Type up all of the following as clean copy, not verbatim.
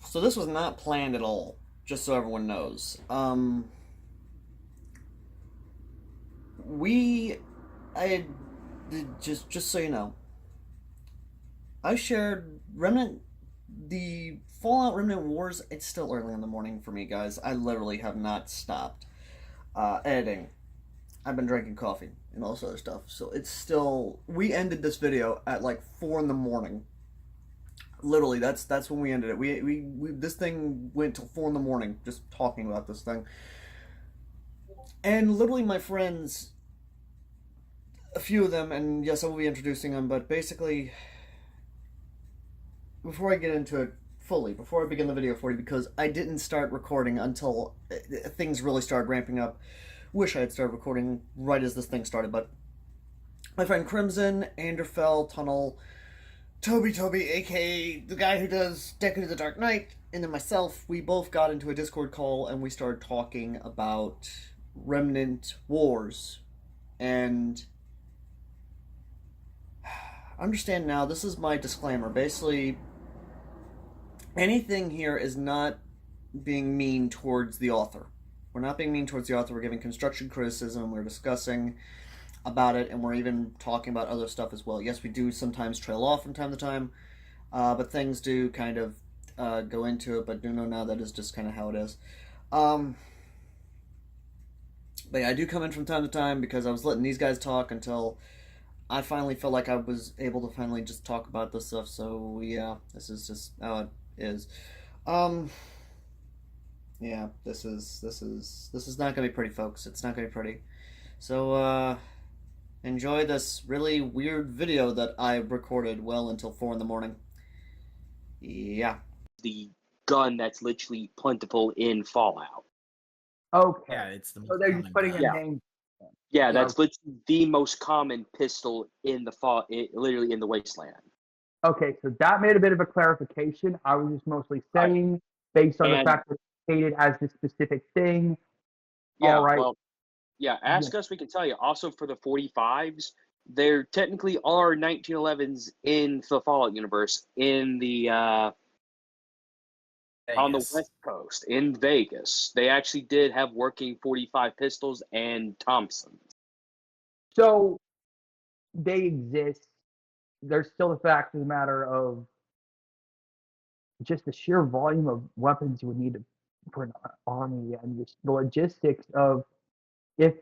So this was not planned at all, just so everyone knows. We, I, just so you know, I shared Remnant, the Fallout Remnant Wars. It's still early in the morning for me, guys. I literally have not stopped editing. I've been drinking coffee and all this other stuff, so it's still. We ended this video at like 4 in the morning. Literally, that's when we ended it. We this thing went till 4 in the morning just talking about this thing. And literally, my friends, a few of them, and yes, I will be introducing them, but basically, before I get into it fully, before I begin the video for you, because I didn't start recording until things really started ramping up. Wish I had started recording right as this thing started, but my friend Crimson, Anderfell, Tunnel, Toby, aka the guy who does Decade of the Dark Knight, and then myself, we both got into a Discord call and we started talking about Remnant Wars. And understand now, this is my disclaimer. Basically, anything here is not being mean towards the author. We're not being mean towards the author. We're giving construction criticism. We're discussing about it, and we're even talking about other stuff as well. Yes, we do sometimes trail off from time to time, but things do kind of go into it. But do know now that is just kind of how it is. Um, but yeah, I do come in from time to time because I was letting these guys talk until I finally felt like I was able to finally just talk about this stuff. So yeah, this is just how it is. Um, yeah, this is not gonna be pretty, folks. It's not gonna be pretty. So enjoy this really weird video that I recorded well until 4 in the morning. Yeah. The gun that's literally plentiful in Fallout. Okay. Yeah, it's the So most they're just common putting a gun. name. Yeah, Yeah. that's literally the most common pistol in the literally in the wasteland. Okay, so that made a bit of a clarification. I was just mostly Right. saying, based on the And fact that it's stated as this specific thing. yeah, All right. well, yeah, Yeah. ask us, we can tell you. Also for the 45s, there technically are 1911s in the Fallout universe in the on the Vegas. West Coast in Vegas. They actually did have working 45 pistols and Thompsons. So they exist. There's still the fact of the matter of just the sheer volume of weapons you would need for an army and just the logistics of if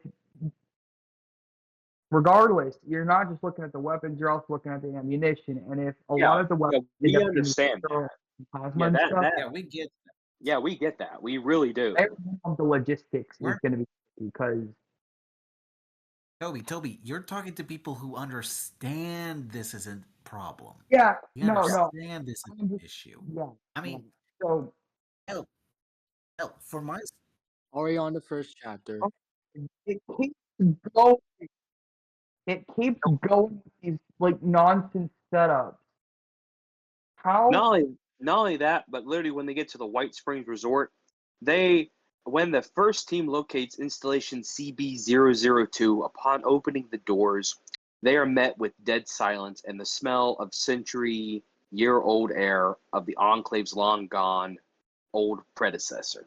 regardless, you're not just looking at the weapons, you're also looking at the ammunition. And if a Yeah, lot of the yeah, weapons end we up being understand sterile that. plasma Yeah, and stuff, Yeah, we get that. yeah, we get that. We really do. everything of the logistics is We're going to be because Toby, you're talking to people who understand this is a problem. yeah, You no, understand this is I'm an just, issue. yeah, I yeah. mean, So hell, for my Already on the first chapter. it keeps going. It keeps going with these like nonsense setups. Not How? only that, but literally when they get to the White Springs Resort, they when the first team locates installation CB002, upon opening the doors, they are met with dead silence and the smell of century-year-old air of the Enclave's long gone old predecessor.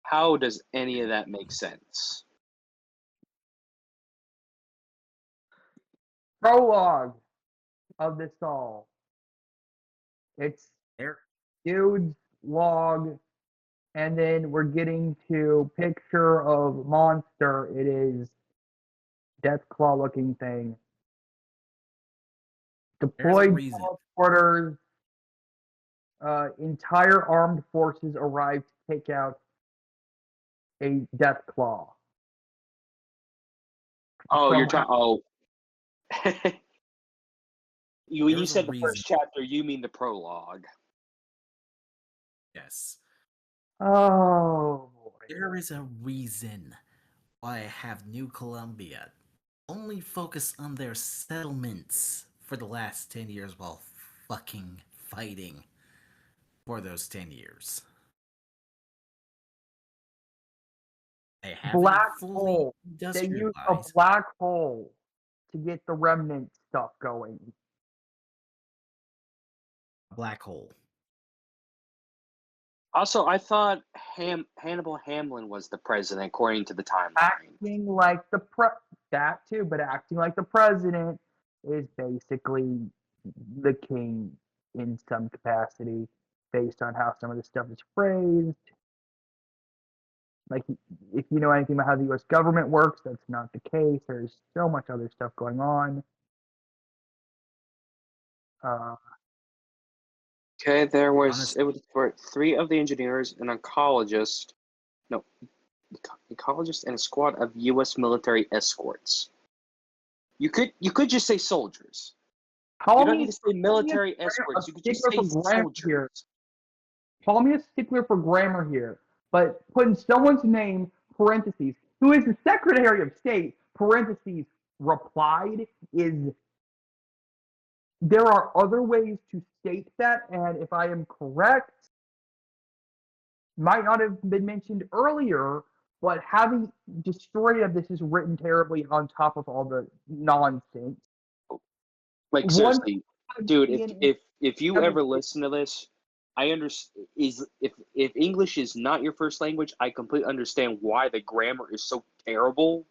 How does any of that make sense? Prologue of this all. It's there, dude's log, and then we're getting to picture of monster. It is Deathclaw looking thing. there's a Deployed reason. transporters, entire armed forces arrive to take out a Deathclaw. Oh, you're From trying. Oh, when you There's a said the reason. first chapter, you mean the prologue. Yes, oh boy. there is a reason why I have New Columbia only focus on their settlements for the last 10 years while fucking fighting for those 10 years. They haven't Black fully hole. They use a industrialized. black hole to get the remnant stuff going. black hole. Also, I thought Hannibal Hamlin was the president, according to the timeline. Acting like that too, but acting like the president is basically the king in some capacity, based on how some of the stuff is phrased. Like, if you know anything about how the U.S. government works, that's not the case. There's so much other stuff going on. Okay, it was Honestly. for 3 of the engineers, an oncologist, and a squad of U.S. military escorts. You could just say soldiers. You don't need to say military escorts. You could just say soldiers. Call me a stickler for grammar here, but putting someone's name, parentheses, who is the Secretary of State, parentheses, replied, is there are other ways to state that, and if I am correct, might not have been mentioned earlier, but having destroyed of this is written terribly on top of all the nonsense. Like, seriously, dude, if you ever listen to this, I understand if English is not your first language, I completely understand why the grammar is so terrible.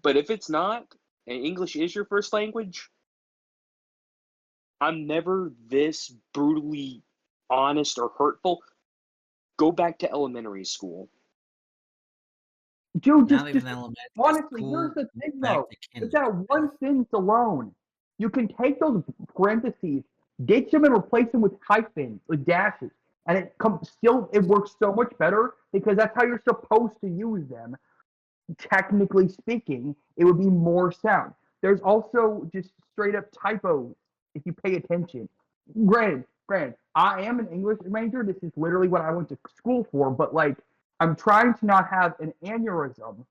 But if it's not, and English is your first language, I'm never this brutally honest or hurtful. Go back to elementary school. Dude, Not even elementary honestly, school, here's the thing back though. to With that one sentence alone, you can take those parentheses, ditch them, and replace them with hyphens, with dashes, and it works so much better because that's how you're supposed to use them. Technically speaking, it would be more sound. There's also just straight up typos if you pay attention. Granted, I am an English major. This is literally what I went to school for, but like, I'm trying to not have an aneurysm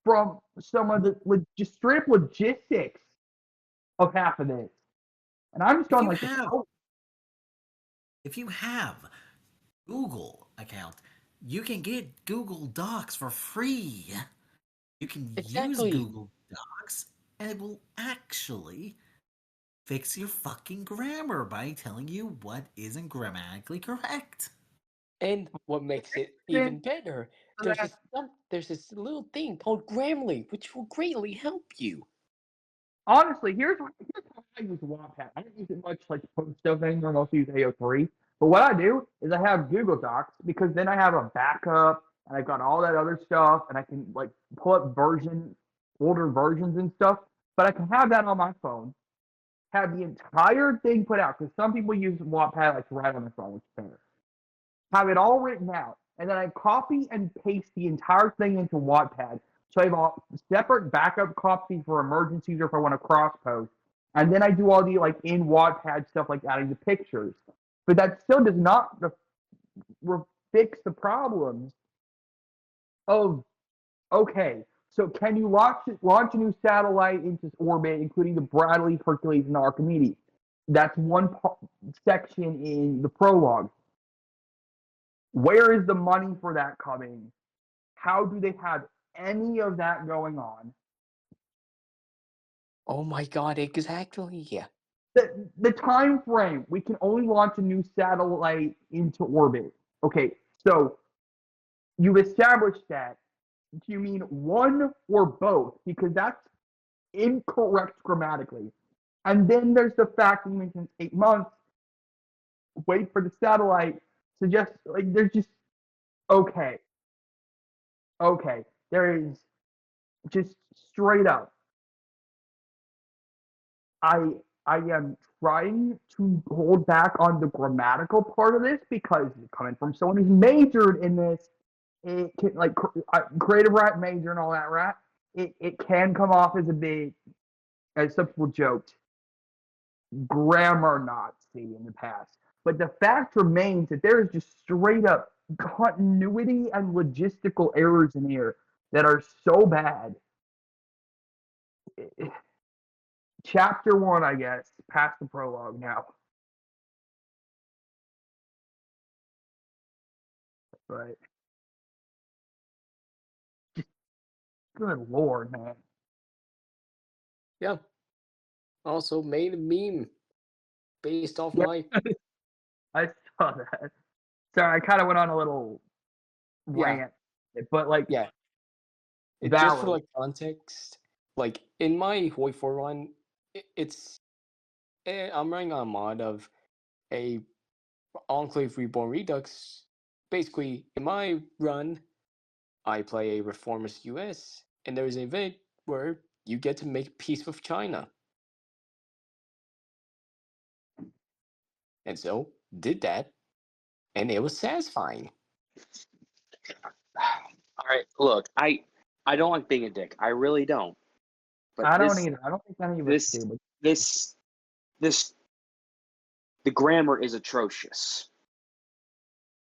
from some of the just straight up logistics of half of this. And I'm just going like, if you have Google account, you can get Google Docs for free. You can use Google Docs, and it will actually fix your fucking grammar by telling you what isn't grammatically correct. And what makes it even better, there's this little thing called Grammarly, which will greatly help you. Honestly, here's how I use Wattpad. I don't use it much like post stuff anymore. I mostly use AO3. But what I do is I have Google Docs because then I have a backup and I've got all that other stuff and I can like pull up older versions and stuff. But I can have that on my phone, have the entire thing put out because some people use Wattpad like to write on their phone, which is better. Have it all written out, and then I copy and paste the entire thing into Wattpad. So I have a separate backup copy for emergencies or if I want to cross post. And then I do all the like in Wattpad stuff like adding the pictures. But that still does not fix the problems of okay, so can you launch a new satellite into orbit, including the Bradley, Hercules, and Archimedes? That's one section in the prologue. Where is the money for that coming? How do they have any of that going on? Oh my god, exactly. Yeah. The time frame, we can only launch a new satellite into orbit. Okay, so you've established that. Do you mean one or both? Because that's incorrect grammatically. And then there's the fact that you mentioned 8 months, wait for the satellite, suggest like there's just okay. There is just straight up. I am trying to hold back on the grammatical part of this because coming from someone who's majored in this, it can, like creative writing major and all that, right? It can come off as a bit, as some people joked, grammar Nazi in the past. But the fact remains that there is just straight up continuity and logistical errors in here that are so bad. Chapter 1, I guess, past the prologue now. But good lord, man. Yeah. Also made a meme based off Yeah. my I saw that. Sorry, I kind of went on a little rant, but like yeah. Just for valid. like context, like in my Hoi 4 run, it's I'm running on a mod of a Enclave Reborn Redux. Basically, in my run, I play a reformist US, and there's an event where you get to make peace with China. And so, did that, and it was satisfying. All right, look, I don't like being a dick. I really don't. But I don't either. I don't think any of us do. But this the grammar is atrocious.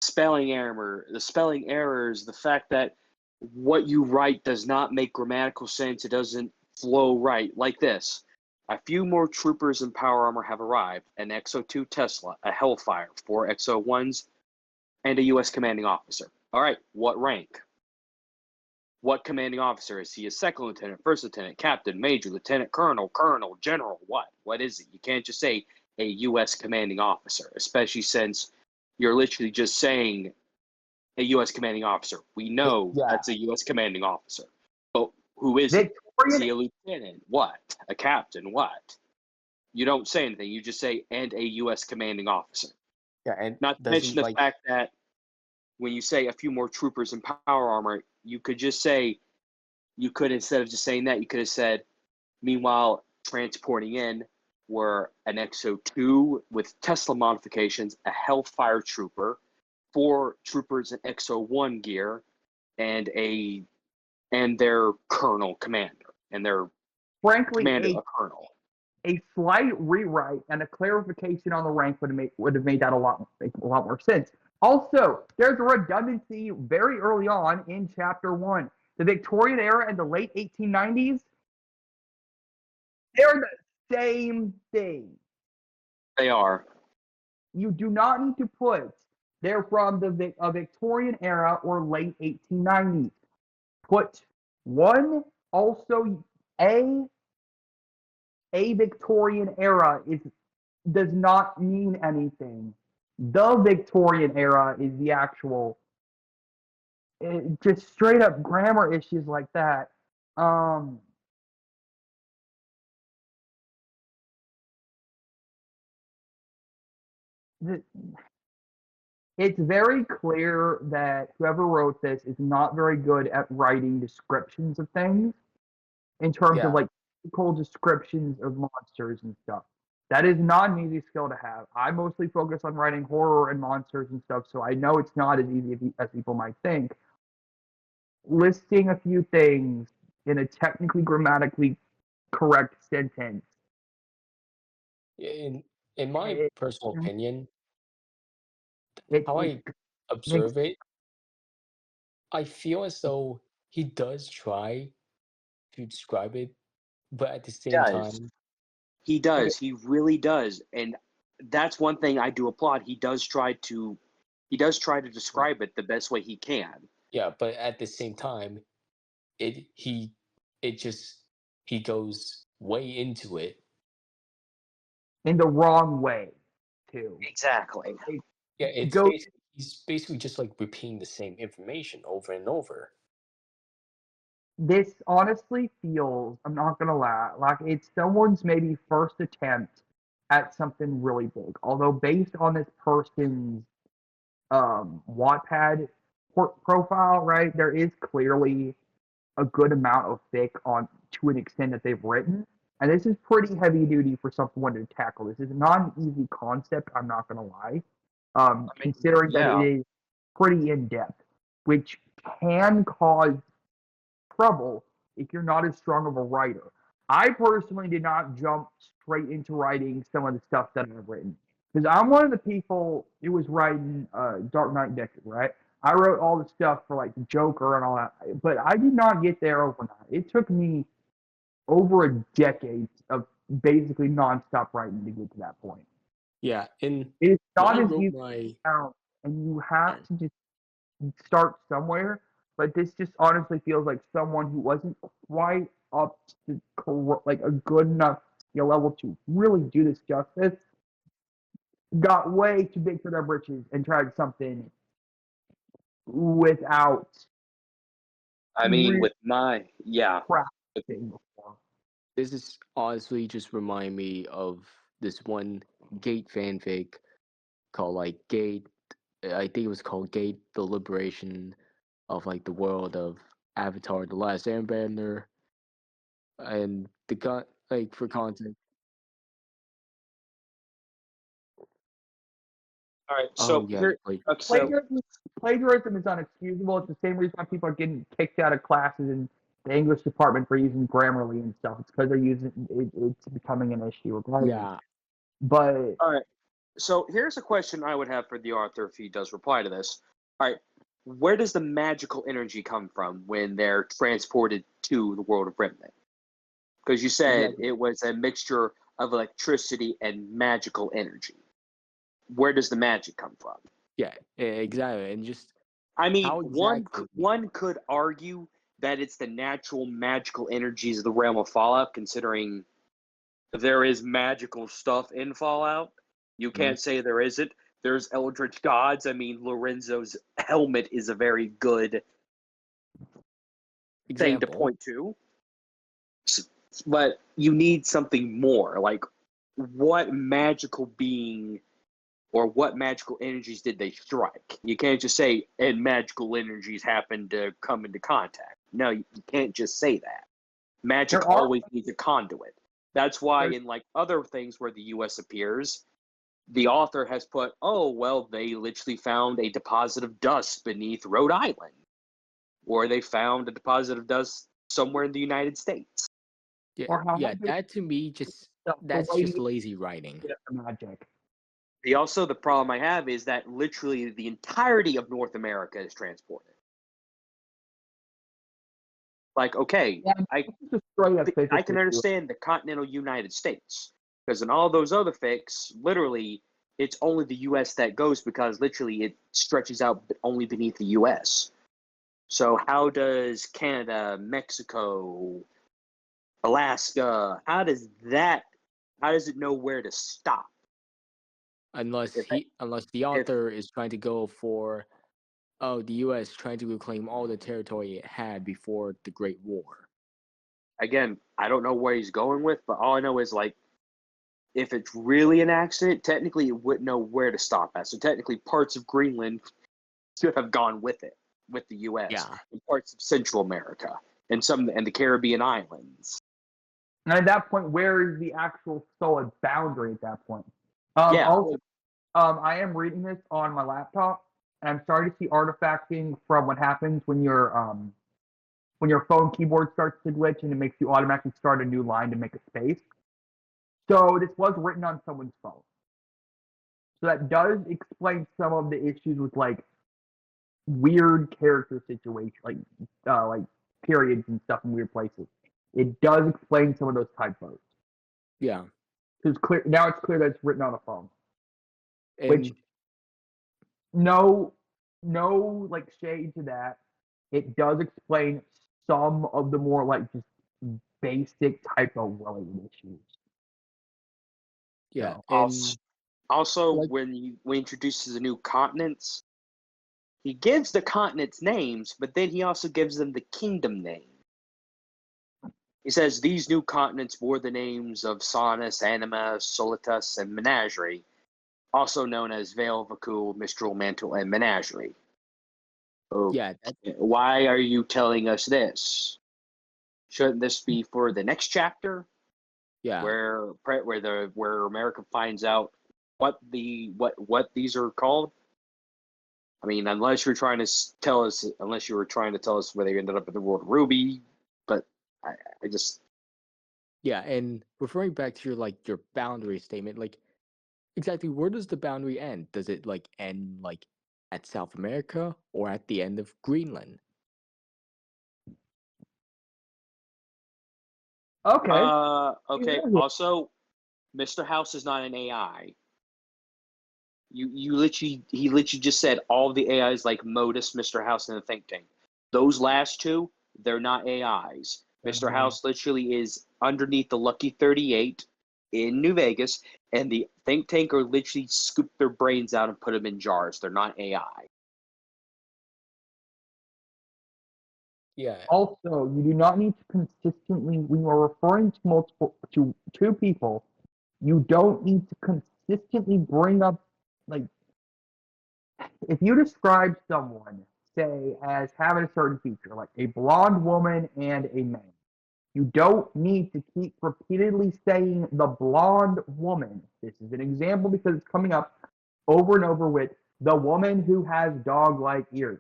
The spelling errors, the fact that what you write does not make grammatical sense, it doesn't flow right. Like this. A few more troopers in power armor have arrived. An XO2 Tesla, a Hellfire, 4 XO1s, and a U.S. commanding officer. All right, what rank? What commanding officer? Is he a second lieutenant, first lieutenant, captain, major, lieutenant, colonel, general? What? What is it? You can't just say a U.S. commanding officer, especially since you're literally just saying a U.S. commanding officer. We know Yeah. that's a U.S. commanding officer. But who is he? Is he a lieutenant? What? A captain? What? You don't say anything. You just say, and a U.S. commanding officer. Yeah, and Not to mention the fact that when you say a few more troopers in power armor, you could instead of just saying that, you could have said, meanwhile, transporting in were an XO2 with Tesla modifications, a Hellfire trooper, 4 troopers in XO1 gear, and their colonel commander, and their frankly, commander a colonel. a slight rewrite and a clarification on the rank would have made that make a lot more sense. Also, there's a redundancy very early on in Chapter 1. The Victorian era and the late 1890s, they're the same thing. They are. You do not need to put they're from the Victorian era or late 1890s. Put one also a Victorian era does not mean anything. The Victorian era is the actual, just straight up grammar issues like that. It's very clear that whoever wrote this is not very good at writing descriptions of things in terms of like physical descriptions of monsters and stuff. That is not an easy skill to have. I mostly focus on writing horror and monsters and stuff, so I know it's not as easy as people might think. Listing a few things in a technically grammatically correct sentence. in my personal opinion, how I observe it, I feel as though he does try to describe it, but at the same time, he does. He really does, and that's one thing I do applaud. He does try to describe it the best way he can. Yeah, but at the same time, he goes way into it in the wrong way, too. Exactly. Yeah, he's basically just like repeating the same information over and over. This honestly feels, I'm not gonna lie, like it's someone's maybe first attempt at something really big. Although based on this person's Wattpad profile, right, there is clearly a good amount of fic on to an extent that they've written. And this is pretty heavy duty for someone to tackle. This is not an easy concept, I'm not gonna lie. Considering that it is pretty in depth, which can cause trouble if you're not as strong of a writer. I personally did not jump straight into writing some of the stuff that I've written because I'm one of the people who was writing Dark Knight Decade, right? I wrote all the stuff for like Joker and all that, but I did not get there overnight. It took me over a decade of basically nonstop writing to get to that point. Yeah, it's not as easy and you have to just start somewhere. But this just honestly feels like someone who wasn't quite up to like a good enough skill level to really do this justice. got way too big for their britches and tried something without I mean, with my practicing before. This is honestly just remind me of this one Gate fanfic called like Gate. I think it was called Gate: The Liberation of like the world of Avatar: The Last Airbender, and the like for content. all right. Oh So yeah, here, like okay, so Plagiarism is unexcusable. It's the same reason why people are getting kicked out of classes in the English department for using Grammarly and stuff. It's because they're using it's becoming an issue. Okay? yeah, But all right. So here's a question I would have for the author if he does reply to this. All right, where does the magical energy come from when they're transported to the world of Remnant? Because you said exactly. it was a mixture of electricity and magical energy. Where does the magic come from? Yeah, exactly, and just I mean, how exactly? one could argue that it's the natural magical energies of the realm of Fallout, considering there is magical stuff in Fallout. You can't say there isn't. There's eldritch gods. I mean, Lorenzo's helmet is a very good thing to Example. point to. But you need something more. Like, what magical being or what magical energies did they strike? You can't just say, and magical energies happen to come into contact. No, you can't just say that. Magic there are always needs a conduit. That's why there's in like other things where the US appears, the author has put, oh, well, they literally found a deposit of dust beneath Rhode Island, or they found a deposit of dust somewhere in the United States. Yeah, or how yeah, have they that to me just the that's way just you lazy writing. get the magic. The problem I have is that literally the entirety of North America is transported. Like, okay, Yeah, I it's just straight up I physics can issue. understand the continental United States, because in all those other fics, literally, it's only the U.S. that goes because literally it stretches out only beneath the U.S. So how does Canada, Mexico, Alaska, how does it know where to stop? Unless If unless the if author is trying to go for the US trying to reclaim all the territory it had before the Great War. again, I don't know where he's going with, but all I know is like if it's really an accident, technically it wouldn't know where to stop at. So technically parts of Greenland should have gone with it, with the US, Yeah. and parts of Central America and the Caribbean islands. And at that point, where is the actual solid boundary at that point? Yeah. Also, I am reading this on my laptop, and I'm starting to see artifacting from what happens when your phone keyboard starts to glitch and it makes you automatically start a new line to make a space. So this was written on someone's phone. So that does explain some of the issues with like weird character situations, like periods and stuff in weird places. It does explain some of those typos. Yeah. It's clear now. It's clear that it's written on a phone. Which And no like shade to that. It does explain some of the more like just basic typo related issues. yeah, So, and Also, like when we introduces the new continents, he gives the continents names, but then he also gives them the kingdom name. He says these new continents bore the names of Sonus, Anima, Solitus, and Menagerie, also known as Vale, Vakul, Mistral, Mantle, and Menagerie. Oh, yeah, that why are you telling us this? Shouldn't this be for the next chapter, yeah. where America finds out what these are called? I mean, unless you were trying to tell us where they ended up in the world of Ruby, but I just Yeah, and referring back to your boundary statement, like exactly where does the boundary end? Does it like end like at South America or at the end of Greenland? okay. okay. Also, Mr. House is not an AI. He literally just said all the AIs like Modus, Mr. House, and the Think Tank. Those last two, they're not AIs. Mr. House literally is underneath the Lucky 38, in New Vegas, and the think tanker literally scooped their brains out and put them in jars. They're not AI. Yeah. Also, you do not need to consistently, when you are referring to two people, you don't need to consistently bring up, like, if you describe someone, say, as having a certain feature, like a blonde woman and a man, you don't need to keep repeatedly saying the blonde woman. This is an example because it's coming up over and over with the woman who has dog-like ears.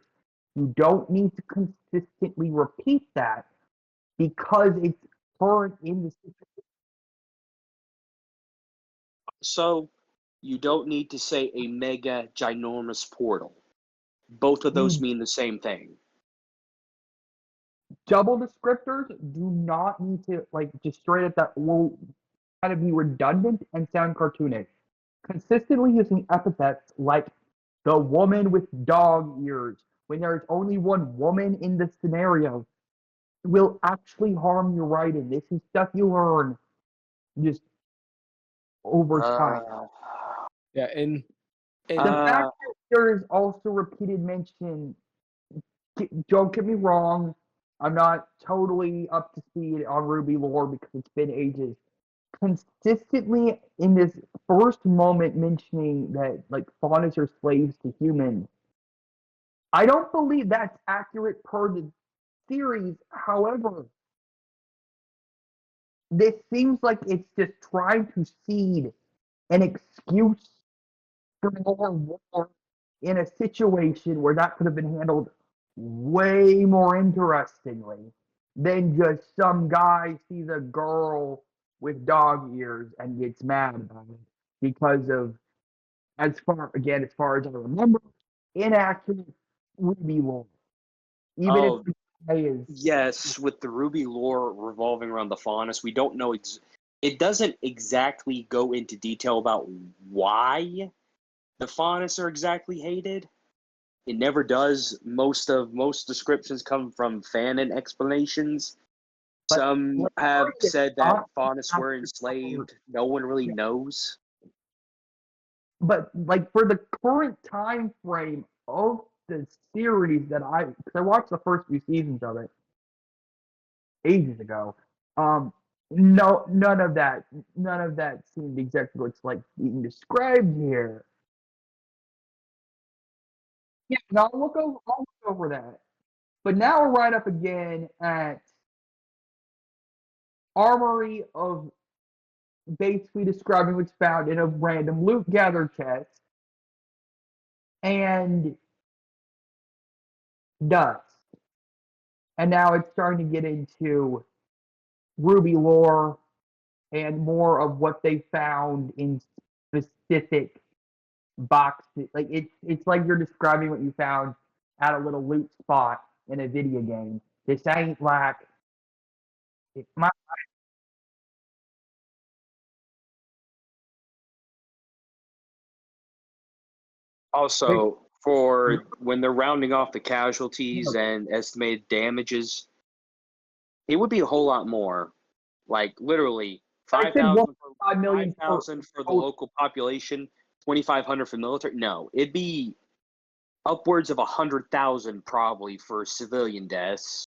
You don't need to consistently repeat that because it's current in the situation. So you don't need to say a mega ginormous portal. Both of those You mean the same thing. double descriptors do not need to, like, just straight up that will kind of be redundant and sound cartoonish. Consistently using epithets like the woman with dog ears when there's only one woman in the scenario will actually harm your writing. This is stuff you learn just over time. Yeah, and The and fact that there is also repeated mention, don't get me wrong, I'm not totally up to speed on Ruby lore because it's been ages. Consistently in this first moment mentioning that like faunas are slaves to humans, I don't believe that's accurate per the series. However, this seems like it's just trying to seed an excuse for more war in a situation where that could have been handled way more interestingly than just some guy sees a girl with dog ears and gets mad about it because of, as far as I remember, inaccurate Ruby lore. Even if Oh, the guy is yes, with the Ruby lore revolving around the Faunus, we don't know. It doesn't exactly go into detail about why the Faunus are exactly hated. It never does. Most descriptions come from fanon explanations. but Some have literally it's said that not Faunus were accurate lore. enslaved. No one really knows. But like for the current time frame of the series that because I watched the first few seasons of it ages ago. No, none of that seemed exactly what's like being described here. Yeah, and I'll look over that. But now we're right up again at Armory of basically describing what's found in a random loot gather chest and dust. And now it's starting to get into Ruby lore and more of what they found in specific boxes. Like it's like you're describing what you found at a little loot spot in a video game. This ain't like it might. Also, for when they're rounding off the casualties and estimated damages, it would be a whole lot more. Like literally I said 1.5 million for 5,000 for the local population, 2,500 for military. No, it'd be upwards of 100,000 probably for civilian deaths.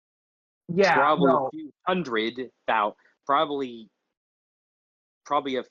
yeah, Probably no. a few hundred thousand. Probably a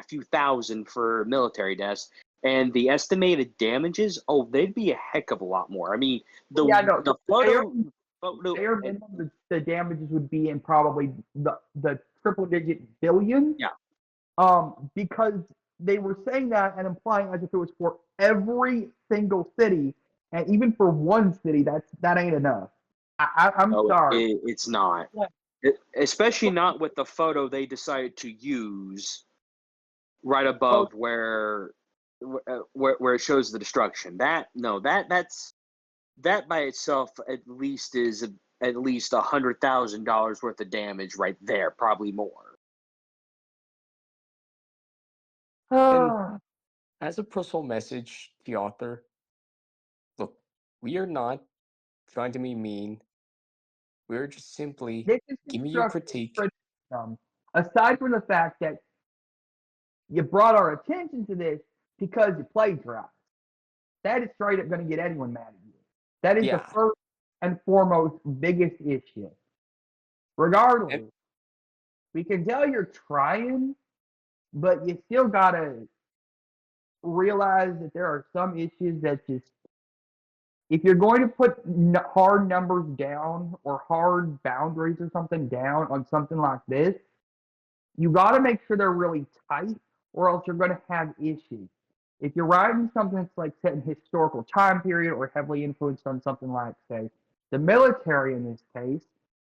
few thousand for military deaths. And the estimated damages, oh, they'd be a heck of a lot more. I mean, Yeah, no. the Bare minimum, the damages would be in probably the triple digit billions. Yeah. Because they were saying that and implying as if it was for every single city, and even for one city, that ain't enough. I'm No, sorry. it's not. Yeah. Especially not with the photo they decided to use right above where it shows the destruction. That by itself at least is at least $100,000 worth of damage right there, probably more. And as a personal message to the author, look, we are not trying to be mean. We're just simply This is giving you a constructive critique. criticism. Aside from the fact that you brought our attention to this because you plagiarized. That is straight up going to get anyone mad at you. That is the Yeah. first and foremost biggest issue. Regardless, we can tell you're trying, but you still got to realize that there are some issues that just, if you're going to put hard numbers down or hard boundaries or something down on something like this, you got to make sure they're really tight, or else you're going to have issues. If you're writing something that's like set in historical time period or heavily influenced on something like, say, the military in this case,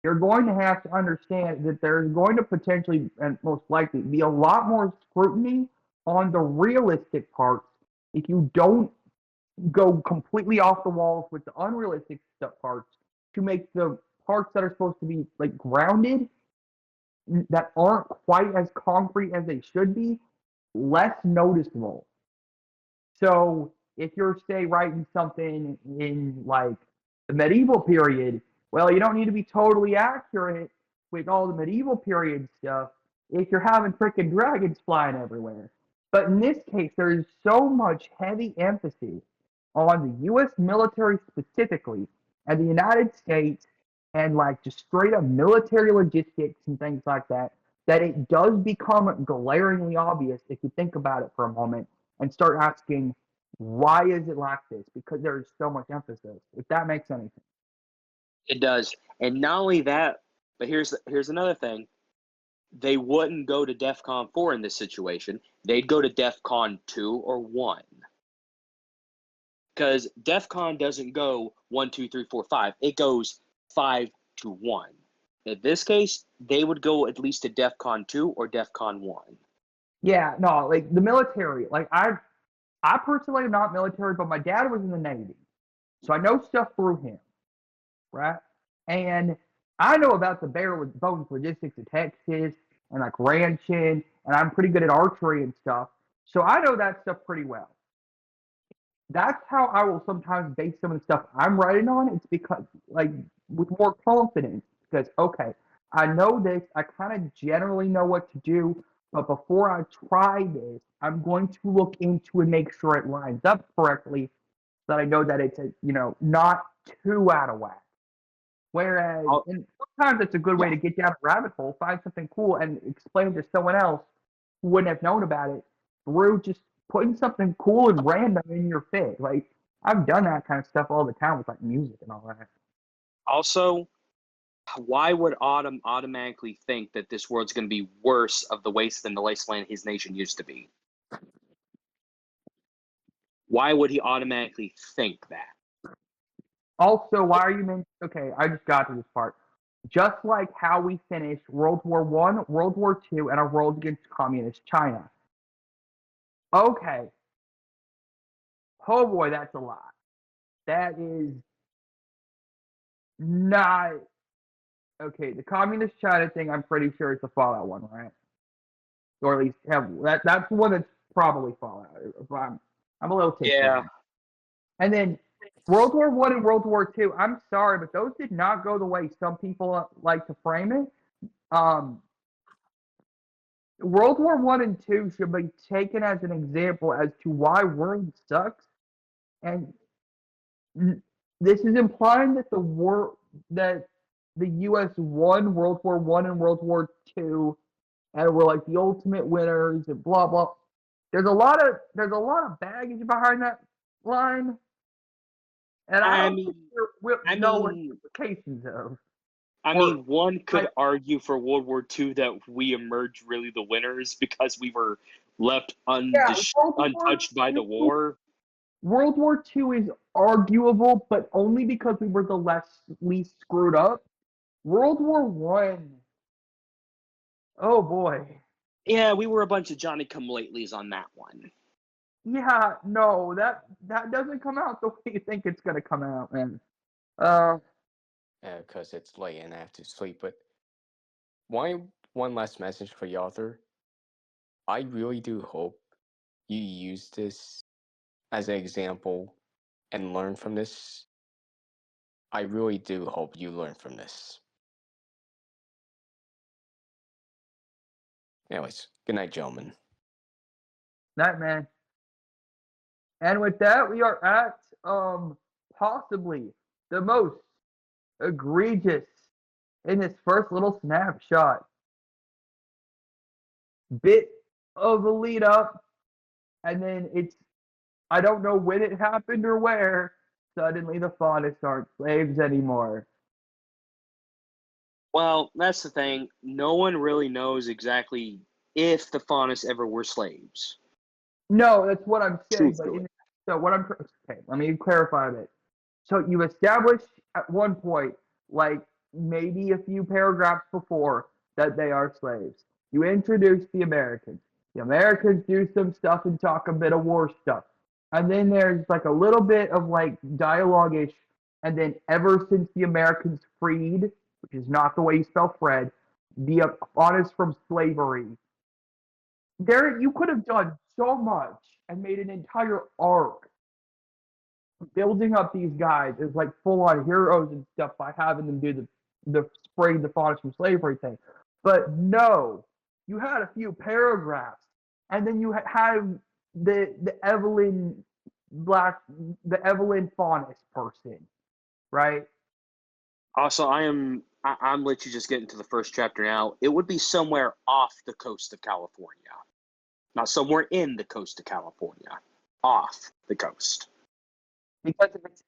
you're going to have to understand that there's going to potentially and most likely be a lot more scrutiny on the realistic parts if you don't go completely off the walls with the unrealistic stuff parts to make the parts that are supposed to be like grounded that aren't quite as concrete as they should be less noticeable. So if you're, say, writing something in like the medieval period, well, you don't need to be totally accurate with all the medieval period stuff if you're having freaking dragons flying everywhere. But in this case, there's so much heavy emphasis on the U.S. military specifically and the United States and like just straight up military logistics and things like that, that it does become glaringly obvious if you think about it for a moment and start asking, why is it like this? Because there's so much emphasis, if that makes any sense. It does. And not only that, but here's another thing. They wouldn't go to DEFCON 4 in this situation. They'd go to DEFCON 2 or 1. Because DEFCON doesn't go 1, 2, 3, 4, 5. It goes 5 to 1. In this case, they would go at least to DEFCON 2 or DEFCON 1. Yeah, no, like the military, like I personally am not military, but my dad was in the Navy. So I know stuff through him, right? And I know about the bare bones logistics of Texas and like ranching, and I'm pretty good at archery and stuff. So I know that stuff pretty well. That's how I will sometimes base some of the stuff I'm writing on. It's because, like, with more confidence, because, okay, I know this, I kind of generally know what to do, but before I try this, I'm going to look into and make sure it lines up correctly so that I know that it's, not too out of whack. Whereas, I'll- and sometimes it's a good way to get down a rabbit hole, find something cool, and explain to someone else who wouldn't have known about it through just putting something cool and random in your fit. Like, I've done that kind of stuff all the time with like music and all that. Also, why would Autumn automatically think that this world's going to be worse of the waste than the wasteland his nation used to be? Why would he automatically think that? Also, why are you mentioning? Okay, I just got to this part. Just like how we finished World War One, World War Two, and our world against communist China. Okay. Oh boy, that's a lot. That is not okay. The communist China thing, I'm pretty sure it's a Fallout one, right? Or at least have that's the one that's probably Fallout. If I'm a little tipsy. Yeah. And then World War One and World War Two. I'm sorry, but those did not go the way some people like to frame it. World War One and Two should be taken as an example as to why world sucks, and this is implying that the U.S. won World War One and World War Two, and were like the ultimate winners, and blah blah. There's a lot of baggage behind that line, and I don't think we know what the implications of. One could argue for World War II that we emerged really the winners because we were left untouched by the war. World War II is arguable, but only because we were the least screwed up. World War One, oh boy. Yeah, we were a bunch of Johnny-come-latelys on that one. Yeah, no, that doesn't come out the way you think it's gonna come out, man. Because it's late and I have to sleep. But one last message for the author. I really do hope you use this as an example and learn from this. I really do hope you learn from this. Anyways, good night, gentlemen. Night, man. And with that, we are at possibly the most egregious in this first little snapshot. Bit of a lead up, and then I don't know when it happened or where, suddenly the Faunists aren't slaves anymore. Well, that's the thing. No one really knows exactly if the Faunus ever were slaves. No, that's what I'm saying. But Truthfully. so what I'm okay, let me clarify a bit. So you established at one point, like maybe a few paragraphs before, that they are slaves. You introduce the Americans. The Americans do some stuff and talk a bit of war stuff. And then there's like a little bit of like dialogue-ish. And then ever since the Americans freed, which is not the way you spell Fred, the honest from slavery, there you could have done so much and made an entire arc building up these guys as like full on heroes and stuff by having them do the spring the fathers from slavery thing. But no, you had a few paragraphs, and then you have the Evelyn Black, the Evelyn Faunus person, right? Also, I'm let you just get into the first chapter now. It would be somewhere off the coast of California. Not somewhere in the coast of California. Off the coast. Because if it's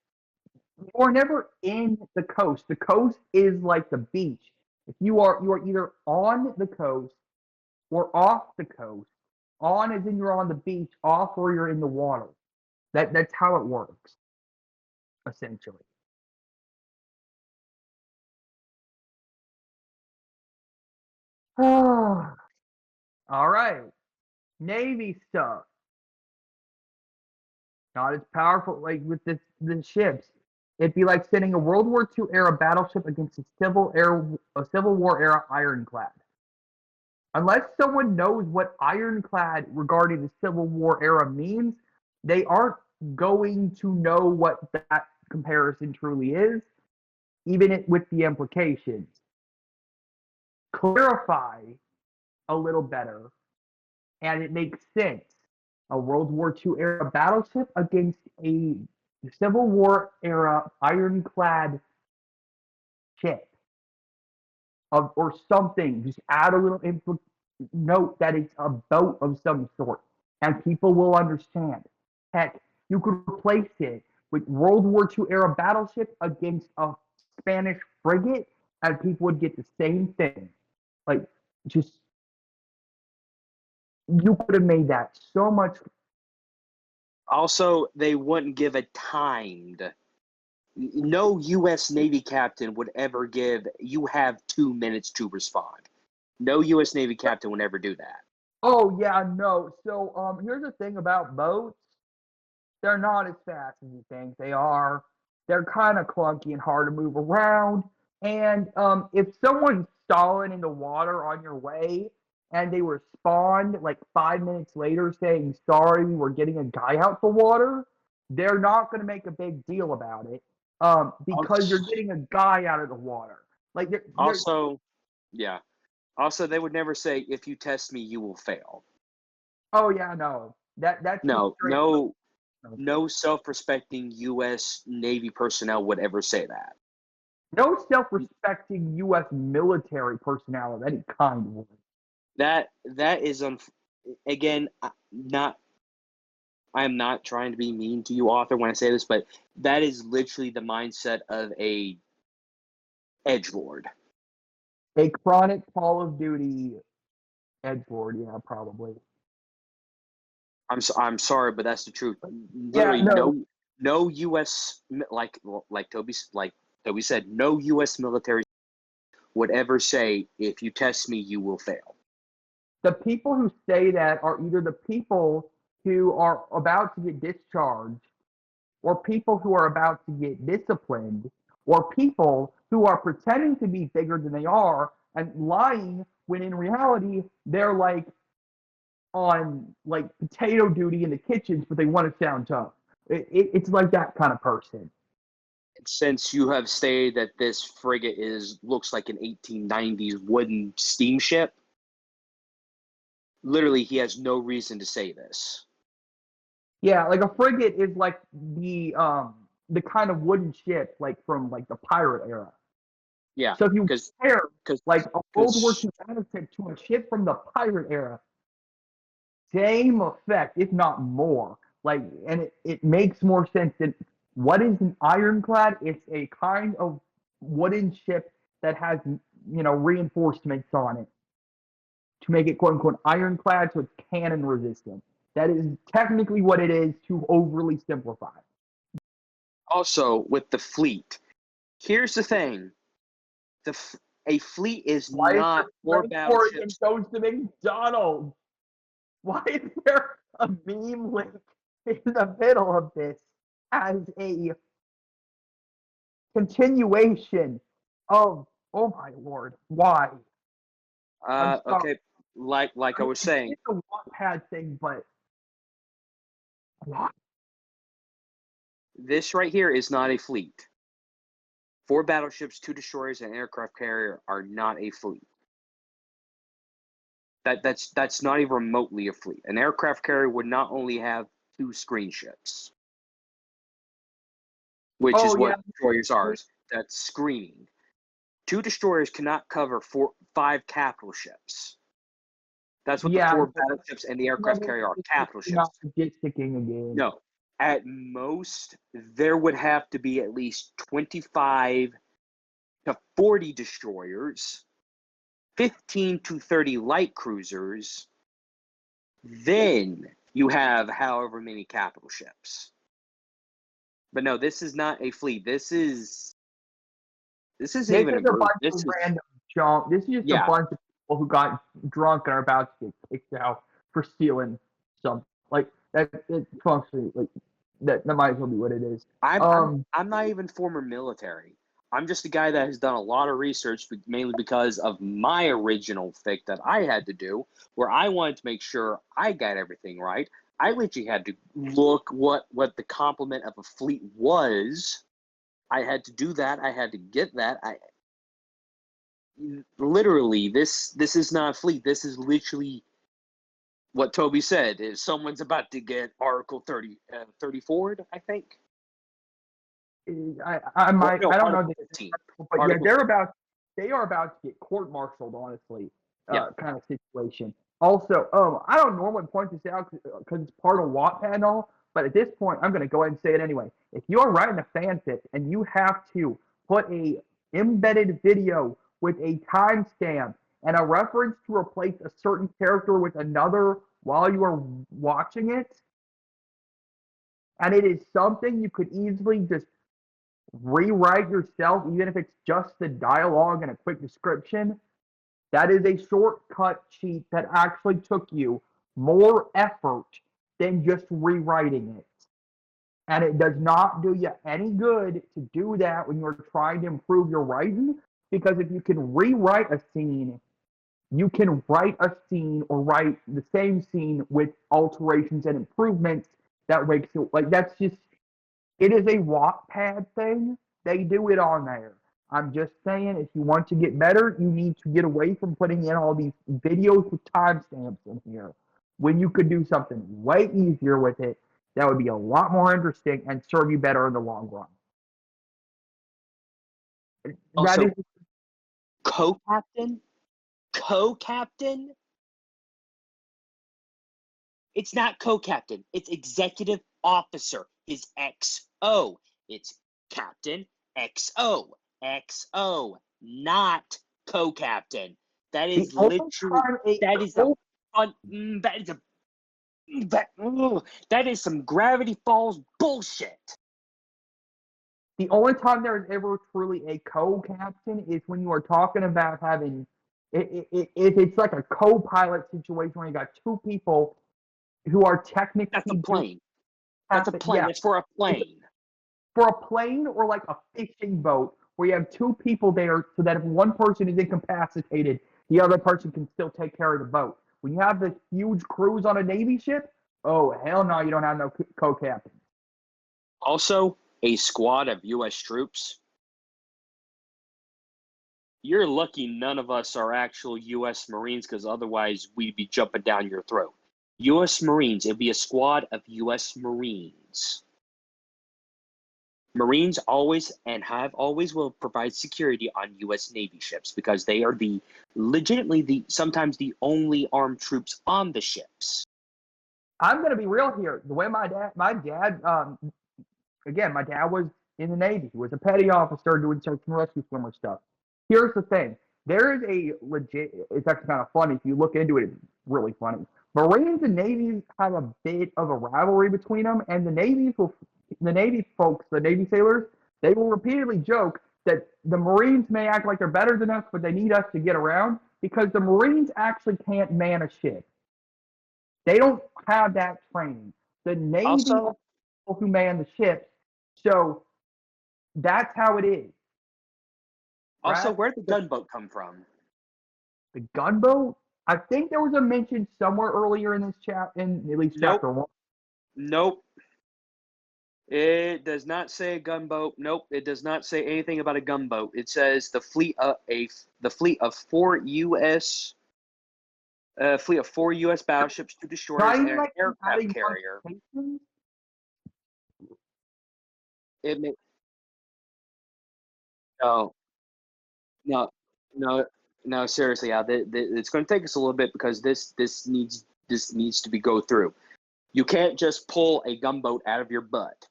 you're never in the coast. The coast is like the beach. If you are either on the coast or off the coast. On as in you're on the beach, off or you're in the water. That's how it works, essentially. All right. Navy stuff. Not as powerful like with the ships. It'd be like sending a World War II era battleship against a Civil War era ironclad. Unless someone knows what ironclad regarding the Civil War era means, they aren't going to know what that comparison truly is, even with the implications. Clarify a little better, and it makes sense. A World War II era battleship against a Civil War era ironclad ship or something. Just add a little note that it's a boat of some sort, and people will understand. Heck, you could replace it with World War II era battleship against a Spanish frigate, and people would get the same thing. Like, just you could have made that so much. Also, they wouldn't give a timed. No U.S. Navy captain would ever give, you have 2 minutes to respond. No U.S. Navy captain would ever do that. Oh yeah, no. So here's the thing about boats. They're not as fast as you think they are. They're kind of clunky and hard to move around. And if someone's stalling in the water on your way and they respond like 5 minutes later saying, sorry, we're getting a guy out the water, they're not going to make a big deal about it because you're getting a guy out of the water. Like Also, yeah. Also, they would never say, if you test me, you will fail. oh yeah, no. That's No self-respecting U.S. Navy personnel would ever say that. no self-respecting U.S. military personnel of any kind would. That is again not. I am not trying to be mean to you, author, when I say this, but that is literally the mindset of a edgelord. A chronic Call of Duty edgelord, yeah, probably. I'm sorry, but that's the truth. Yeah, Literally, no U.S. like Toby said, no U.S. military would ever say, if you test me, you will fail. The people who say that are either the people who are about to get discharged, or people who are about to get disciplined, or people who are pretending to be bigger than they are and lying when in reality they're like on like potato duty in the kitchens, but they want to sound tough. It's like that kind of person. Since you have stated that this frigate looks like an 1890s wooden steamship, literally, he has no reason to say this. Yeah, like a frigate is like the kind of wooden ship like from like the pirate era. Yeah, So if you because compare like a World War because II battleship to a ship from the pirate era, same effect, if not more. Like, and it makes more sense than what is an ironclad? It's a kind of wooden ship that has reinforcements on it to make it quote unquote ironclad, so it's cannon resistant. That is technically what it is to overly simplify. also with the fleet, here's the thing: a fleet is Why is not there four rainforest and battleships. goes to McDonald's? Why is there a meme link in the middle of this as a continuation of, oh my lord, why? I'm sorry. Okay, like I was saying, It's a Wattpad thing, but why? this right here is not a fleet. 4 battleships, 2 destroyers, and an aircraft carrier are not a fleet. That's not even remotely a fleet. An aircraft carrier would not only have 2 screen ships, which is Oh yeah, what destroyers are. That's screening. 2 destroyers cannot cover 5 capital ships. That's what the yeah. 4 battleships and the aircraft carrier are, capital You're not ships. logisticking again. No, at most there would have to be at least 25 to 40 destroyers, 15 to 30 light cruisers, then you have however many capital ships. But no, this is not a fleet. This isn't This even is a a group. bunch This of is random junk. This is just a bunch of people who got drunk and are about to get kicked out for stealing something. Like that, it's functionally like that. That might as well be what it is. I'm not even former military. I'm just a guy that has done a lot of research, mainly because of my original fic that I had to do, where I wanted to make sure I got everything right. I literally had to look what the complement of a fleet was. I had to do that. I had to get that. Literally, this is not a fleet. This is literally what Toby said. Is someone's about to get Article 34, I think. I might. No, I don't know Article the 15. but yeah, Article 15. they are about to get court-martialed, honestly, Yeah. kind of situation. Also, I don't normally point this out because it's part of Wattpad and all, but at this point, I'm going to go ahead and say it anyway. If you are writing a fanfic and you have to put a embedded video with a timestamp and a reference to replace a certain character with another while you are watching it, and it is something you could easily just rewrite yourself, even if it's just the dialogue and a quick description, that is a shortcut sheet that actually took you more effort than just rewriting it. And it does not do you any good to do that when you're trying to improve your writing, because if you can rewrite a scene, you can write a scene or write the same scene with alterations and improvements that makes it like that's just it is a Wattpad thing. They do it on there. I'm just saying, if you want to get better, you need to get away from putting in all these videos with timestamps in here. When you could do something way easier with it, that would be a lot more interesting and serve you better in the long run. That Also, is co-captain? Co-captain? It's not co-captain. It's executive officer. Is XO. It's captain XO. XO, not co-captain. That the is only literally time a that is a fun that is a that is some Gravity Falls bullshit. the only time there is ever truly a co-captain is when you are talking about having if it's like a co-pilot situation where you got two people who are technically That's a doing plane. That's a plane. yeah, That's for a plane. for a plane or like a fishing boat where you have two people there so that if one person is incapacitated, the other person can still take care of the boat. When you have this huge cruise on a Navy ship, oh hell no, you don't have no co-captain. Also, a squad of U.S. troops You're lucky none of us are actual U.S. Marines, because otherwise we'd be jumping down your throat. U.S. Marines, it'd be a squad of U.S. Marines. Marines always and have always will provide security on U.S. Navy ships because they are sometimes the only armed troops on the ships. I'm gonna be real here. The way my dad, again, my dad was in the Navy. He was a petty officer doing search and rescue swimmer stuff. Here's the thing. There is a legit, it's actually kind of funny. If you look into it, it's really funny. Marines and Navies have a bit of a rivalry between them, and the Navy folks, the Navy sailors, they will repeatedly joke that the Marines may act like they're better than us, but they need us to get around because the Marines actually can't man a ship. They don't have that training. The Navy Also, are people who man the ships, so that's how it is. also, Right? where'd the gunboat come from? The gunboat. I think there was a mention somewhere earlier in this in at least Nope. chapter 1. Nope. It does not say a gunboat. Nope. It does not say anything about a gunboat. It says the fleet of four U.S. Fleet of 4 U.S. battleships, 2 destroyers, Not and even an like aircraft adding carrier. modifications. It may, no, no, no, no. Seriously, it's going to take us a little bit because this needs to be go through. You can't just pull a gunboat out of your butt.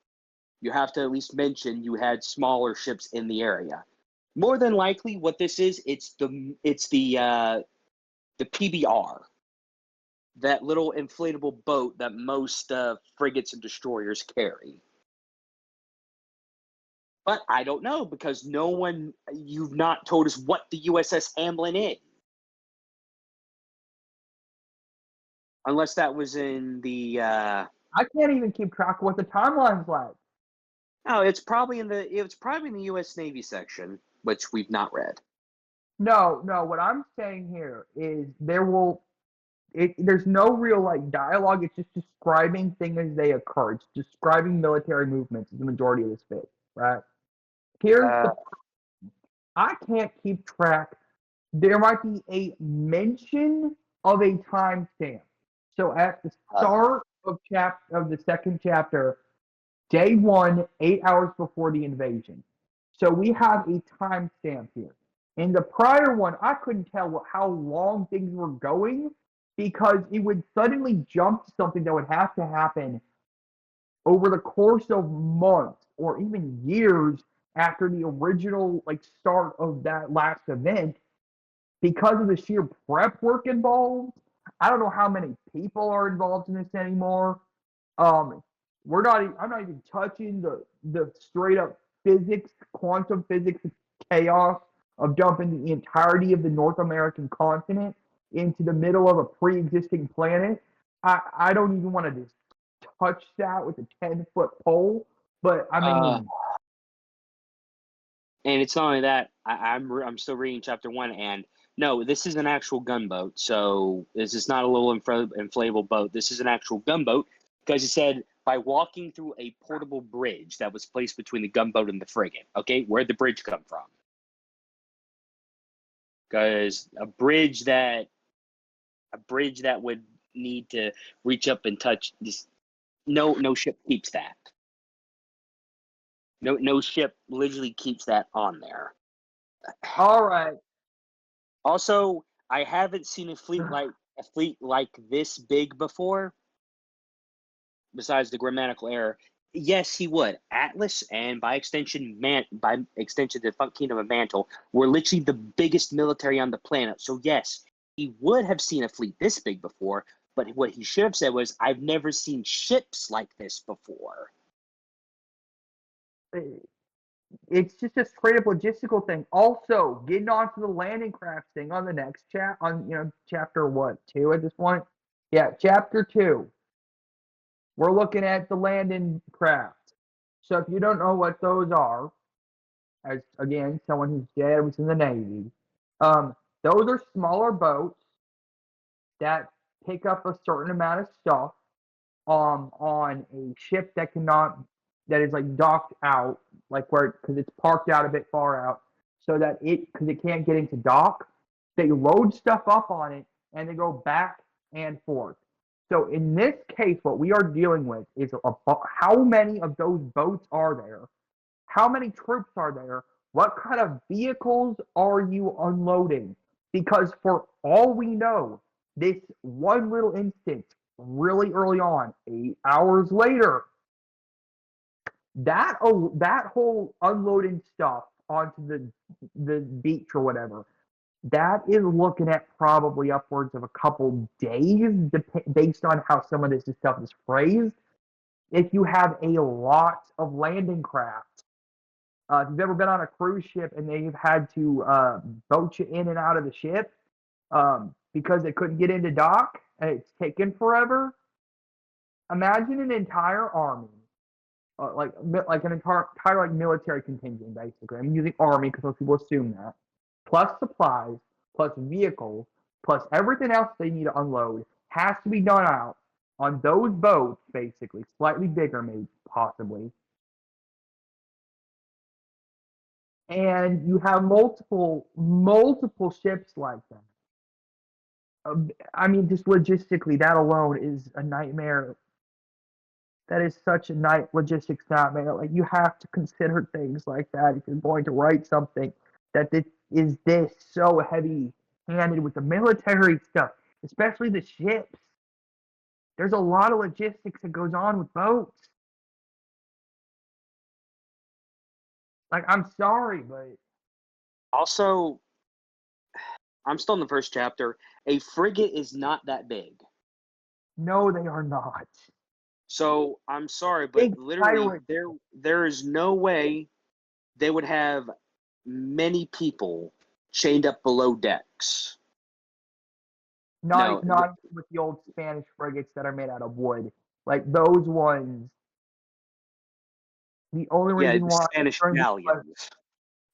You have to at least mention you had smaller ships in the area. More than likely, what this is, it's the PBR, that little inflatable boat that most frigates and destroyers carry. But I don't know because you've not told us what the USS Hamlin is. Unless that was in the. I can't even keep track of what the timeline's like. Oh, it's probably in the U.S. Navy section, which we've not read. No. What I'm saying here is there's no real like dialogue. It's just describing things as they occur. It's describing military movements. Is the majority of this bit, right? Here's the. I can't keep track. There might be a mention of a timestamp. So at the start of the second chapter, day 1, 8 hours before the invasion. So we have a timestamp here. In the prior one, I couldn't tell how long things were going because it would suddenly jump to something that would have to happen over the course of months or even years after the original start of that last event because of the sheer prep work involved. I don't know how many people are involved in this anymore. We're not. I'm not even touching the straight up physics, quantum physics chaos of dumping the entirety of the North American continent into the middle of a pre-existing planet. I don't even want to just touch that with a 10-foot pole. But I mean, and it's not only that. I'm still reading chapter 1, and no, this is an actual gunboat. So this is not a little inflatable boat. This is an actual gunboat because it said by walking through a portable bridge that was placed between the gunboat and the frigate. Okay, where'd the bridge come from? Because a bridge that would need to reach up and touch this. No ship keeps that. No ship literally keeps that on there. all right. Also, I haven't seen a fleet like this big before. Besides the grammatical error, yes, he would. Atlas and by extension, the Funk Kingdom of Mantle were literally the biggest military on the planet. So yes, he would have seen a fleet this big before. But what he should have said was, "I've never seen ships like this before." It's just a straight up logistical thing. Also, getting onto the landing craft thing on the next chapter 2 at this point? Yeah, chapter 2. We're looking at the landing craft. So if you don't know what those are, as again, someone whose dad was in the Navy, those are smaller boats that pick up a certain amount of stuff on a ship that is like docked out, like where because it's parked out a bit far out. so that because it can't get into dock, they load stuff up on it and they go back and forth. So in this case, what we are dealing with is how many of those boats are there? How many troops are there? What kind of vehicles are you unloading? Because for all we know, this one little instance really early on, 8 hours later, that whole unloading stuff onto the beach or whatever, that is looking at probably upwards of a couple days, based on how some of this stuff is phrased. If you have a lot of landing craft, if you've ever been on a cruise ship and they've had to boat you in and out of the ship because they couldn't get into dock and it's taken forever, imagine an entire army, like an entire like military contingent, basically. I'm using army because most people assume that, plus supplies, plus vehicles, plus everything else they need to unload has to be done out on those boats, basically, slightly bigger, maybe possibly. And you have multiple ships like that. I mean, just logistically, that alone is a nightmare. That is such a logistics nightmare. Like, you have to consider things like that if you're going to write something that is this so heavy-handed with the military stuff, especially the ships. There's a lot of logistics that goes on with boats. Like, I'm sorry, but Also, I'm still in the first chapter. A frigate is not that big. no, they are not. So I'm sorry, but Big literally pirate. there is no way they would have many people chained up below decks. Not No, even with the old Spanish frigates that are made out of wood. Like those ones. The only yeah, reason the why Spanish during galleons.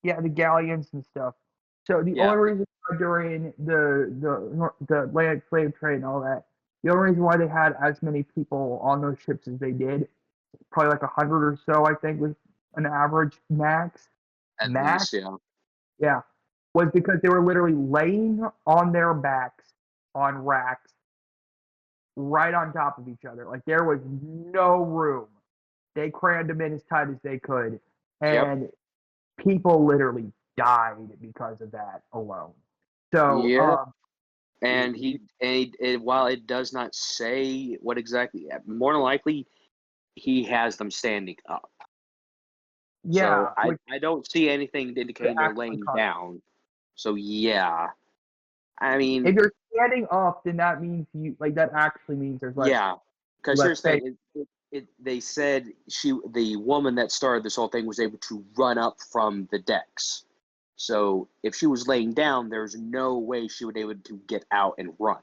the galleons and stuff. So the Yeah. only reason why during the Atlantic slave trade and all that, the only reason why they had as many people on those ships as they did, probably like 100 or so, I think was an average max. At Max, least, yeah. yeah, was because they were literally laying on their backs on racks right on top of each other. Like there was no room. They crammed them in as tight as they could, Yep. and people literally died because of that alone. So, Yep. And while it does not say what exactly, more than likely, he has them standing up. yeah, So I don't see anything indicating they're actually laying down. So yeah, I mean, if you're standing up, then that means that actually means there's yeah, because less here's the space. thing. They said the woman that started this whole thing was able to run up from the decks. So if she was laying down, there's no way she would be able to get out and run.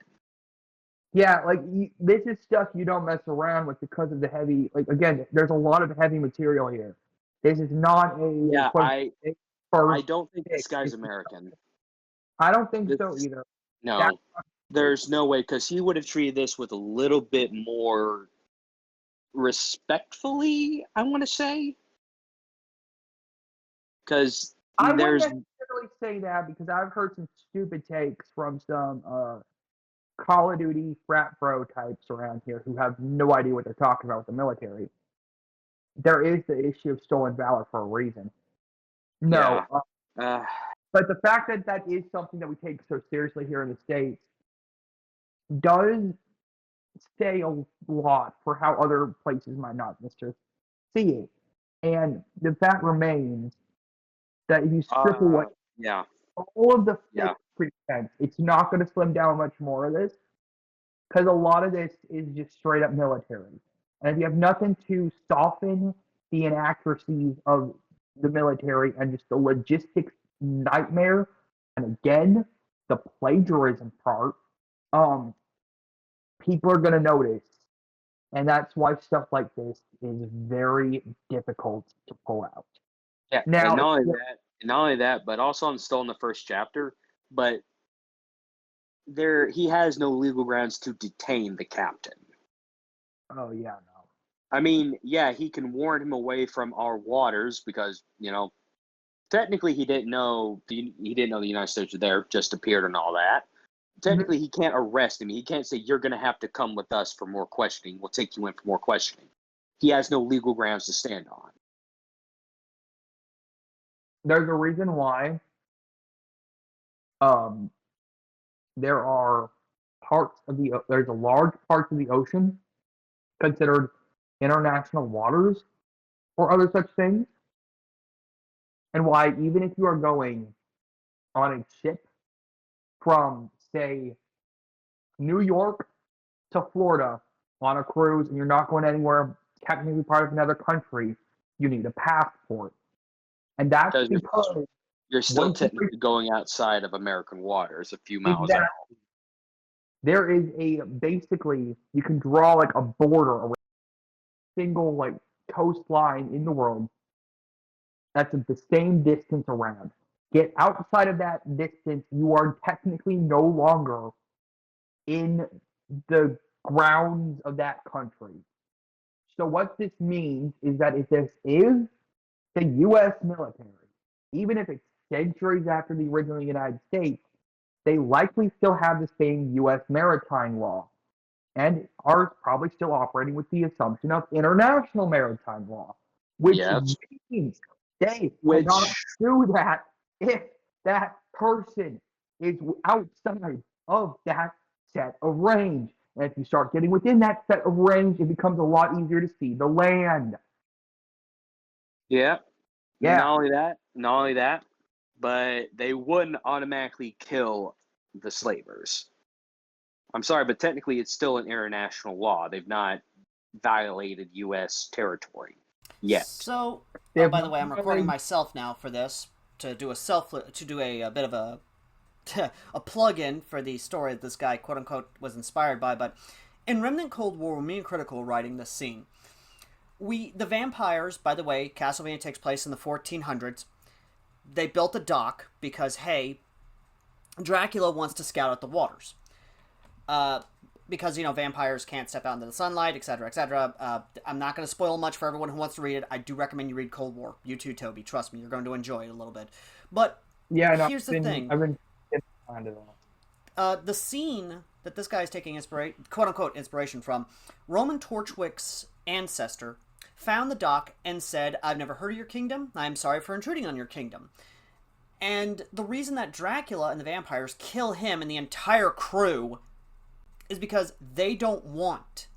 Yeah, like this is stuff you don't mess around with because of the heavy. Like again, there's a lot of heavy material here. This is not a Yeah, I first don't think this fix. guy's American. I don't think This, so either. no, there's no way, because he would have treated this with a little bit more respectfully, I want to say, because I wouldn't there's necessarily say that because I've heard some stupid takes from some Call of Duty frat bro types around here who have no idea what they're talking about with the military. There is the issue of stolen valor for a reason. No, yeah. but the fact that that is something that we take so seriously here in the States does say a lot for how other places might not necessarily see it. And the fact remains that if you strip away Yeah, all of the yeah, fake pretense, it's not going to slim down much more of this because a lot of this is just straight up military. And if you have nothing to soften the inaccuracies of the military and just the logistics nightmare, and again, the plagiarism part, people are going to notice. And that's why stuff like this is very difficult to pull out. yeah. And Now, not only that, but also I'm still in the first chapter, but he has no legal grounds to detain the captain. oh yeah, no. I mean, yeah, he can warn him away from our waters because, technically he didn't know the United States were there, just appeared and all that. Technically, he can't arrest him. He can't say, you're going to have to come with us for more questioning. We'll take you in for more questioning. He has no legal grounds to stand on. There's a reason why there are there's a large parts of the ocean considered international waters or other such things, and why even if you are going on a ship from, say, New York to Florida on a cruise, and you're not going anywhere technically part of another country, you need a passport. And that's because you're still technically going outside of American waters a few miles out. There is basically, you can draw like a border around a single like coastline in the world that's the same distance around. Get outside of that distance, you are technically no longer in the grounds of that country. So what this means is that if this is the U.S. military, even if it's centuries after the original United States, they likely still have the same U.S. maritime law and are probably still operating with the assumption of international maritime law, which means they cannot do that if that person is outside of that set of range. And if you start getting within that set of range, it becomes a lot easier to see the land. Yeah. Not only that, but they wouldn't automatically kill the slavers. I'm sorry, but technically it's still an international law. They've not violated U.S. territory yet. So, by the way, I'm recording myself now for this to do a bit of a a plug-in for the story that this guy, quote-unquote, was inspired by. But in Remnant Cold War, when me and Critical were writing this scene, the vampires, by the way, Castlevania takes place in the 1400s. They built a dock because, hey, Dracula wants to scout out the waters. Because, vampires can't step out into the sunlight, etc., etc. I'm not going to spoil much for everyone who wants to read it. I do recommend you read Cold War. You too, Toby. Trust me, you're going to enjoy it a little bit. But here's the thing. I've been the scene that this guy is taking quote-unquote inspiration from, Roman Torchwick's ancestor found the dock and said, "I've never heard of your kingdom. I'm sorry for intruding on your kingdom." And the reason that Dracula and the vampires kill him and the entire crew is because they don't want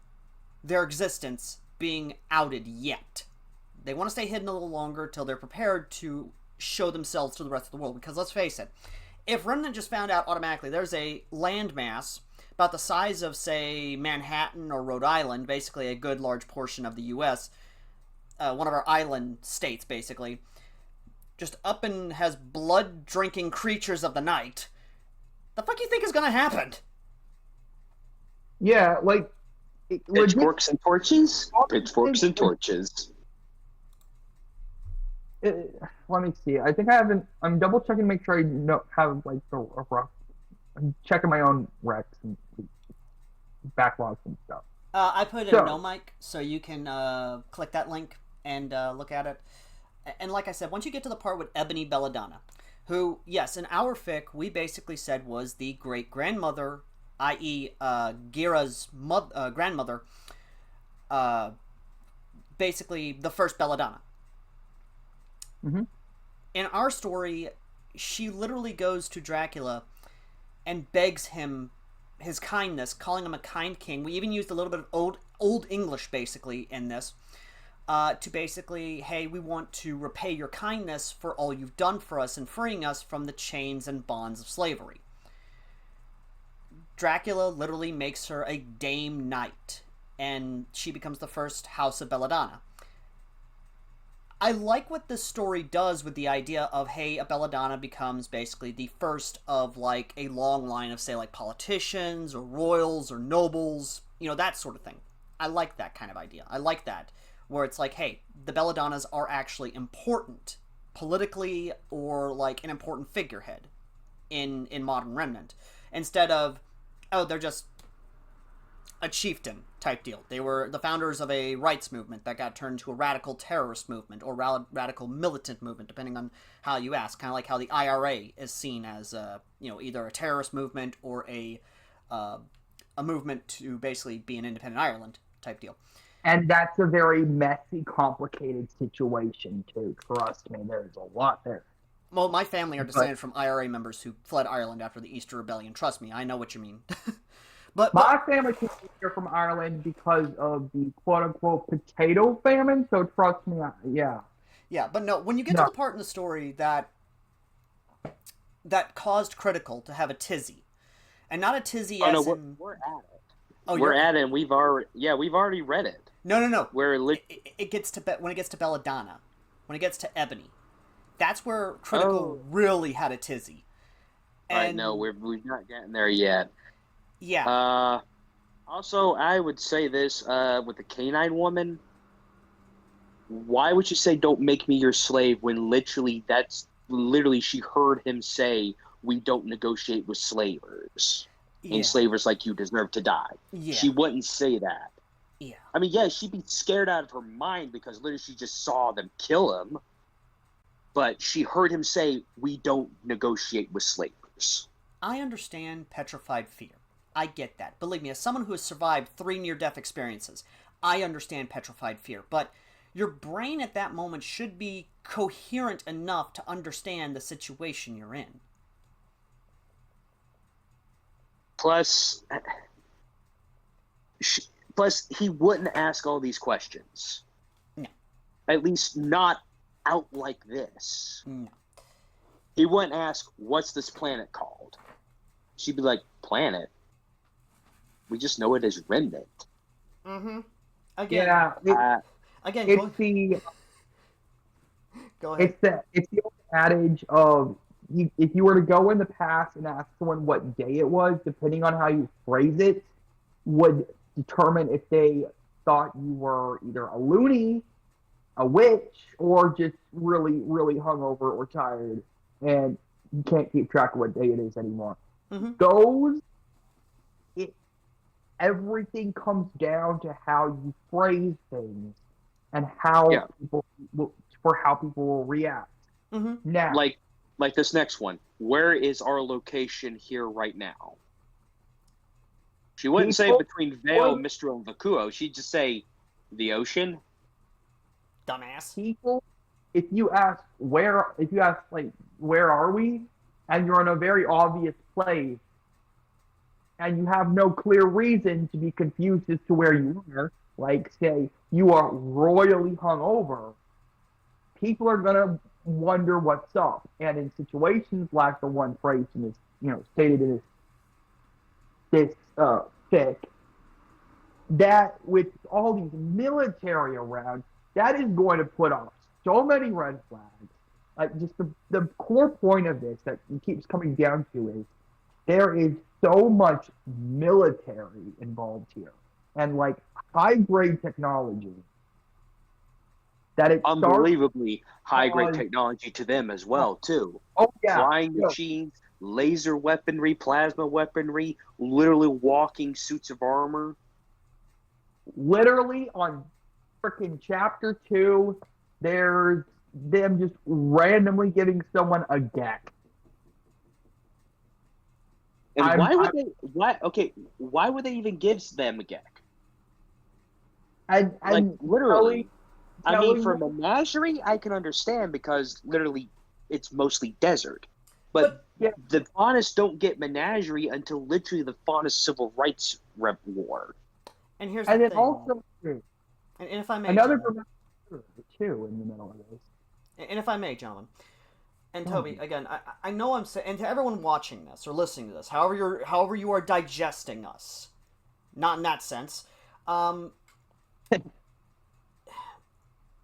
their existence being outed yet. They want to stay hidden a little longer till they're prepared to show themselves to the rest of the world. Because let's face it, if Remnant just found out automatically there's a landmass about the size of, say, Manhattan or Rhode Island, basically a good large portion of the U.S., one of our island states, basically, just up and has blood-drinking creatures of the night, the fuck you think is going to happen? Yeah, like... Pitchforks and torches? Pitchforks and torches. Let me see. I think I'm double-checking to make sure I have, like, the rough... I'm checking my own recs and backlogs and stuff. I put in no mic, so you can click that link and look at it. And like I said, once you get to the part with Ebony Belladonna, who, yes, in our fic, we basically said was the great-grandmother, i.e. Gira's grandmother, basically the first Belladonna. Mm-hmm. In our story, she literally goes to Dracula and begs him his kindness, calling him a kind king. We even used a little bit of old English, basically, in this, to basically, hey, we want to repay your kindness for all you've done for us and freeing us from the chains and bonds of slavery. Dracula literally makes her a dame knight, and she becomes the first House of Belladonna. I like what this story does with the idea of, hey, a Belladonna becomes basically the first of, like, a long line of, say, like, politicians or royals or nobles, that sort of thing. I like that kind of idea. I like that, where it's like, hey, the Belladonnas are actually important politically or, like, an important figurehead in modern Remnant. Instead of, oh, they're just a chieftain type deal. They were the founders of a rights movement that got turned into a radical terrorist movement or radical militant movement, depending on how you ask. Kind of like how the IRA is seen as, either a terrorist movement or a movement to basically be an independent Ireland type deal. And that's a very messy, complicated situation, too. Trust me, there's a lot there. Well, my family are descended from IRA members who fled Ireland after the Easter Rebellion. Trust me, I know what you mean. but my family came here from Ireland because of the quote-unquote potato famine, so trust me, yeah. Yeah, but no, when you get to the part in the story that caused Critical to have a tizzy, and not a tizzy we're at it. Oh, we're at it, and we've already read it. No. Where it gets to when it gets to Belladonna, when it gets to Ebony, that's where Critical really had a tizzy. And no, we've not gotten there yet. Yeah. Also, I would say this with the canine woman. Why would you say "Don't make me your slave" when that's literally she heard him say, "We don't negotiate with slavers." Yeah. Enslavers like you deserve to die. Yeah. She wouldn't say that. Yeah. I mean, yeah, she'd be scared out of her mind because literally she just saw them kill him. But she heard him say, "We don't negotiate with slavers." I understand petrified fear. I get that. Believe me, as someone who has survived 3 near-death experiences, I understand petrified fear. But your brain at that moment should be coherent enough to understand the situation you're in. Plus, he wouldn't ask all these questions. No. At least not out like this. No. He wouldn't ask, "What's this planet called?" She'd be like, "Planet? We just know it as Remnant." Mm-hmm. Again. Yeah. Again. Go ahead. It's the old adage of if you were to go in the past and ask someone what day it was, depending on how you phrase it, would determine if they thought you were either a loony, a witch, or just really, really hungover or tired, and you can't keep track of what day it is anymore. Mm-hmm. Everything comes down to how you phrase things and how people will react. Mm-hmm. Now, like this next one. Where is our location here right now? She wouldn't say between Vale, Mistral, and Vakuo. She'd just say the ocean. Dumbass. People, if you ask where are we, and you're in a very obvious place, and you have no clear reason to be confused as to where you are, like say you are royally hungover, people are gonna wonder what's up. And in situations like the one phrase in this, stated in this fic, that with all these military around, that is going to put off so many red flags. Just the core point of this that it keeps coming down to is there is so much military involved here, and high-grade technology that it's unbelievably high-grade technology to them as well, too. Oh yeah, flying machines, laser weaponry, plasma weaponry, literally walking suits of armor. Literally on freaking chapter 2, there's them just randomly giving someone a deck. And why would they even give them a geck? Literally. I mean, for menagerie, I can understand because literally it's mostly desert. But the Faunus don't get menagerie until literally the Faunus Civil Rights War. And here's the thing. Also, and if I may, another too in the middle of this. And if I may, gentlemen, and Toby, again, I know I'm saying, and to everyone watching this or listening to this, however you are digesting us, not in that sense,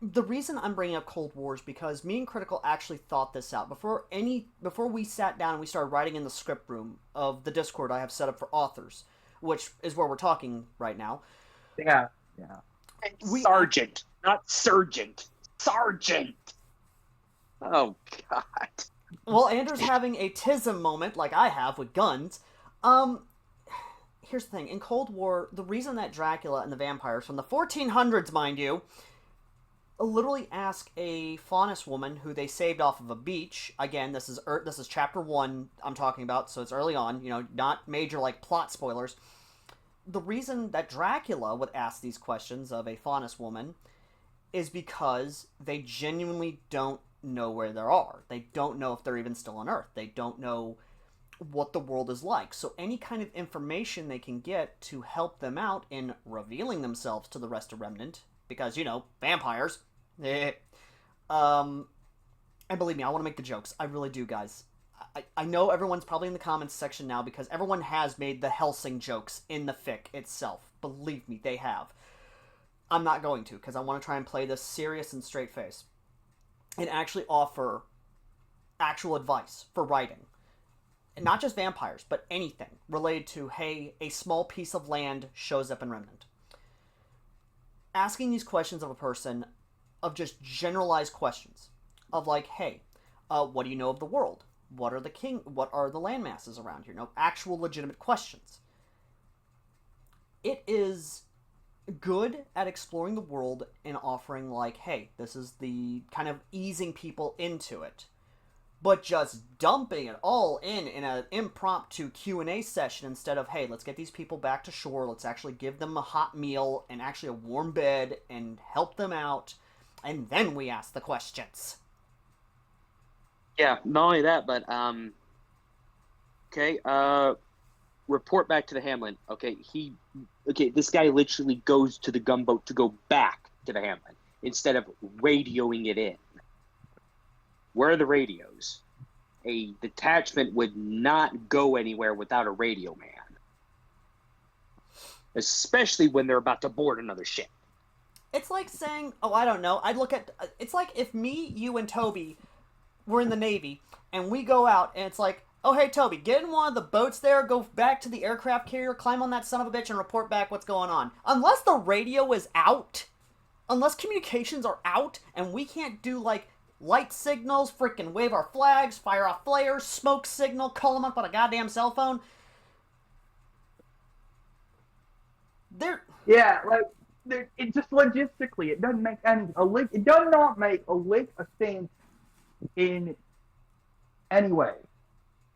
the reason I'm bringing up Cold War is because me and Critical actually thought this out before we sat down and we started writing in the script room of the Discord I have set up for authors, which is where we're talking right now. Yeah. Sergeant, not Sergeant. Sergeant. Oh God. Well, Andrew's having a tism moment like I have with guns. here's the thing. In Cold War, the reason that Dracula and the vampires, from the 1400s, mind you, literally ask a Faunus woman who they saved off of a beach. Again, this is chapter 1 I'm talking about, so it's early on, not major, like, plot spoilers. The reason that Dracula would ask these questions of a Faunus woman is because they genuinely don't know where they are. They don't know if they're even still on Earth. They don't know what the world is like. So any kind of information they can get to help them out in revealing themselves to the rest of Remnant, because, vampires. And believe me, I want to make the jokes. I really do, guys. I know everyone's probably in the comments section now because everyone has made the Helsing jokes in the fic itself. Believe me, they have. I'm not going to, because I want to try and play this serious and straight face and actually offer actual advice for writing. And not just vampires, but anything related to, hey, a small piece of land shows up in Remnant. Asking these questions of a person, of just generalized questions, of like, hey, what do you know of the world? What are the land masses around here? Actual legitimate questions. It is good at exploring the world and offering, like, hey, this is the kind of easing people into it. But just dumping it all in an impromptu Q&A session instead of, hey, let's get these people back to shore, let's actually give them a hot meal and actually a warm bed and help them out, and then we ask the questions. Yeah, not only that, but report back to the Hamlin. This guy literally goes to the gunboat to go back to the Hamlin instead of radioing it in. Where are the radios? A detachment would not go anywhere without a radio man. Especially when they're about to board another ship. It's like saying, I don't know, it's like if me, you, and Toby were in the Navy, and we go out, and it's like, oh, hey, Toby, get in one of the boats there, go back to the aircraft carrier, climb on that son of a bitch, and report back what's going on. Unless the radio is out, unless communications are out, and we can't do, like, light signals, freaking wave our flags, fire off flares, smoke signal, call them up on a goddamn cell phone. Yeah, like, it just logistically, it doesn't make it does not make a lick of sense in any way.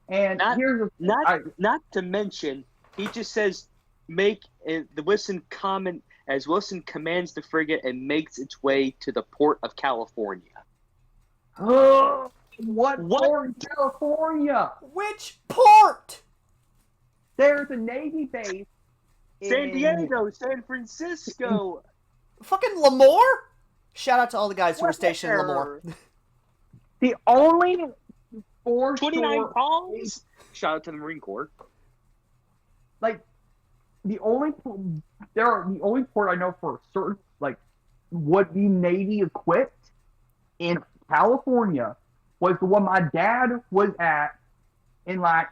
And not to mention, he just says, make the Wilson comment as Wilson commands the frigate and makes its way to the port of California. Oh, what port in California? Which port? There's a Navy base. San Diego, San Francisco. Fucking Lemoore? Shout out to all the guys who were stationed in Lemoore. The only 29 Palms? Shout out to the Marine Corps. Like, the only port I know for certain, like, would be Navy equipped in California was the one my dad was at in, like,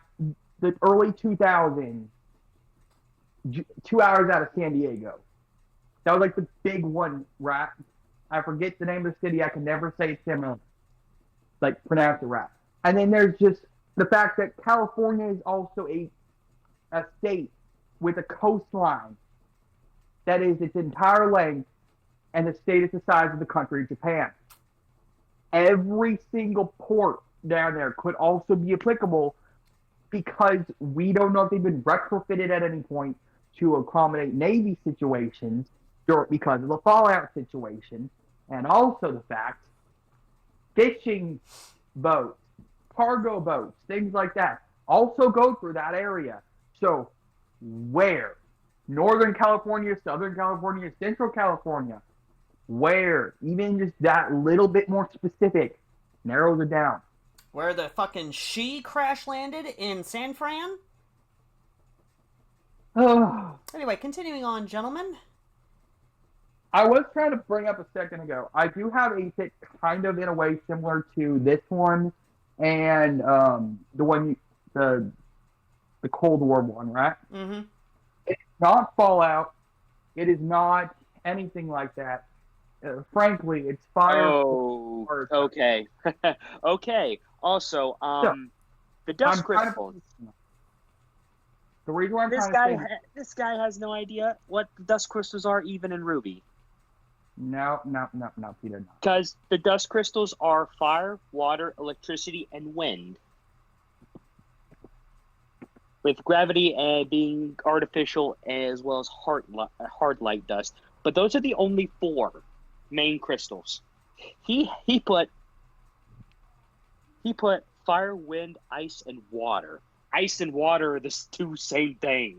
the early 2000s, 2 hours out of San Diego. That was, like, the big one, right? I forget the name of the city. I can never say it similar. Like, pronounce it right. And then there's just the fact that California is also a state with a coastline that is its entire length, and the state is the size of the country of Japan. Every single port down there could also be applicable because we don't know if they've been retrofitted at any point to accommodate Navy situations because of the Fallout situation, and also the fact fishing boats, cargo boats, things like that also go through that area. So where? Northern California, Southern California, Central California. Where? Even just that little bit more specific narrows it down. Where the fucking she crash landed in San Fran? Anyway, continuing on, gentlemen. I was trying to bring up a second ago. I do have a pick kind of in a way similar to this one and the one the Cold War one, right? Mm-hmm. It's not Fallout. It is not anything like that. Frankly, it's fire. Oh, okay. Okay. Also, the Dust Crystals. Go The reason why I'm This trying to say this guy has no idea what the dust crystals are, even in Ruby. no, Peter, no. Because the dust crystals are fire, water, electricity, and wind. With gravity being artificial as well as hard light dust. But those are the only 4 main crystals. He put fire, wind, ice, and water. Ice and water are the 2 same things.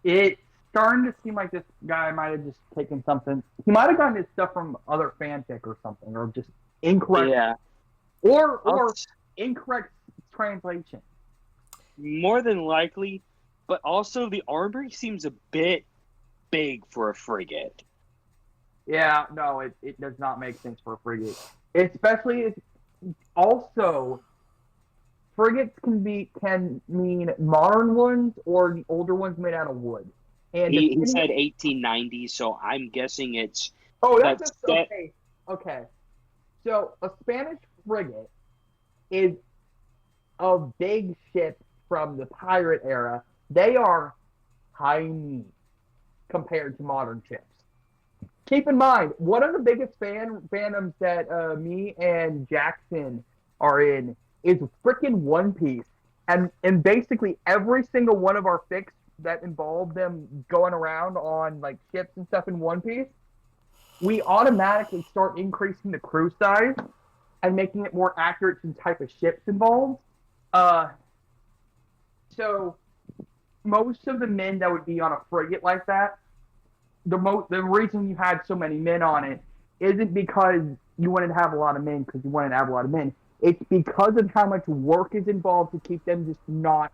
It's starting to seem like this guy might have just taken something. He might have gotten his stuff from other fanfic or something, or just incorrect, Yeah. or incorrect translation. More than likely, but also the armory seems a bit big for a frigate. Yeah, no, it does not make sense for a frigate. Especially if also frigates can mean modern ones or the older ones made out of wood. And He said 1890, so I'm guessing it's that's okay. Okay. So a Spanish frigate is a big ship from the pirate era. They are tiny compared to modern ships. Keep in mind, one of the biggest fandoms that me and Jackson are in is freaking One Piece, and basically every single one of our fics that involve them going around on like ships and stuff in One Piece, we automatically start increasing the crew size and making it more accurate to the type of ships involved. So most of the men that would be on a frigate like that, the reason you had so many men on it isn't because you wanted to have a lot of men because you wanted to have a lot of men. It's because of how much work is involved to keep them just not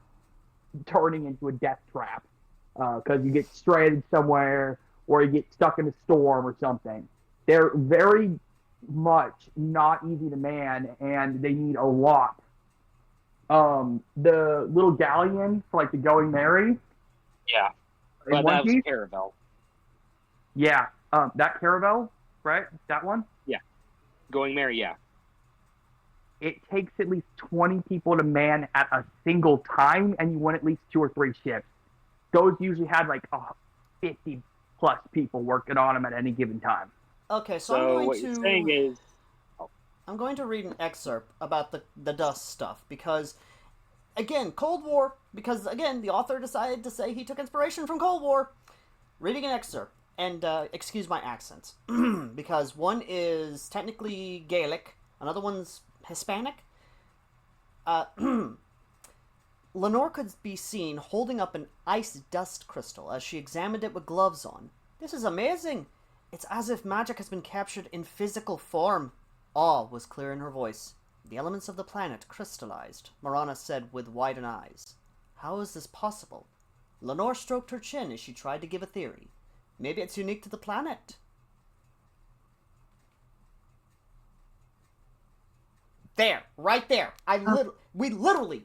turning into a death trap. Because you get stranded somewhere or you get stuck in a storm or something. They're very much not easy to man, and they need a lot. The little galleon for like the Going Merry. Yeah, in but One that was Piece, Caravel. yeah, that Caravel, right? That one? Yeah. Going Merry, yeah. It takes at least 20 people to man at a single time, and you want at least 2 or 3 ships. Those usually had like 50 plus people working on them at any given time. Okay, so I'm going to read an excerpt about the dust stuff because, again, Cold War. Because again, the author decided to say he took inspiration from Cold War. Reading an excerpt, and excuse my accents, because one is technically Gaelic, another one's Hispanic. Lenore could be seen holding up an ice dust crystal as she examined it with gloves on. This is amazing. It's as if magic has been captured in physical form. Awe was clear in her voice. The elements of the planet crystallized, Marana said with widened eyes. How is this possible? Lenore stroked her chin as she tried to give a theory. Maybe it's unique to the planet. There, right there. We literally,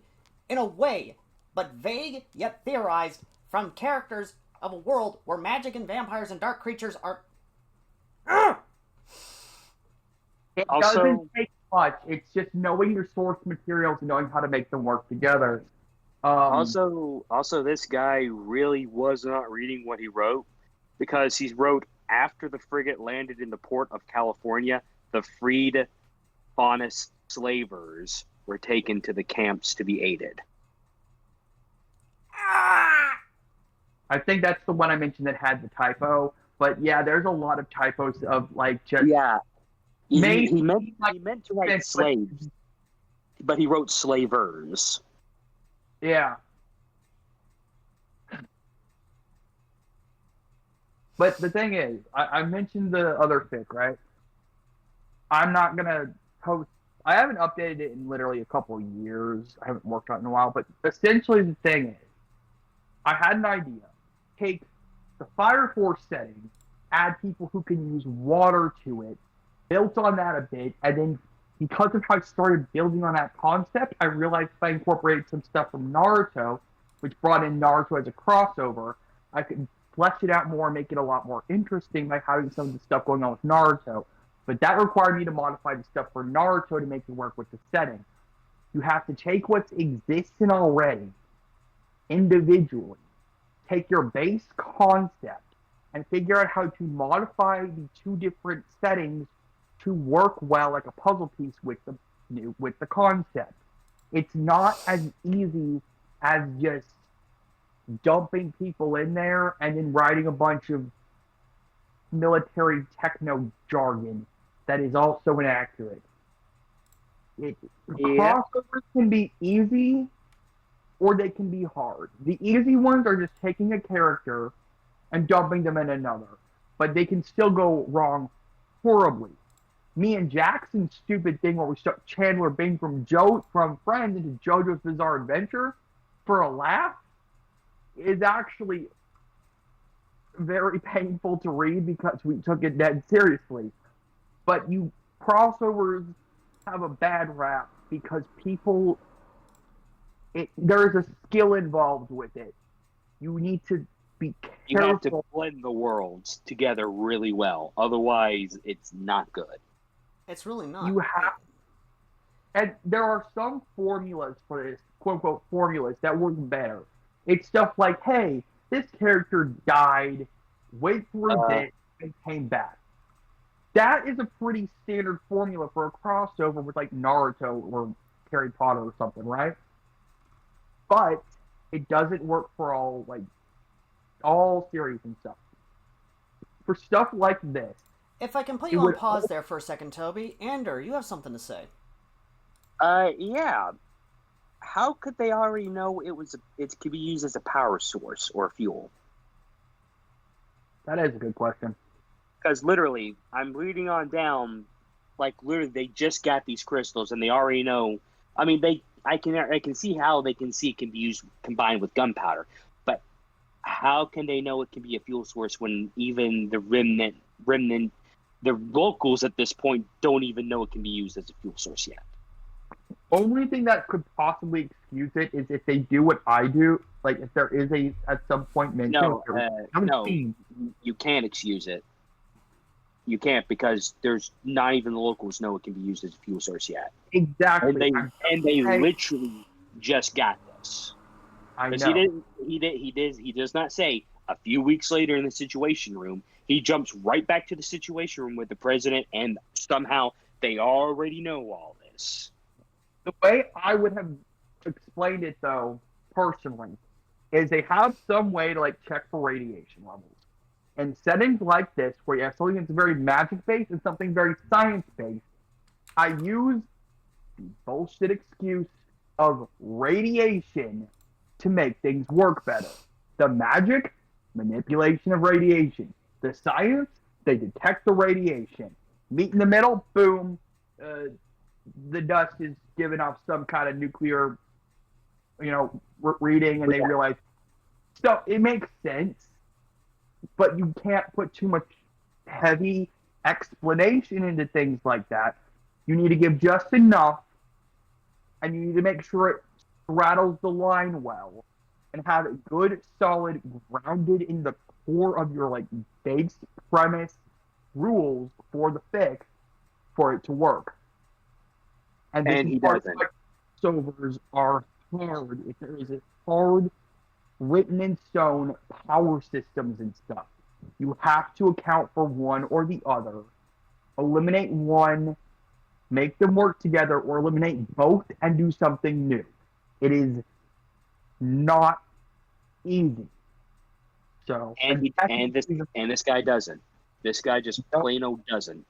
in a way, but vague yet theorized, from characters of a world where magic and vampires and dark creatures are... It Also- doesn't take much. It's just knowing your source materials and knowing how to make them work together. Also, this guy really was not reading what he wrote, because he wrote after the frigate landed in the port of California, the freed Faunus slavers were taken to the camps to be aided. I think that's the one I mentioned that had the typo. But yeah, there's a lot of typos of like just Yeah, he meant to write but- slaves, but he wrote slavers. yeah. But the thing is, I mentioned the other fic, right? I'm not gonna post. I haven't updated it in literally a couple of years. I haven't worked on it in a while. But essentially, the thing is, I had an idea. Take the Fire Force setting, add people who can use water to it, built on that a bit, and then because of how I started building on that concept, I realized if I incorporated some stuff from Naruto, which brought in Naruto as a crossover, I could flesh it out more and make it a lot more interesting by having some of the stuff going on with Naruto. But that required me to modify the stuff for Naruto to make it work with the setting. You have to take what exists in already individually. Take your base concept and figure out how to modify the two different settings to work well like a puzzle piece with the concept. It's not as easy as just dumping people in there and then writing a bunch of military techno jargon that is also inaccurate. Crossovers can be easy or they can be hard. The easy ones are just taking a character and dumping them in another, but they can still go wrong horribly. Me and Jackson's stupid thing where we stuck Chandler Bing from Friends into JoJo's Bizarre Adventure for a laugh is actually very painful to read because we took it dead seriously. But crossovers have a bad rap because there's a skill involved with it. You need to be careful. You have to blend the worlds together really well. Otherwise, it's not good. It's really not. You have, and there are some formulas for this, quote unquote formulas, that work better. It's stuff like, hey, this character died, wait for this, and came back. That is a pretty standard formula for a crossover with like Naruto or Harry Potter or something, right? But it doesn't work for all series and stuff. For stuff like this, if I can put you on pause there for a second, Toby, Ander, you have something to say. Yeah. How could they already know it could be used as a power source or fuel? That is a good question. Because literally, I'm reading on down, like literally, they just got these crystals and they already know. I mean, I can see how they can see it can be used combined with gunpowder, but how can they know it can be a fuel source when even the remnant, the locals at this point don't even know it can be used as a fuel source yet? Only thing that could possibly excuse it is if they do what I do, like if there is at some point mention. No, you can't excuse it. You can't, because there's not even the locals know it can be used as a fuel source yet. Exactly. And they literally just got this. I know. He does not say a few weeks later in the Situation Room. He jumps right back to the Situation Room with the president, and somehow they already know all this. The way I would have explained it, though, personally, is they have some way to check for radiation levels. In settings like this, where you have something that's very magic-based and something very science-based, I use the bullshit excuse of radiation to make things work better. The magic, manipulation of radiation. The science, they detect the radiation. Meet in the middle, boom, the dust is giving off some kind of nuclear, reading, and they realize. So it makes sense, but you can't put too much heavy explanation into things like that. You need to give just enough, and you need to make sure it straddles the line well, and have it good, solid, grounded in the core of your base premise rules for the fix for it to work. And he doesn't. Crossovers are hard. If there is a hard, written in stone power systems and stuff, you have to account for one or the other. Eliminate one, make them work together, or eliminate both and do something new. It is not easy. So and this guy doesn't. This guy just plain old doesn't.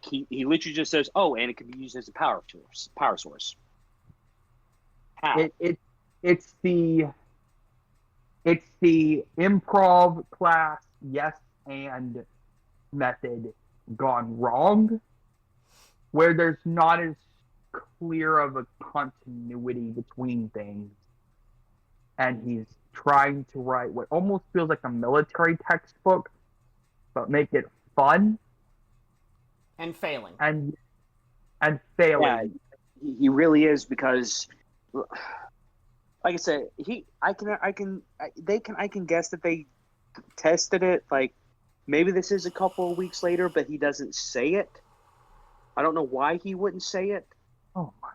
He literally just says, "Oh, and it can be used as a power source." How? It's the improv class yes and method gone wrong, where there's not as clear of a continuity between things, and he's trying to write what almost feels like a military textbook, but make it fun. And failing. And failing. Yeah, he really is, because, like I said, I can guess that they tested it. Maybe this is a couple of weeks later, but he doesn't say it. I don't know why he wouldn't say it. Oh my!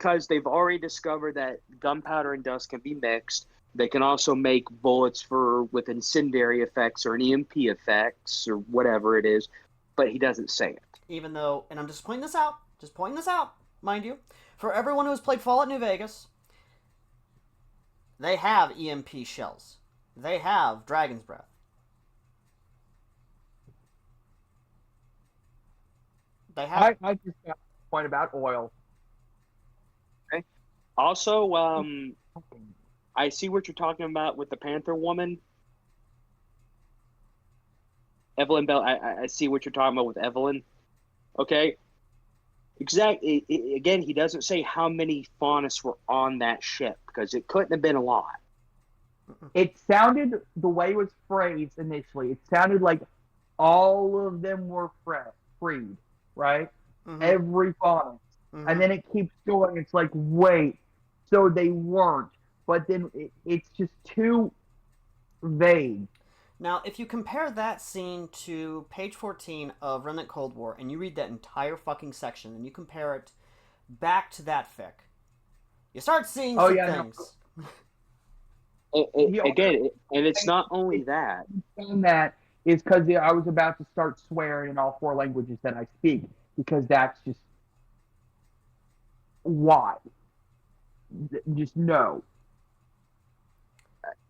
because they've already discovered that gunpowder and dust can be mixed. They can also make bullets with incendiary effects or an EMP effects or whatever it is, but he doesn't say it. Even though, and I'm just pointing this out, mind you, for everyone who has played Fallout New Vegas, they have EMP shells. They have Dragon's Breath. They have. I just got a point about oil. Okay. Also, I see what you're talking about with the Panther woman. Evelyn Bell, I see what you're talking about with Evelyn. Okay. Exactly. Again, he doesn't say how many Faunus were on that ship because it couldn't have been a lot. It sounded, the way it was phrased initially, it sounded like all of them were freed, right? Mm-hmm. Every Faunus. Mm-hmm. And then it keeps going. It's like, wait, so they weren't. But then it's just too vague. Now, if you compare that scene to page 14 of Remnant Cold War, and you read that entire fucking section, and you compare it back to that fic, you start seeing some things. Again, and it's not only that. That is because I was about to start swearing in all 4 languages that I speak, because that's just why. Just no.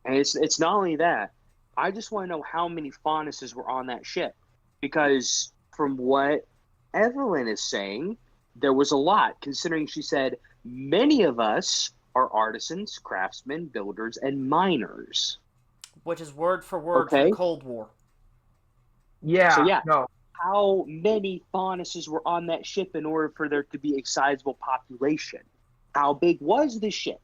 And it's not only that. I just want to know how many Faunuses were on that ship. Because from what Evelyn is saying, there was a lot, considering she said, many of us are artisans, craftsmen, builders, and miners. Which is word for word from Cold War. Yeah, so, yeah. No. How many Faunuses were on that ship in order for there to be a sizable population? How big was the ship?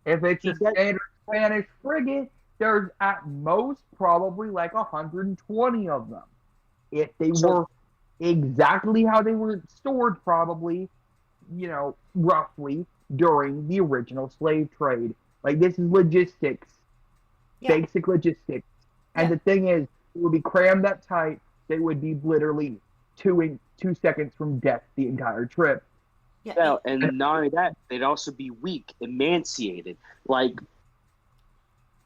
If it's a standard Spanish frigate, there's at most probably like 120 of them. If they were exactly how they were stored, probably, roughly during the original slave trade. Like, this is logistics. Yeah. Basic logistics. And the thing is, it would be crammed that tight, they would be literally 2 seconds from death the entire trip. Yeah, and not only that, they'd also be weak, emaciated. Like,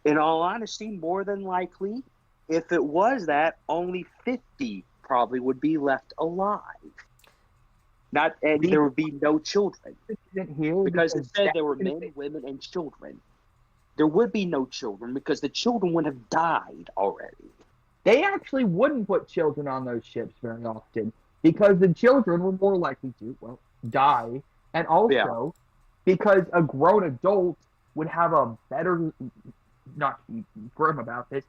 in all honesty, more than likely, if it was that, only 50 probably would be left alive. And there would be no children. Because it said there were men, women, and children. There would be no children because the children would have died already. They actually wouldn't put children on those ships very often because the children were more likely to, die. And also, because a grown adult would have a better, not to be grim about this,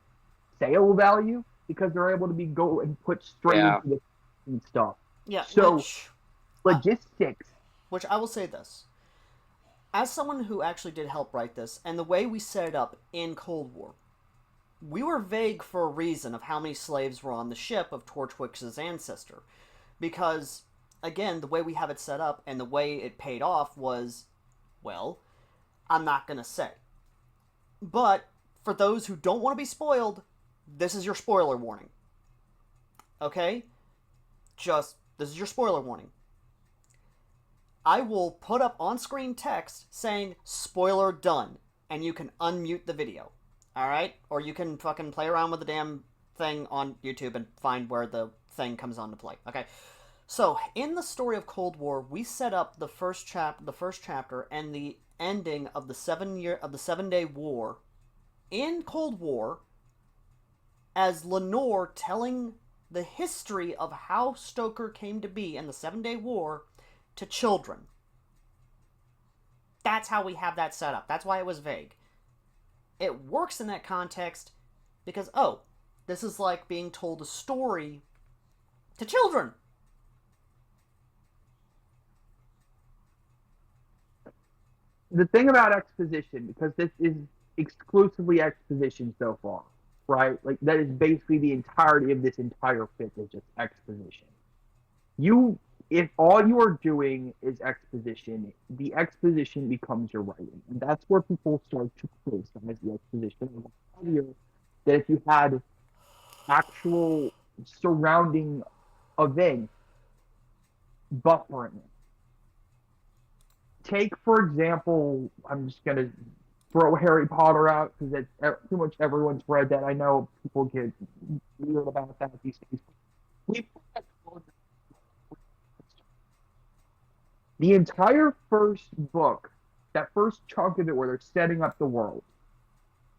sale value because they're able to go and put straight into the and stuff. Yeah. So, logistics. Which I will say this. As someone who actually did help write this, and the way we set it up in Cold War, we were vague for a reason of how many slaves were on the ship of Torchwick's ancestor. Because, again, the way we have it set up and the way it paid off was, well, I'm not going to say. But, for those who don't want to be spoiled, this is your spoiler warning. Okay? This is your spoiler warning. I will put up on-screen text saying, spoiler done, and you can unmute the video. Alright? Or you can fucking play around with the damn thing on YouTube and find where the thing comes on to play. Okay? So, in the story of Cold War, we set up the first chapter and the ending of the 7-day war in Cold War as Lenore telling the history of how Stoker came to be in the 7-Day War to children. That's how we have that set up. That's why it was vague. It works in that context because, this is like being told a story to children. The thing about exposition, because this is exclusively exposition so far, right? Like, that is basically the entirety of this entire fic is just exposition. If all you are doing is exposition, the exposition becomes your writing. And that's where people start to criticize the exposition. That if you had actual surrounding events buffering it, take, for example, I'm just going to throw Harry Potter out because pretty much everyone's read that. I know people get weird about that these days. We The entire first book, that first chunk of it where they're setting up the world,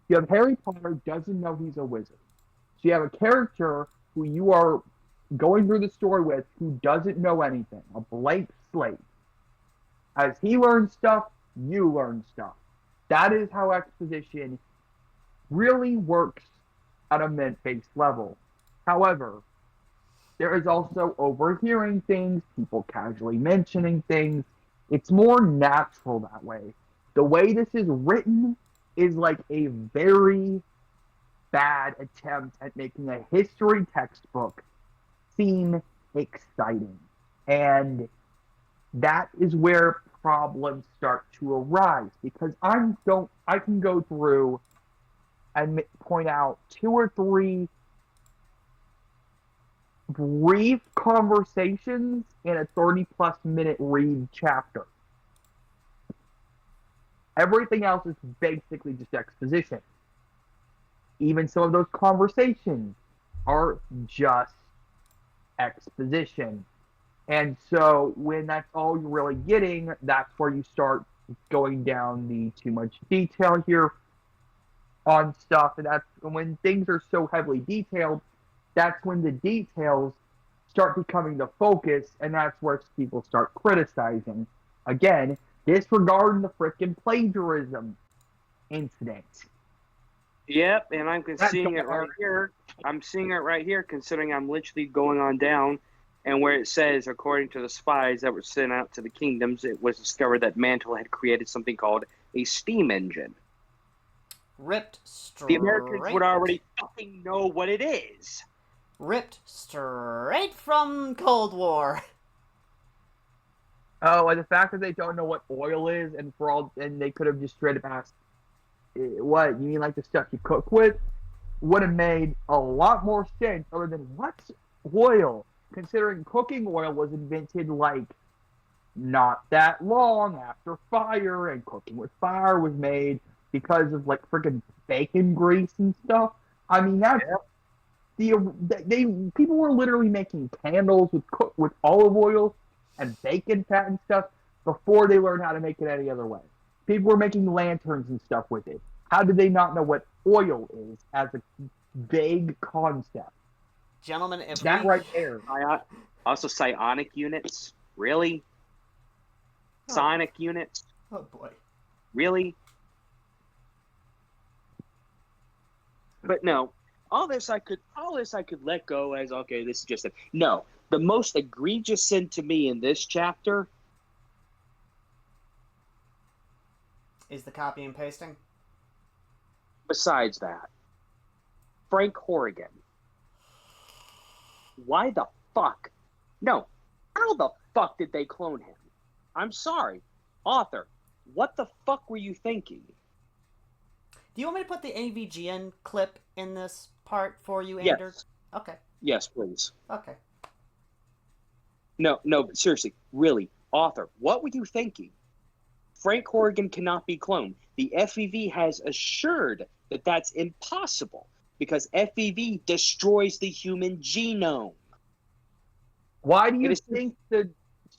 you have Harry Potter doesn't know he's a wizard. So you have a character who you are going through the story with who doesn't know anything, a blank slate. As he learns stuff, you learn stuff. That is how exposition really works at a mint-based level. However, there is also overhearing things, people casually mentioning things. It's more natural that way. The way this is written is like a very bad attempt at making a history textbook seem exciting. And that is where problems start to arise because I can go through and point out 2 or 3 brief conversations in a 30-plus minute read chapter. Everything else is basically just exposition. Even some of those conversations are just exposition. And so when that's all you're really getting, that's where you start going down the too much detail here on stuff. And that's when things are so heavily detailed, that's when the details start becoming the focus, and that's where people start criticizing. Again, disregarding the frickin' plagiarism incident. Yep, and I'm seeing it right here. I'm seeing it right here, considering I'm literally going on down, and where it says, according to the spies that were sent out to the kingdoms, it was discovered that Mantle had created something called a steam engine. Ripped straight. The Americans would already fucking know what it is. Ripped straight from Cold War. Oh, and the fact that they don't know what oil is, and they could have just straight up asked, "What you mean, like the stuff you cook with?" Would have made a lot more sense. Other than what's oil, considering cooking oil was invented like not that long after fire, and cooking with fire was made because of like freaking bacon grease and stuff. I mean, that's people were literally making candles with olive oil and bacon fat and stuff before they learned how to make it any other way. People were making lanterns and stuff with it. How did they not know what oil is as a vague concept? Gentlemen, if that right there. Also, psionic units. Really? Psionic units? Oh boy. Really? But no, all this I could let go as, okay, this is just it. No, the most egregious sin to me in this chapter is the copy and pasting. Besides that, Frank Horrigan. Why the fuck? No, how the fuck did they clone him? I'm sorry, author. What the fuck were you thinking? Do you want me to put the AVGN clip in this part for you, Ander? Yes. Okay. Yes, please. Okay. No, but seriously, really, author, what were you thinking? Frank Horrigan cannot be cloned. The FEV has assured that that's impossible because FEV destroys the human genome. Why do you think the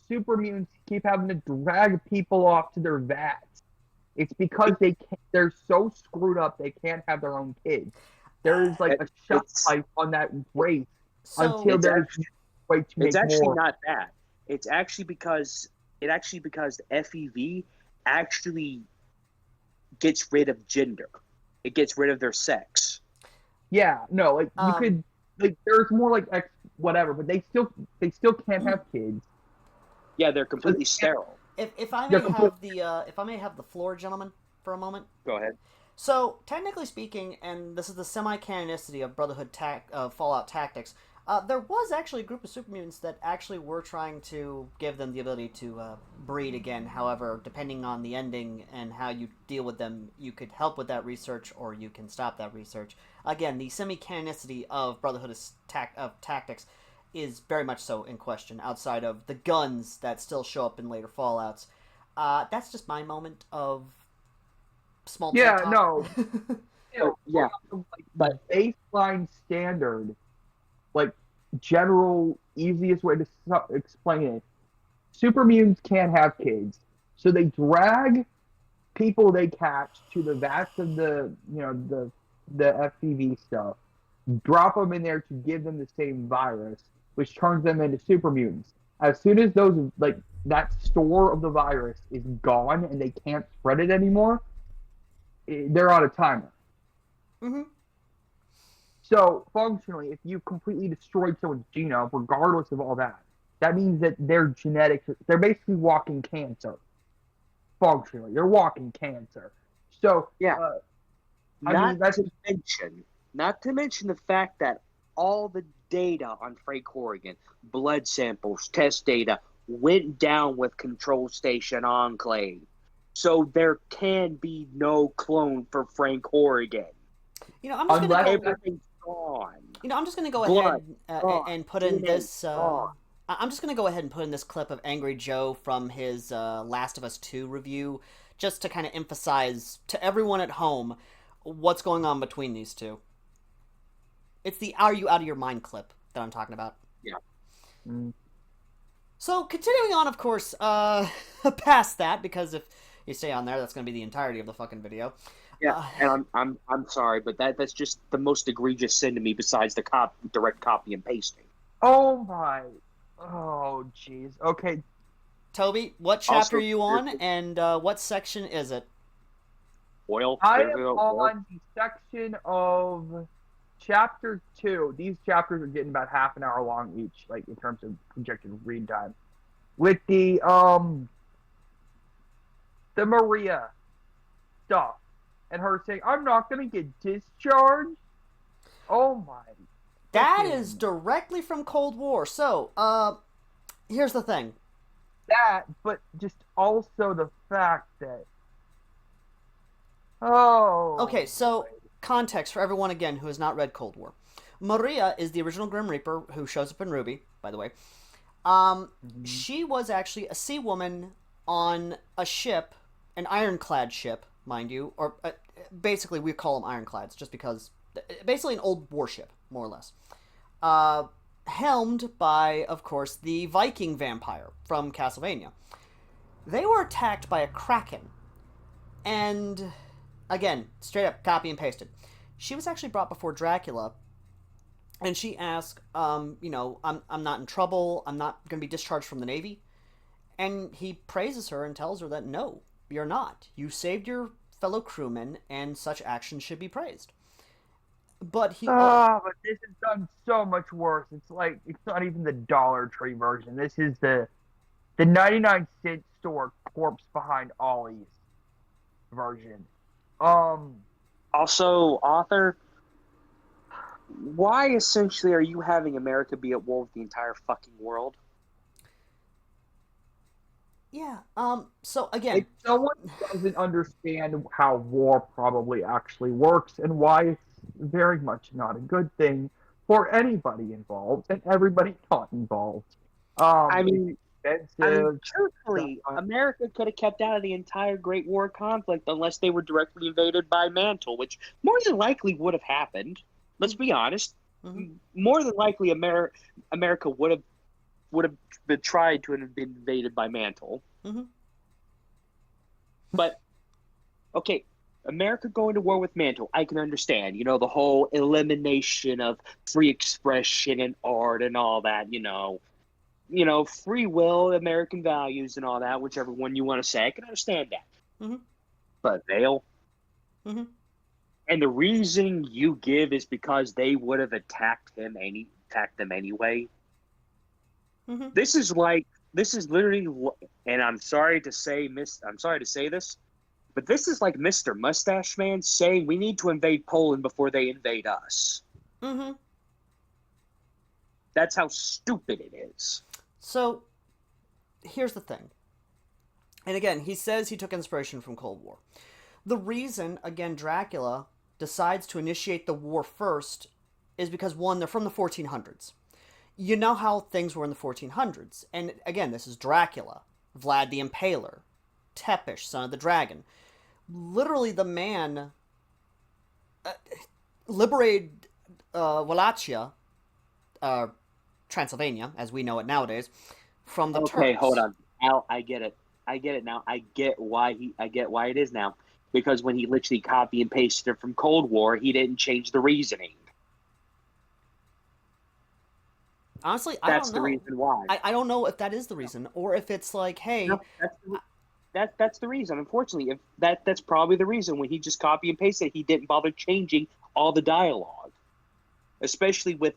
super mutants keep having to drag people off to their vats? It's because they're so screwed up they can't have their own kids. There is like a shelf life on that race until there's a way to make more. It's actually not that. It's actually because FEV actually gets rid of gender. It gets rid of their sex. Yeah, no, like you could like there's more like X whatever, but they still can't have kids. Yeah, they're completely sterile. If I may have the floor, gentlemen, for a moment. Go ahead. So, technically speaking, and this is the semi-canonicity of Brotherhood Fallout Tactics, there was actually a group of super mutants that actually were trying to give them the ability to breed again. However, depending on the ending and how you deal with them, you could help with that research or you can stop that research. Again, the semi-canonicity of Brotherhood of Tactics is very much so in question, outside of the guns that still show up in later Fallouts. That's just my moment of small Yeah, TED no. talk. Yeah. Like the baseline standard, like general easiest way to explain it. Super mutants can't have kids, so they drag people they catch to the vats of the FPV stuff, drop them in there to give them the same virus, which turns them into super mutants. As soon as those that store of the virus is gone and they can't spread it anymore, they're on a timer. Mm-hmm. So functionally, if you completely destroyed someone's genome, regardless of all that, that means that their genetics, they're basically walking cancer. Functionally, they're walking cancer. So Yeah. I mean, Not to mention the fact that all the data on Frank Horrigan, blood samples, test data, went down with Control Station Enclave. So there can be no clone for Frank Horrigan. I'm just gonna go. Everything's gone. I'm just gonna go Blood, ahead gone. and put in DNA, this. gone. I'm just gonna go ahead and put in this clip of Angry Joe from his Last of Us 2 review, just to kind of emphasize to everyone at home what's going on between these two. It's the "Are you out of your mind" clip that I'm talking about. Yeah. So continuing on, of course, past that, because if you stay on there, that's going to be the entirety of the fucking video. Yeah, and I'm sorry, but that's just the most egregious sin to me besides the direct copy and pasting. Oh my, oh jeez. Okay, Toby, what chapter are you on, and what section is it? Oil. I am on the section of chapter 2. These chapters are getting about half an hour long each, like in terms of projected read time. With the Maria stuff, and her saying, "I'm not gonna get discharged." Oh my. That is directly from Cold War. So, here's the thing. That, but just also the fact that. Oh. Okay, so context for everyone again who has not read Cold War. Maria is the original Grim Reaper who shows up in Ruby, by the way. She was actually a sea woman on a ship, an ironclad ship, mind you, or basically we call them ironclads just because, basically an old warship, more or less. Helmed by, of course, the Viking vampire from Castlevania. They were attacked by a kraken, and again, straight up copy and pasted. She was actually brought before Dracula, and she asked, I'm not in trouble, I'm not going to be discharged from the Navy. And he praises her and tells her that no, you're not. You saved your fellow crewmen, and such actions should be praised. But he... but this is done so much worse. It's like, it's not even the Dollar Tree version. This is the 99-cent store corpse behind Ollie's version. Also, author, why essentially are you having America be at war with the entire fucking world? Yeah, so again... If someone doesn't understand how war probably actually works and why it's very much not a good thing for anybody involved and everybody not involved. I mean, expensive. truthfully, America could have kept out of the entire Great War conflict unless they were directly invaded by Mantle, which more than likely would have happened. Let's be honest. Mm-hmm. More than likely, America would have been tried to have been invaded by Mantle. Mm-hmm. But okay, America going to war with Mantle, I can understand. You know, the whole elimination of free expression and art and all that. You know, free will, American values, and all that. Whichever one you want to say, I can understand that. Mm-hmm. But Vale. Mm-hmm. And the reason you give is because they would have attacked them anyway. Mm-hmm. This is literally, and I'm sorry to say this, but this is like Mr. Mustache Man saying we need to invade Poland before they invade us. Mm-hmm. That's how stupid it is. So, here's the thing. And again, he says he took inspiration from Cold War. The reason, again, Dracula decides to initiate the war first is because, one, they're from the 1400s. You know how things were in the 1400s. And again, this is Dracula, Vlad the Impaler, Tepish, son of the dragon. Literally, the man liberated Wallachia, Transylvania, as we know it nowadays, from the Okay, Turks. hold on. Al, I get it. I get it now. I get why it is now. Because when he literally copy and pasted it from Cold War, he didn't change the reasoning. Honestly, I That's don't the know. reason why. I don't know if that is the reason, or if it's like, hey, No, that's the reason. Unfortunately, if that's probably the reason. When he just copy and pasted, he didn't bother changing all the dialogue, especially with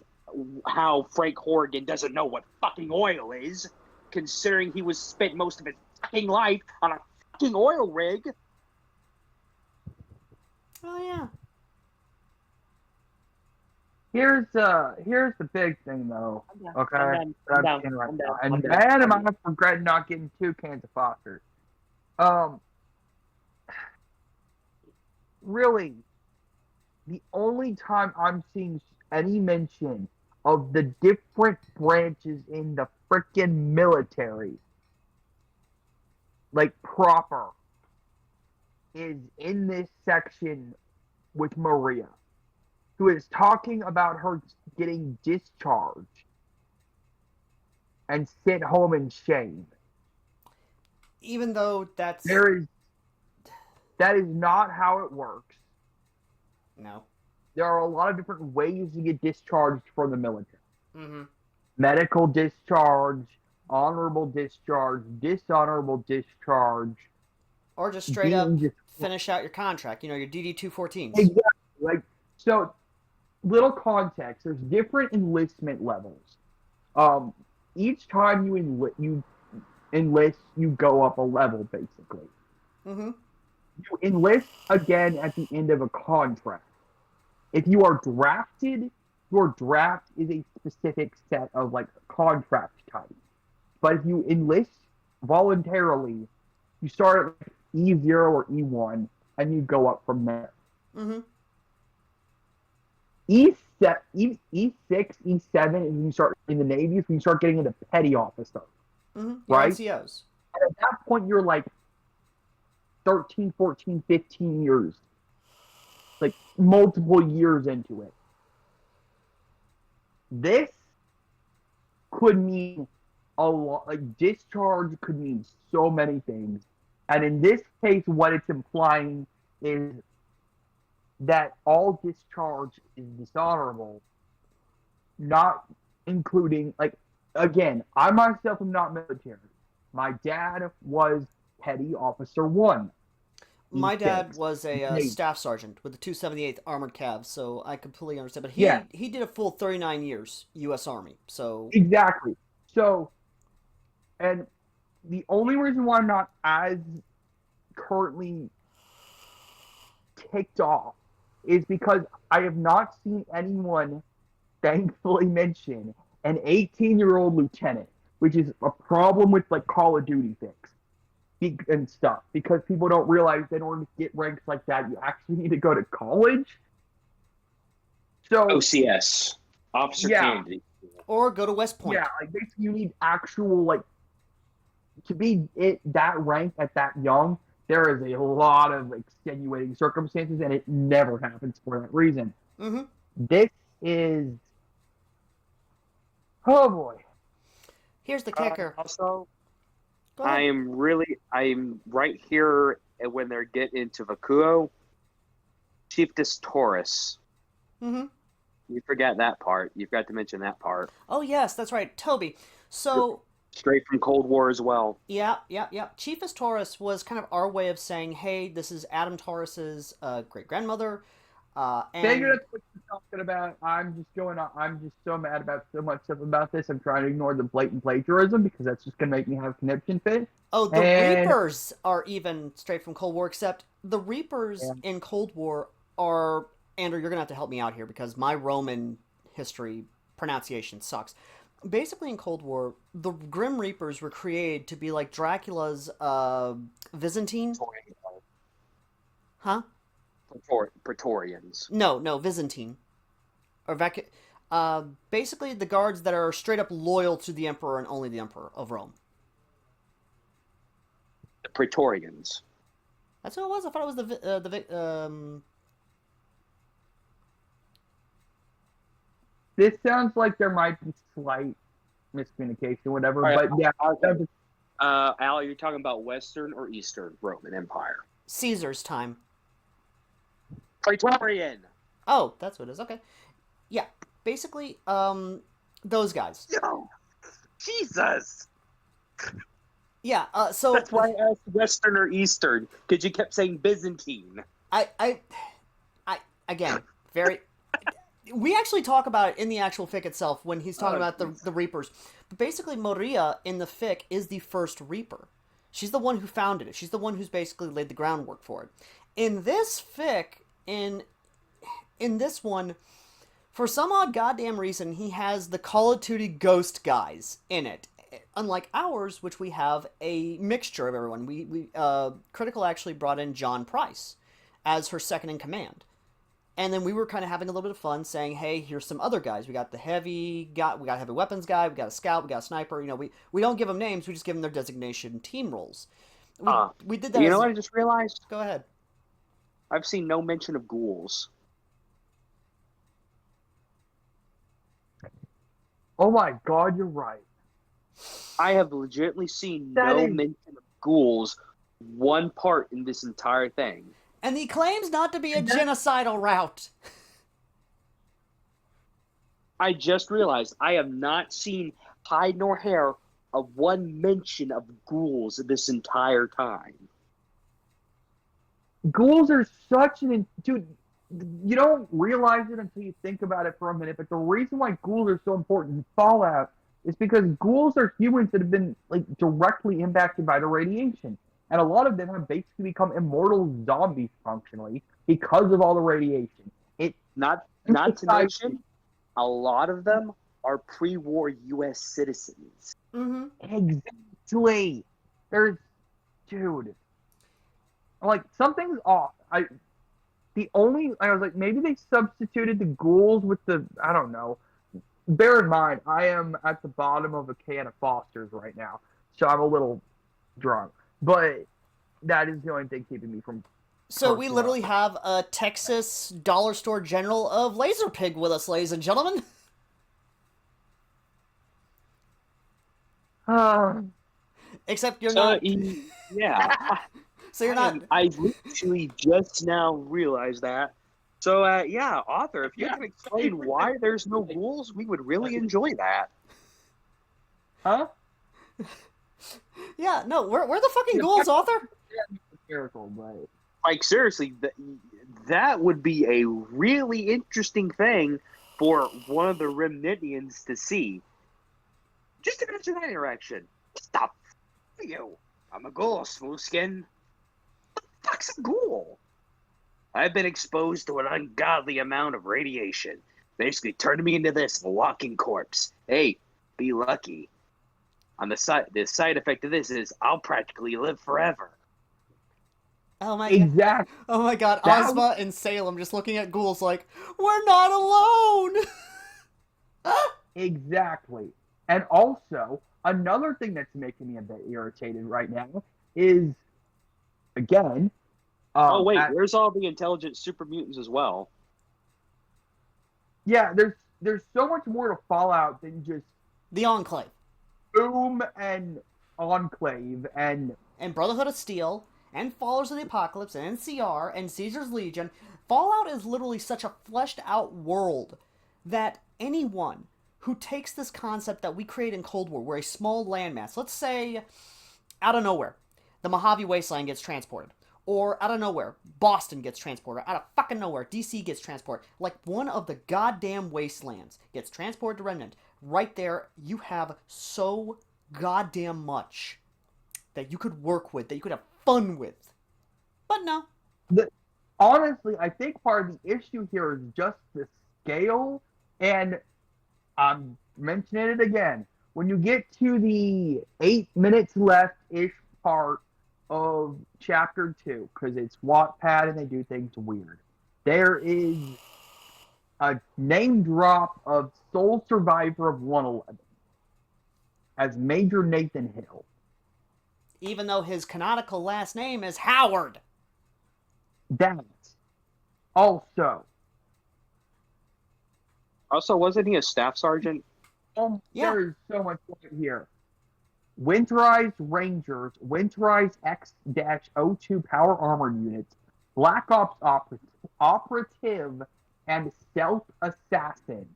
how Frank Horrigan doesn't know what fucking oil is, considering he was spent most of his fucking life on a fucking oil rig. oh yeah, Here's the big thing though. I'm down. Okay, I'm that I'm down. seeing right I'm now, down. and I'm down. man, am I'm I regretting not getting 2 cans of Foster's. Really, the only time I'm seeing any mention of the different branches in the freaking military, like proper, is in this section with Maria, who is talking about her getting discharged and sent home in shame. even though that's That is not how it works. no. There are a lot of different ways to get discharged from the military. Mm-hmm. Medical discharge, honorable discharge, dishonorable discharge, Or just straight up being finish out your contract. You know, your DD 214s. exactly like so. Little context: there's different enlistment levels. Each time you enlist, you go up a level basically. Mm-hmm. You enlist again at the end of a contract. If you are drafted, your draft is a specific set of like contract type. But if you enlist voluntarily, you start at E0 or E1 and you go up from there. Mm-hmm. E6, E7 is when you start in the Navy, is when you start getting into petty officer. Mm-hmm. Right? NCOs. And at that point, you're like 13, 14, 15 years. Like multiple years into it. This could mean a lot. Like discharge could mean so many things. And in this case, what it's implying is that all discharge is dishonorable, not including, like, again, I myself am not military. My dad was Petty Officer 1. My dad E6. was a staff sergeant with the 278th Armored Cav, so I completely understand. But he did a full 39 years U.S. Army, so Exactly. So, and the only reason why I'm not as currently ticked off is because I have not seen anyone thankfully mention an 18-year-old lieutenant, which is a problem with like Call of Duty things and stuff, because people don't realize that in order to get ranks like that, you actually need to go to college. So OCS, Officer Candidate. or go to West Point. Yeah, like basically you need actual, like, to be that rank at that young, there is a lot of extenuating circumstances, and it never happens for that reason. Mm-hmm. This is, oh boy. Here's the kicker. Also, Go ahead. I'm right here when they're getting into Vakuo. Chiefess Taurus. Mm-hmm. You forget that part. You forgot to mention that part. Oh yes, that's right, Toby. So Straight from Cold War as well. yeah. Chiefess Taurus was kind of our way of saying, hey, this is Adam Taurus's great grandmother. And Figure that's what you're talking about. I'm just so mad about so much stuff about this. I'm trying to ignore the blatant plagiarism because that's just gonna make me have a conniption fit. oh, the And- Reapers are even straight from Cold War, except the Reapers in Cold War are, Andrew, you're gonna have to help me out here because my Roman history pronunciation sucks. Basically, in Cold War, the Grim Reapers were created to be like Dracula's Byzantine. Huh? Praetorians. No, Byzantine. Or basically the guards that are straight up loyal to the Emperor and only the Emperor of Rome. The Praetorians. That's who it was. I thought it was This sounds like there might be slight miscommunication, whatever. All right, But yeah, okay. Al, you're talking about Western or Eastern Roman Empire? Caesar's time. Praetorian. Oh, that's what it is. Okay. Yeah. Basically, those guys. Yo, Jesus. Yeah. So That's why I asked Western or Eastern, because you kept saying Byzantine. I again, very. We actually talk about it in the actual fic itself when he's talking about the Reapers. But basically, Maria in the fic is the first Reaper. She's the one who founded it. She's the one who's basically laid the groundwork for it. In this fic, in this one, for some odd goddamn reason, he has the Call of Duty Ghost guys in it. Unlike ours, which we have a mixture of everyone. We Critical actually brought in John Price as her second in command. And then we were kind of having a little bit of fun saying, hey, here's some other guys. We got the heavy guy, we got a heavy weapons guy, we got a scout, we got a sniper. You know, we don't give them names, we just give them their designation team roles. We did that. You know what I just realized? Go ahead. I've seen no mention of ghouls. oh my God, you're right. I have legitimately seen That no is- mention of ghouls one part in this entire thing. And he claims not to be a genocidal route. I just realized I have not seen hide nor hair of one mention of ghouls this entire time. Ghouls are such an dude. You don't realize it until you think about it for a minute. But the reason why ghouls are so important in Fallout is because ghouls are humans that have been like directly impacted by the radiation, and a lot of them have basically become immortal zombies functionally because of all the radiation. Not to mention, a lot of them are pre-war U.S. citizens. Mm-hmm. Exactly. Dude. Like, something's off. I was like, maybe they substituted the ghouls with I don't know. Bear in mind, I am at the bottom of a can of Foster's right now, so I'm a little drunk. But that is the only thing keeping me from. So we literally have a Texas dollar store general of Laser Pig with us, ladies and gentlemen. Except you're not. Yeah. So you're not. I literally just now realized that. So, yeah, author, if you can explain why there's no ghouls, we would really enjoy that. Huh? Yeah, no, where the fucking ghouls, author? Miracle, but Like, seriously, that would be a really interesting thing for one of the Remnantians to see. Just imagine that interaction. Stop you. I'm a ghoul, smooth skin. What the fuck's a ghoul? I've been exposed to an ungodly amount of radiation. Basically turned me into this, a walking corpse. Hey, be lucky. On the side effect of this is I'll practically live forever. Oh my god. exactly. Oh my god, That Ozma and Salem just looking at ghouls like, we're not alone! Exactly. And also, another thing that's making me a bit irritated right now is, again, Oh wait, there's all the intelligent super mutants as well. yeah, there's so much more to Fallout than just The Enclave. Boom and Enclave and Brotherhood of Steel, and Followers of the Apocalypse, and NCR, and Caesar's Legion. Fallout is literally such a fleshed out world that anyone who takes this concept that we create in Cold War, where a small landmass, let's say, out of nowhere, the Mojave Wasteland gets transported. Or out of nowhere, Boston gets transported. Out of fucking nowhere, DC gets transported. Like one of the goddamn wastelands gets transported to Remnant. Right there, you have so goddamn much that you could work with, that you could have fun with. But no. honestly, I think part of the issue here is just the scale, and I'm mentioning it again. When you get to the 8 minutes left-ish part of Chapter 2, because it's Wattpad and they do things weird, there is a name drop of Sole Survivor of 111 as Major Nathan Hill. even though his canonical last name is Howard. That. Also, Also, wasn't he a staff sergeant? Yeah. there's so much here. Winterized Rangers, Winterized X-02 Power Armored Units, Black Ops Operative, and Stealth Assassins,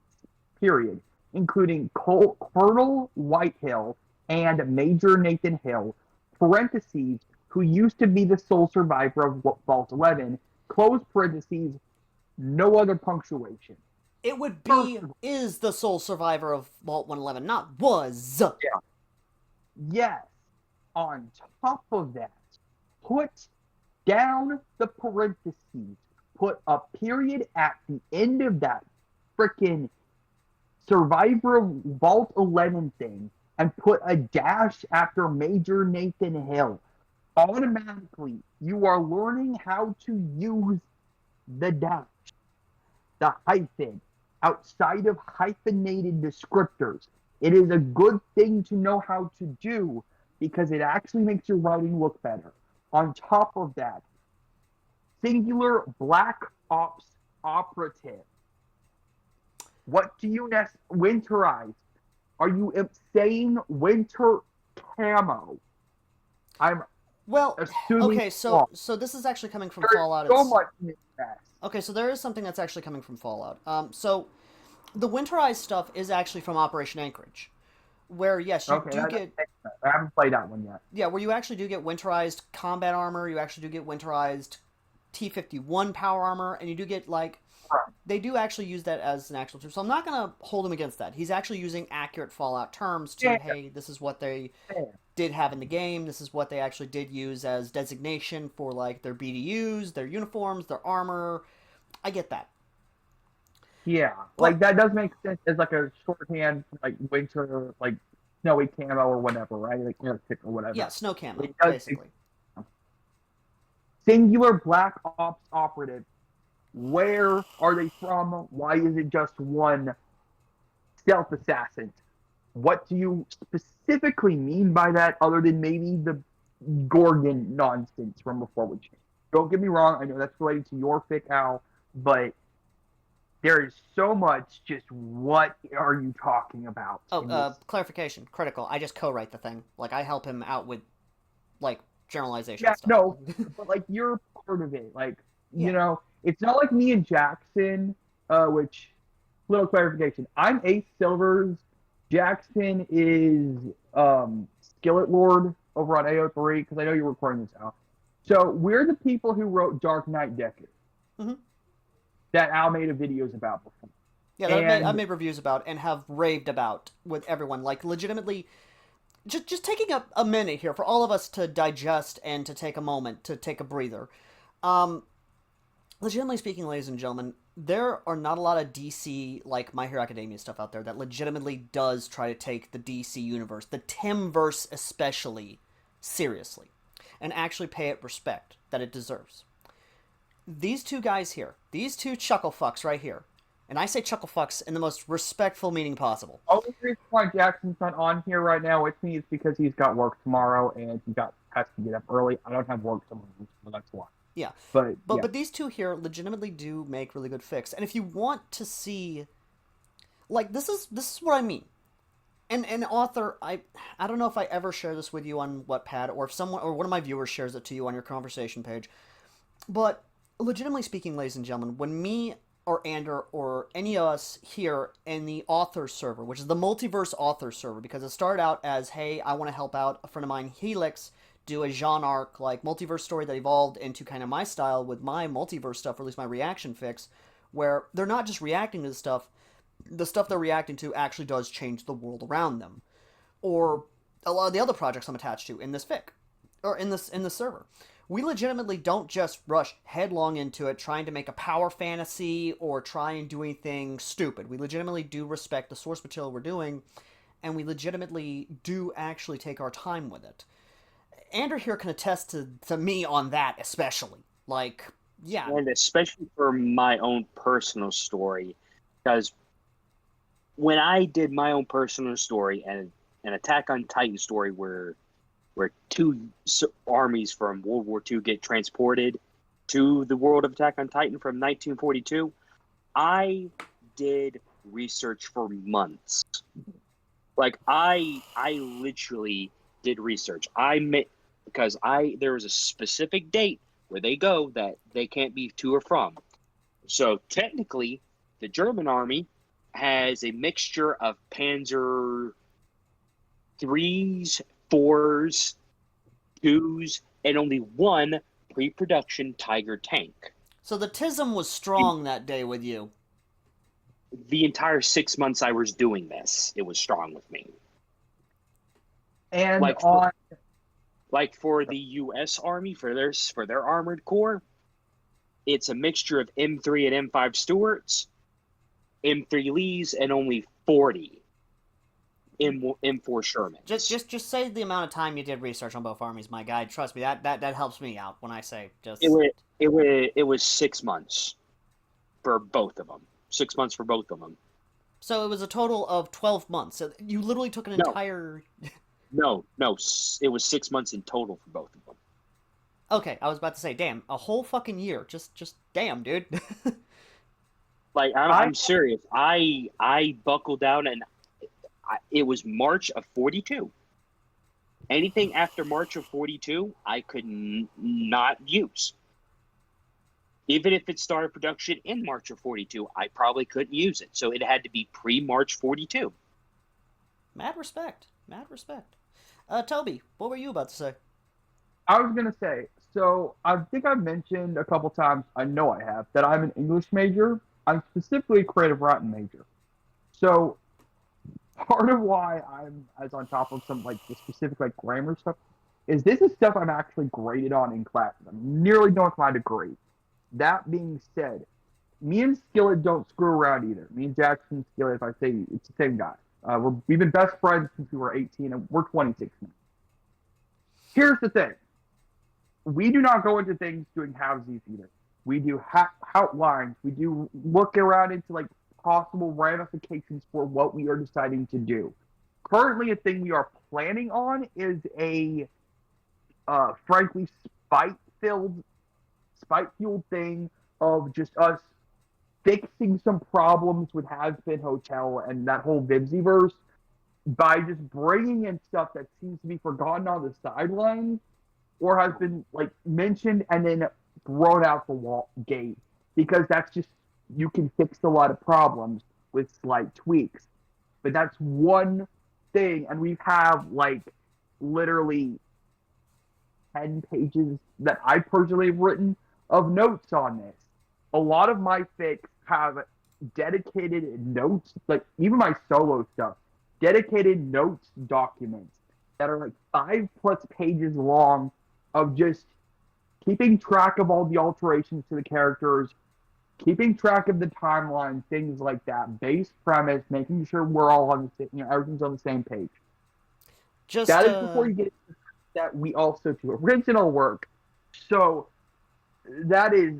period, including Colonel Whitehill and Major Nathan Hill, parentheses, who used to be the sole survivor of Vault 11, close parentheses, no other punctuation. It would be is the sole survivor of Vault 111, not was. Yeah. Yes. On top of that, put down the parentheses. Put a period at the end of that freaking Survivor of Vault 11 thing and put a dash after Major Nathan Hill. Automatically, you are learning how to use the dash, the hyphen, outside of hyphenated descriptors. It is a good thing to know how to do because it actually makes your writing look better. On top of that, singular Black Ops Operative. What do you winterize? Are you saying winter camo? I'm assuming. Okay, so this is actually coming from Fallout. So much in that. Okay, so there is something that's actually coming from Fallout. So the winterized stuff is actually from Operation Anchorage, where yes, you do get. I haven't played that one yet. Yeah, where you actually do get winterized combat armor. You actually do get winterized T-51 power armor, and you do get they do actually use that as an actual term. So I'm not going to hold him against that. He's actually using accurate Fallout terms to, hey, this is what they did have in the game. This is what they actually did use as designation for, their BDUs, their uniforms, their armor. I get that. Yeah, that does make sense as, a shorthand, winter, snowy camo or whatever, right? Arctic or whatever. Yeah, snow camo, basically. Singular Black Ops Operative. Where are they from? Why is it just one stealth assassin? What do you specifically mean by that, other than maybe the Gorgon nonsense from before? Which, don't get me wrong, I know that's related to your fic, Al, but there is so much. Just what are you talking about? Clarification, critical. I just co-write the thing. I help him out with, generalization. Yeah, stuff. no, but you're part of it. You know. It's not like me and Jackson, which, little clarification. I'm Ace Silvers. Jackson is Skillet Lord over on AO3, because I know you're recording this out. So we're the people who wrote Dark Knight Deckard. Mm-hmm. That Al made videos about before. Yeah, I've made reviews about and have raved about with everyone. Legitimately, just taking a minute here for all of us to digest and to take a moment, to take a breather. Legitimately speaking, ladies and gentlemen, there are not a lot of DC, My Hero Academia stuff out there that legitimately does try to take the DC universe, the Timverse especially, seriously, and actually pay it respect that it deserves. These two guys here, these two chuckle fucks right here, and I say chuckle fucks in the most respectful meaning possible. Only reason why Jackson's not on here right now with me is because he's got work tomorrow and has to get up early. I don't have work tomorrow, so that's why. Yeah, but these two here legitimately do make really good fics, and if you want to see, this is what I mean. And an author, I don't know if I ever share this with you on Wattpad, or if someone or one of my viewers shares it to you on your conversation page, but legitimately speaking, ladies and gentlemen, when me or Ander or any of us here in the author server, which is the multiverse author server, because it started out as, hey, I want to help out a friend of mine, Helix, do a Jean arc multiverse story that evolved into kind of my style with my multiverse stuff, or at least my reaction fix, where they're not just reacting to the stuff they're reacting to actually does change the world around them, or a lot of the other projects I'm attached to in this fic, or in this server. We legitimately don't just rush headlong into it trying to make a power fantasy or try and do anything stupid. We legitimately do respect the source material we're doing, and we legitimately do actually take our time with it. Andrew here can attest to me on that, especially. Yeah. And especially for my own personal story, because when I did my own personal story and an Attack on Titan story where where two armies from World War II get transported to the world of Attack on Titan from 1942. I did research for months. Like I literally did research. Because there was a specific date where they go that they can't be to or from. So technically, the German army has a mixture of Panzer 3s, 4s, 2s, and only one pre-production Tiger tank. So the tism was strong that day with you. The entire 6 months I was doing this, it was strong with me. And Like for the U.S. Army, for their armored corps, it's a mixture of M3 and M5 Stuarts, M3 Lees, and only 40 M4 Shermans. Just say the amount of time you did research on both armies, my guy. Trust me, that helps me out when I say just. It was 6 months for both of them. 6 months for both of them. So it was a total of 12 months. So you literally took an entire. No, it was 6 months in total for both of them. Okay, I was about to say, damn, a whole fucking year. Just damn, dude. Like I'm serious. I buckled down, and it was March of 42. Anything after March of 42, I could not use. Even if it started production in March of 42, I probably couldn't use it. So it had to be pre-March 42. Mad respect. Toby, what were you about to say? I was gonna say, so I think I've mentioned a couple times, I know I have, that I'm an English major. I'm specifically a creative writing major. So part of why I'm as on top of some like the specific like grammar stuff is this is stuff I'm actually graded on in classes. I'm nearly done with my degree. That being said, me and Skillet don't screw around either. Me and Jackson Skillet, if I say it's the same guy. We've been best friends since we were 18, and we're 26 now. Here's the thing. We do not go into things doing halvesies either. We do outlines. We do look around into like possible ramifications for what we are deciding to do. Currently, a thing we are planning on is a, frankly, spite-fueled thing of just us fixing some problems with Has-Been Hotel and that whole Vivziverse by just bringing in stuff that seems to be forgotten on the sidelines or has been like mentioned and then thrown out the gate, because that's just, you can fix a lot of problems with slight tweaks. But that's one thing, and we have like literally 10 pages that I personally have written of notes on this. A lot of my fics have dedicated notes, like even my solo stuff, dedicated notes documents that are like 5+ pages long of just keeping track of all the alterations to the characters, keeping track of the timeline, things like that, base premise, making sure we're all on the same, everything's on the same page. Just that is before you get into that we also do original work. So that is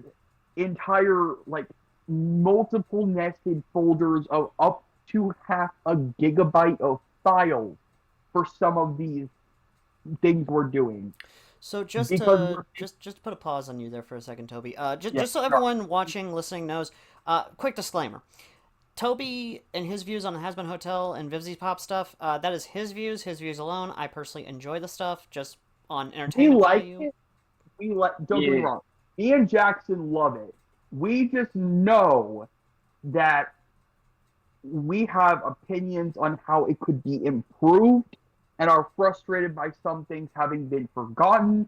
entire like multiple nested folders of up to half a gigabyte of files for some of these things we're doing. So just to put a pause on you there for a second, Toby. Just so everyone watching, listening knows, quick disclaimer. Toby and his views on the Has-Been Hotel and Vivzi's Pop stuff, that is his views alone. I personally enjoy the stuff just on entertainment value. Don't get me wrong. Me and Jackson love it. We just know that we have opinions on how it could be improved and are frustrated by some things having been forgotten,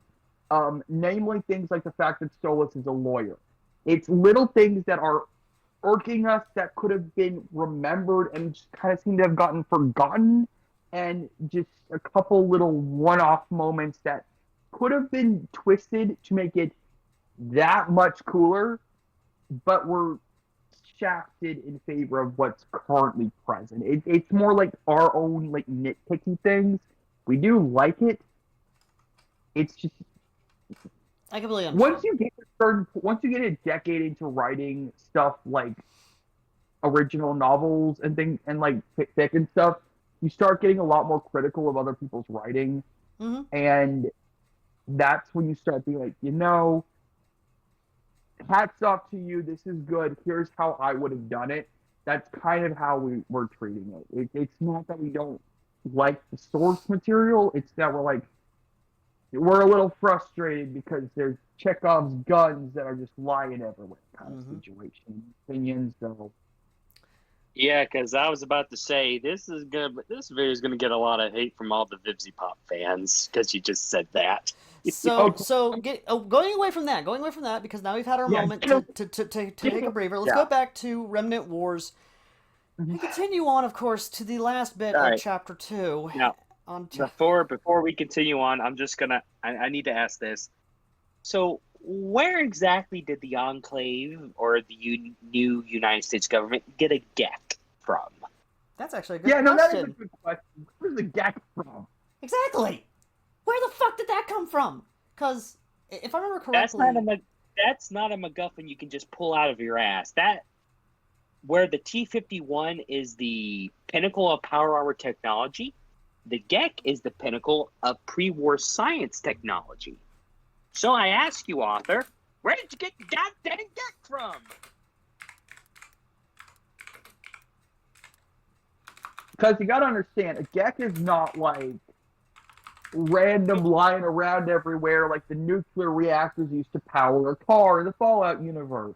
namely things like the fact that Stolas is a lawyer. It's little things that are irking us that could have been remembered and just kind of seem to have gotten forgotten, and just a couple little one-off moments that could have been twisted to make it that much cooler, but were shafted in favor of what's currently present. It's more like our own like nitpicky things. We do like it. It's just I completely understand. Once you get a decade into writing stuff like original novels and things and like fic and stuff, you start getting a lot more critical of other people's writing. Mm-hmm. And that's when you start being like, hats off to you. This is good. Here's how I would have done it. That's kind of how we're treating it. It's not that we don't like the source material. It's that we're a little frustrated because there's Chekhov's guns that are just lying everywhere kind of situation. Opinions, so. Yeah, because I was about to say this video is gonna get a lot of hate from all the Vivzy Pop fans because you just said that. Going away from that, because now we've had our moment to take a breather. Let's go back to Remnant Wars and continue on, of course, to the last bit of Chapter 2. Now, before we continue on, I need to ask this. So, where exactly did the Enclave or the new United States government get a GEC from? That's actually a good question. That is a good question. Where's the GEC from? Exactly. Where the fuck did that come from? Because if I remember correctly, that's not a MacGuffin you can just pull out of your ass. Where the T-51 is the pinnacle of power armor technology, the GEC is the pinnacle of pre-war science technology. So I ask you, author, where did you get the goddamn GEC from? Because you got to understand, a GEC is not like random lying around everywhere like the nuclear reactors used to power a car in the Fallout universe.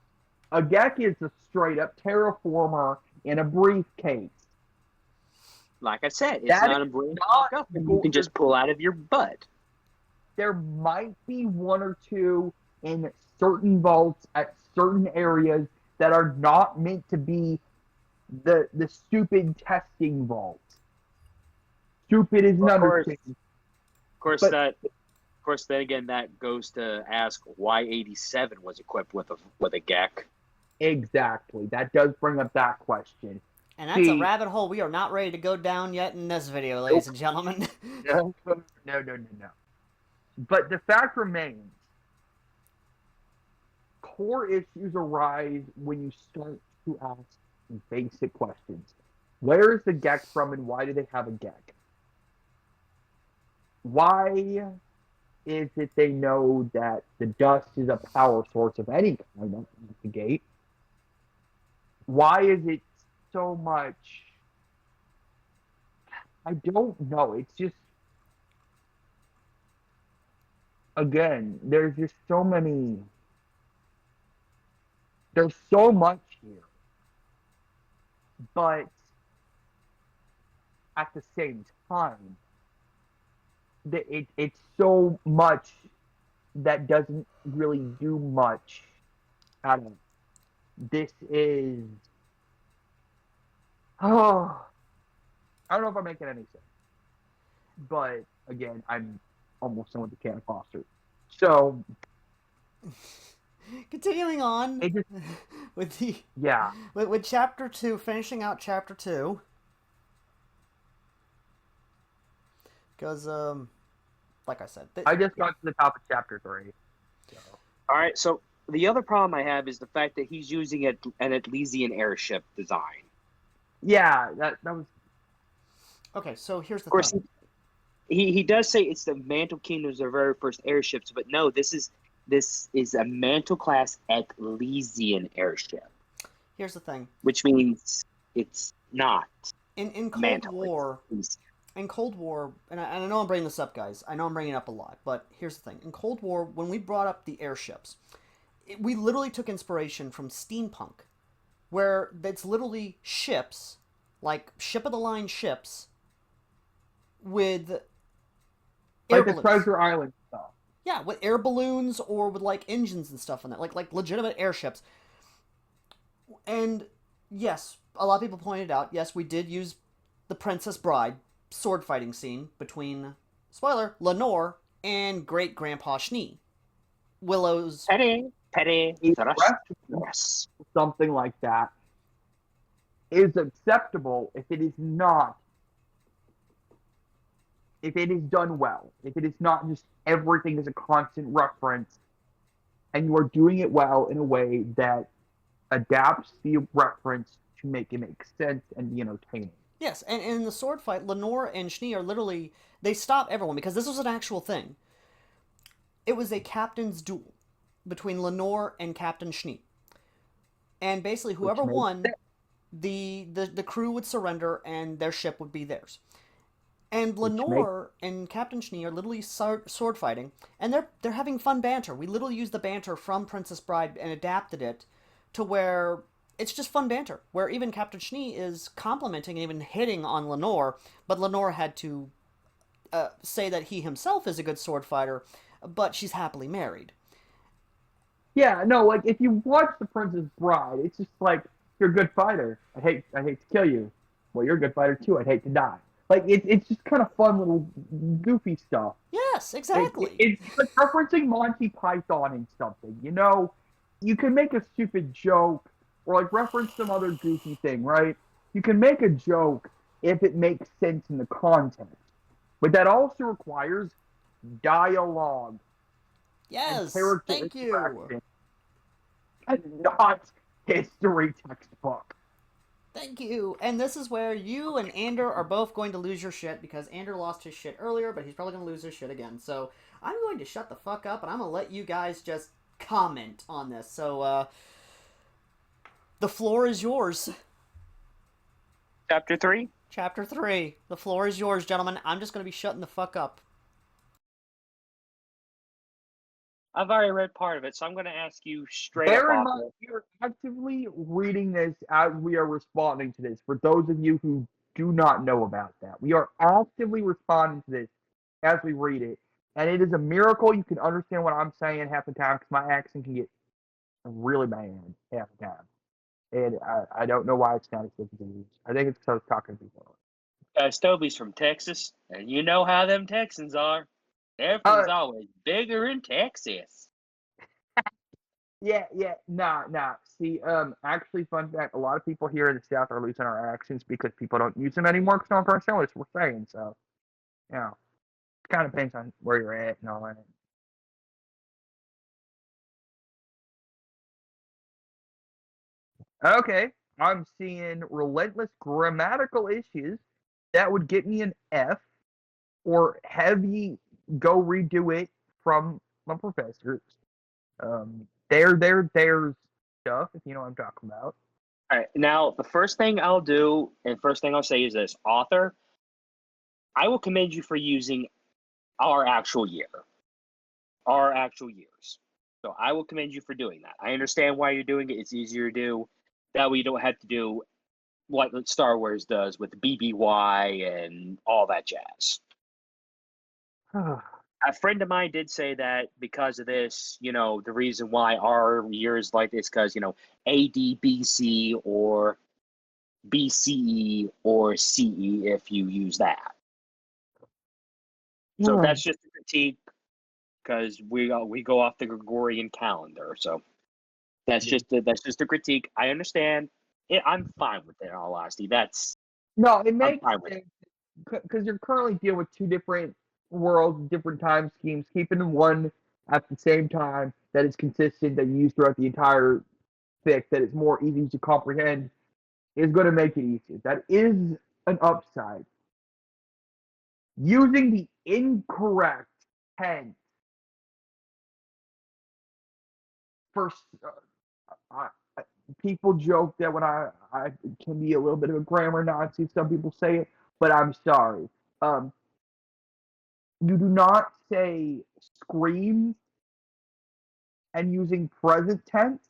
A GEC is a straight-up terraformer in a briefcase. Like I said, it's not a briefcase you can just pull out of your butt. There might be one or two in certain vaults at certain areas that are not meant to be the stupid testing vault. Stupid is an understatement. Of course, then again, that goes to ask why 87 was equipped with a GEC. Exactly. That does bring up that question. And that's a rabbit hole we are not ready to go down yet in this video, ladies and gentlemen. No. But the fact remains, core issues arise when you start to ask basic questions. Where is the GEC from and why do they have a GEC? Why is it they know that the dust is a power source of any kind at the gate? Why is it so much? I don't know. It's just, again, there's just so many. There's so much here. But at the same time, it's so much that doesn't really do much. I don't know. This is. Oh. I don't know if I'm making any sense. But, again, I'm almost done with the can of Foster. So. Continuing on with the. Yeah. With Chapter 2, finishing out Chapter 2. Because, like I said, I just got to the top of Chapter 3. So. All right, so the other problem I have is the fact that he's using an Atlesian airship design. Yeah, that was. Okay, so here's the Of course, thing. He does say it's the Mantle Kingdom's their very first airships, but no, this is a Mantle class Atlesian airship. Here's the thing. Which means it's not. In Cold War. In Cold War, and I know I'm bringing this up, guys. I know I'm bringing it up a lot, but here's the thing. In Cold War, when we brought up the airships, we literally took inspiration from steampunk, where it's literally ships, like ship-of-the-line ships, with air balloons. The Treasure Island stuff. Yeah, with air balloons or with, like, engines and stuff in it, like legitimate airships. And, yes, a lot of people pointed out, yes, we did use the Princess Bride sword fighting scene between, spoiler, Lenore and Great Grandpa Schnee. Willow's petty something like that is acceptable if it is not, if it is done well, if it is not just everything is a constant reference, and you are doing it well in a way that adapts the reference to make it make sense and be entertaining. Yes, and in the sword fight, Lenore and Schnee are literally they stop everyone because this was an actual thing. It was a captain's duel between Lenore and Captain Schnee. And basically Which whoever makes won, the crew would surrender and their ship would be theirs. And which makes Lenore and Captain Schnee are literally sword fighting, and they're having fun banter. We literally used the banter from Princess Bride and adapted it to where it's just fun banter. Where even Captain Schnee is complimenting and even hitting on Lenore, but Lenore had to say that he himself is a good sword fighter, but she's happily married. Yeah, no, like if you watch The Princess Bride, it's just like you're a good fighter. I hate to kill you. Well, you're a good fighter too. I'd hate to die. Like it's just kind of fun little goofy stuff. Yes, exactly. It's like referencing Monty Python and something. You know, you can make a stupid joke or like reference some other goofy thing, right? You can make a joke if it makes sense in the context, but that also requires dialogue and Yes, character thank you. interaction and not history textbook. Thank you. And this is where you and Ander are both going to lose your shit because Ander lost his shit earlier, but he's probably going to lose his shit again. So I'm going to shut the fuck up and I'm going to let you guys just comment on this. So, the floor is yours. Chapter 3? Chapter 3. The floor is yours, gentlemen. I'm just going to be shutting the fuck up. I've already read part of it, so I'm going to ask you straight up, Bear in Aqua. mind, we are actively reading this as we are responding to this. For those of you who do not know about that, we are actively responding to this as we read it. And it is a miracle you can understand what I'm saying half the time because my accent can get really bad half the time. And I don't know why it's not as good as it is. I think it's because I was talking to people. Toby's from Texas, and you know how them Texans are. Uh, Everything's always bigger in Texas. yeah, nah. See, actually, fun fact: a lot of people here in the South are losing our accents because people don't use them anymore because no one understands what we're saying. So, you know, it kind of depends on where you're at and all that. Okay, I'm seeing relentless grammatical issues that would get me an F, or heavy go redo it from my professors. There's stuff if you know what I'm talking about. All right, now the first thing I'll do, and first thing I'll say is this: author, I will commend you for using our actual year, our actual years. So I will commend you for doing that. I understand why you're doing it. It's easier to do. That way you don't have to do what Star Wars does with the BBY and all that jazz. A friend of mine did say that because of this, the reason why our year is like this, because, AD, BC, or BCE, or CE, if you use that. So that's just a critique, because we go off the Gregorian calendar. So that's just a critique. I understand. I'm fine with it, in all honesty. No, it I'm makes fine with it. sense because you're currently dealing with two different worlds, different time schemes. Keeping one at the same time that is consistent that you use throughout the entire fic, that is more easy to comprehend, is going to make it easier. That is an upside. Using the incorrect tense for uh, people joke that when I can be a little bit of a grammar Nazi, some people say it, but I'm sorry. Um, you do not say screams and using present tense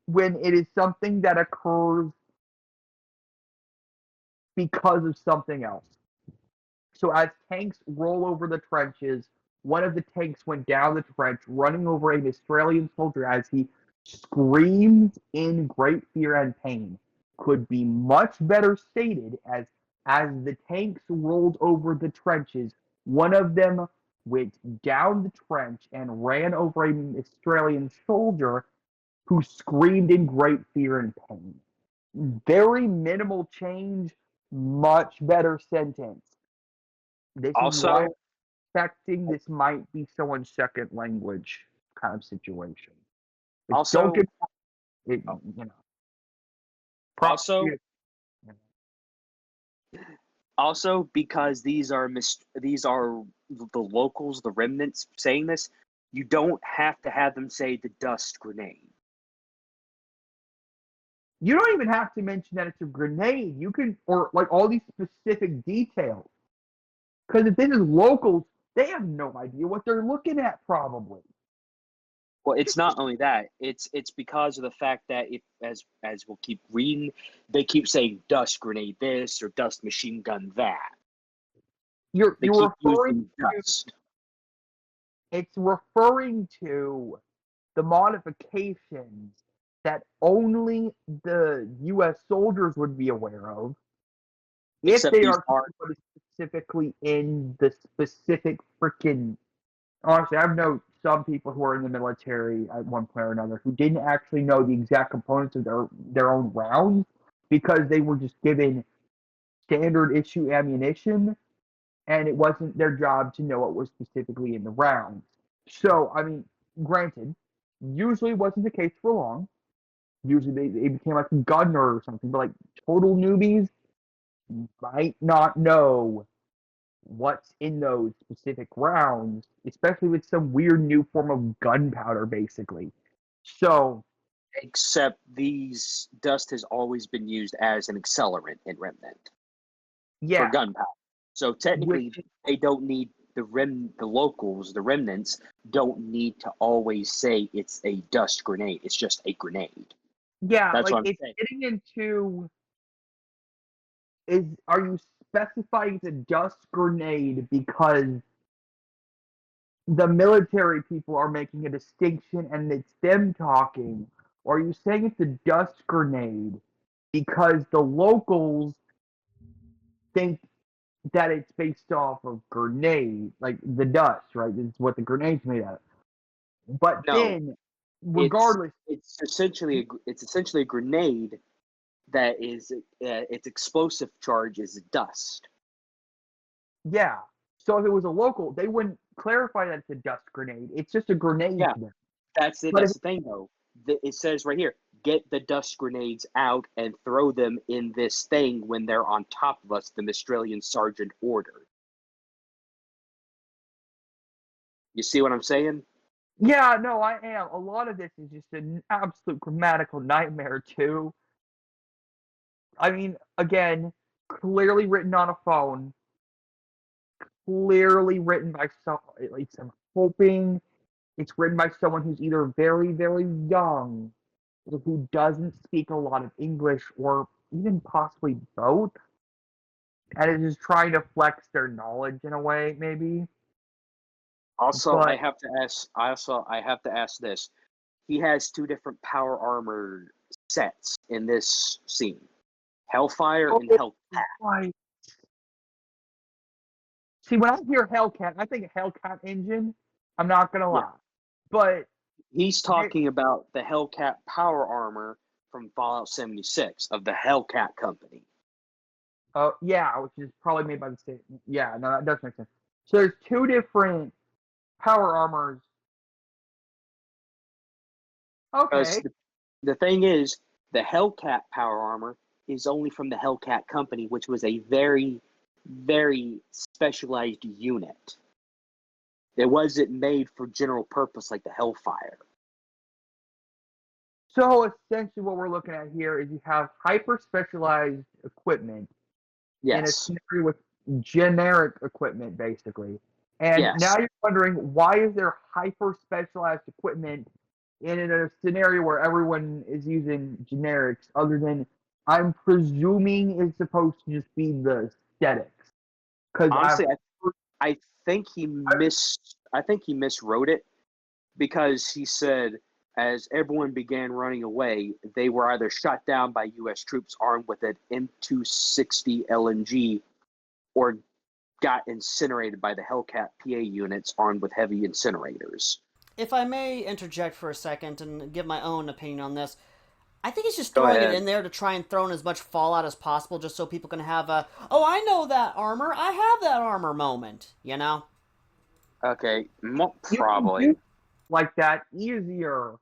when it is something that occurs because of something else. So as tanks roll over the trenches, one of the tanks went down the trench, running over an Australian soldier as he screams in great fear and pain. Could be much better stated as the tanks rolled over the trenches, one of them went down the trench and ran over an Australian soldier who screamed in great fear and pain. Very minimal change, much better sentence. This is why I'm Also, expecting this might be someone's second language kind of situation. But don't also, get it, you know. also, Also, because these are the locals, the remnants saying this, you don't have to have them say the dust grenade. You don't even have to mention that it's a grenade. You can, or like all these specific details. Because if this is locals, they have no idea what they're looking at, probably. Well, it's not only that; it's because of the fact that if as we'll keep reading, they keep saying dust grenade this or dust machine gun that. You're They you're keep referring using dust. it's referring to the modifications that only the U.S. soldiers would be aware of if Except they these are are specifically in the specific freaking. Honestly, I've known some people who are in the military at one point or another who didn't actually know the exact components of their own rounds because they were just given standard issue ammunition, and it wasn't their job to know what was specifically in the rounds. So, I mean, granted, usually it wasn't the case for long. Usually they became like a gun nerd or something, but like total newbies might not know what's in those specific rounds, especially with some weird new form of gunpowder, basically. So, except these dust has always been used as an accelerant in Remnant for yeah, gunpowder. So which, technically, they don't need the locals, the remnants don't need to always say it's a dust grenade. It's just a grenade. yeah, That's like what I'm it's saying. getting into are you specifying the dust grenade because the military people are making a distinction and it's them talking, or are you saying it's a dust grenade because the locals think that it's based off of grenade, like the dust, right? It's what the grenade's made out of. But No, then, it's regardless, it's essentially a grenade that is its explosive charge is dust. yeah. So if it was a local, they wouldn't clarify that it's a dust grenade. It's just a grenade Yeah, to them. that's it. But if That's the thing, though. It says right here, get the dust grenades out and throw them in this thing when they're on top of us, the Australian sergeant ordered. You see what I'm saying? yeah, no, I am. A lot of this is just an absolute grammatical nightmare too. I mean, again, clearly written on a phone, clearly written by some. At least I'm hoping it's written by someone who's either very, very young, or who doesn't speak a lot of English, or even possibly both, and is just trying to flex their knowledge in a way, maybe. Also, But I have to ask this. He has two different power armor sets in this scene. Hellfire and oh, Hellcat. right. See, when I hear Hellcat, I think Hellcat engine. I'm not gonna Yeah. lie, but He's it, talking about the Hellcat power armor from Fallout 76 of the Hellcat company. yeah, which is probably made by the state. Yeah, no, that does make sense. So there's two different power armors. Because Okay, the thing is, the Hellcat power armor is only from the Hellcat company, which was a very, very specialized unit. It wasn't made for general purpose like the Hellfire. so essentially what we're looking at here is you have hyper specialized equipment in a Yes, scenario with generic equipment, basically. And now yes. you're wondering, why is there hyper specialized equipment in a scenario where everyone is using generics, other than I'm presuming is supposed to just be the aesthetics? Because Honestly, I think I think he miswrote it because he said as everyone began running away, they were either shot down by U.S. troops armed with an M260 LNG or got incinerated by the Hellcat PA units armed with heavy incinerators. If I may interject for a second and give my own opinion on this, I think he's just Go throwing it ahead. in there to try and throw in as much fallout as possible just so people can have a, oh, I know that armor, I have that armor moment, you know? Okay, you can do probably. like that easier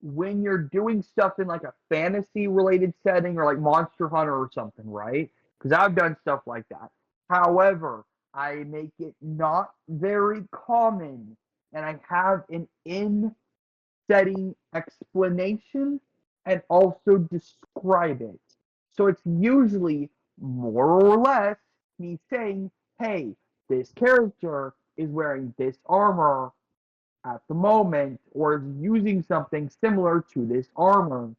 when you're doing stuff in like a fantasy related setting or like Monster Hunter or something, right? Because I've done stuff like that. However, I make it not very common, and I have an in-setting explanation and also describe it. So it's usually more or less me saying, hey, this character is wearing this armor at the moment or is using something similar to this armor.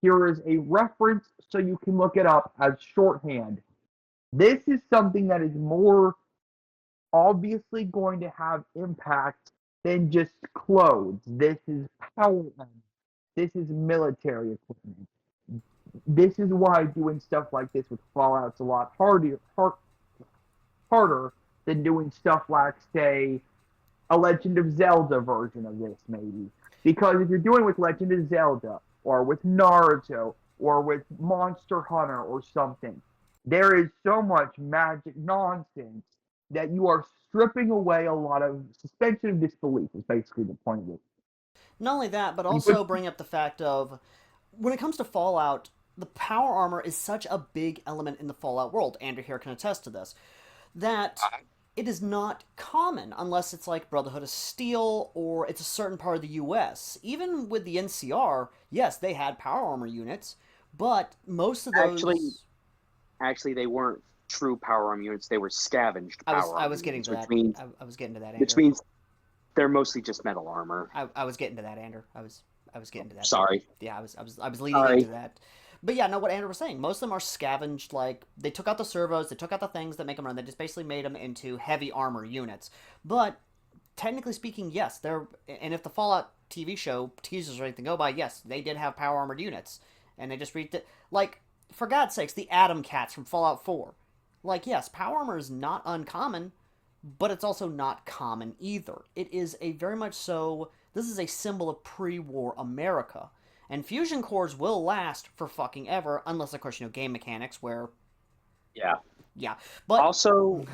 Here is a reference so you can look it up as shorthand. This is something that is more obviously going to have impact than just clothes. This is power. This is military equipment. This is why doing stuff like this with Fallout's a lot harder than doing stuff like, say, a Legend of Zelda version of this, maybe. Because if you're doing with Legend of Zelda, or with Naruto, or with Monster Hunter, or something, there is so much magic nonsense that you are stripping away a lot of suspension of disbelief, is basically the point of it. Not only that, but You also put- bring up the fact of when it comes to Fallout, the power armor is such a big element in the Fallout world. Andrew here can attest to this. That it is not common unless it's like Brotherhood of Steel or it's a certain part of the US. Even with the NCR, yes, they had power armor units, but most of those Actually, they weren't true power armor units. They were scavenged power I was armor getting units, to that. I was getting to that, Andrew. which means they're mostly just metal armor. I was getting to that, Andrew. I was getting to that. Sorry. Yeah, I was leading into that. But yeah, no, what Andrew was saying, most of them are scavenged. Like they took out the servos, they took out the things that make them run. They just basically made them into heavy armor units. But technically speaking, yes, they're. And if the Fallout TV show teasers or anything go by, yes, they did have power armored units, and they just read it. Like for God's sakes, the Atom Cats from Fallout 4. Like yes, power armor is not uncommon, but it's also not common either. It is a very much so. This is a symbol of pre-war America. And fusion cores will last for fucking ever, unless of course game mechanics where. Yeah. But Also,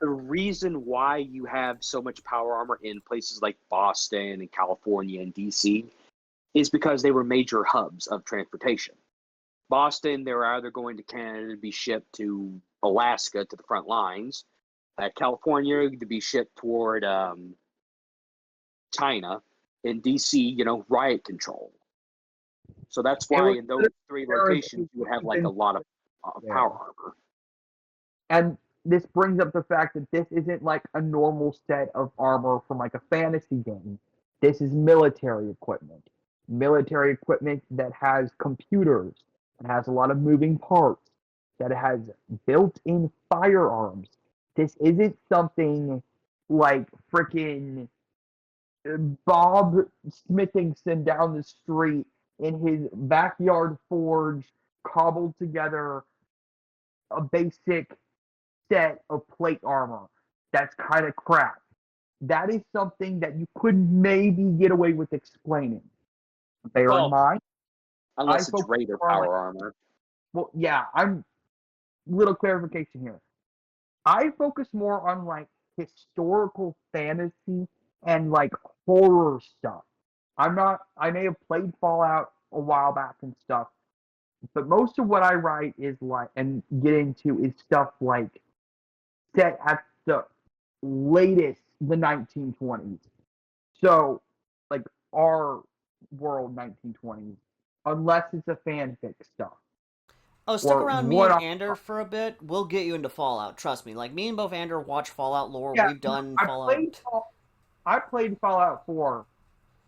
the reason why you have so much power armor in places like Boston and California and DC is because they were major hubs of transportation. Boston, they were either going to Canada to be shipped to Alaska to the front lines. California to be shipped toward China. In DC, riot control. So that's why in those three locations you would have like a lot of power armor. And this brings up the fact that this isn't like a normal set of armor from like a fantasy game. This is military equipment. Military equipment that has computers, that has a lot of moving parts, that has built-in firearms. This isn't something like freaking Bob Smithingson down the street in his backyard forge cobbled together a basic set of plate armor. That's kind of crap. That is something that you could maybe get away with explaining. Bear in mind, unless it's focus Raider on, power armor. Well, yeah, I'm little clarification here. I focus more on like historical fantasy and like horror stuff. I may have played Fallout a while back and stuff, but most of what I write is like and get into is stuff like set at the latest the 1920s. So, like our world 1920s, unless it's a fanfic stuff. oh, stick Or around me what and I- Ander for a bit. We'll get you into Fallout. Trust me. Like me and both Ander watch Fallout lore. Yeah, We've done I Fallout. I played Fallout 4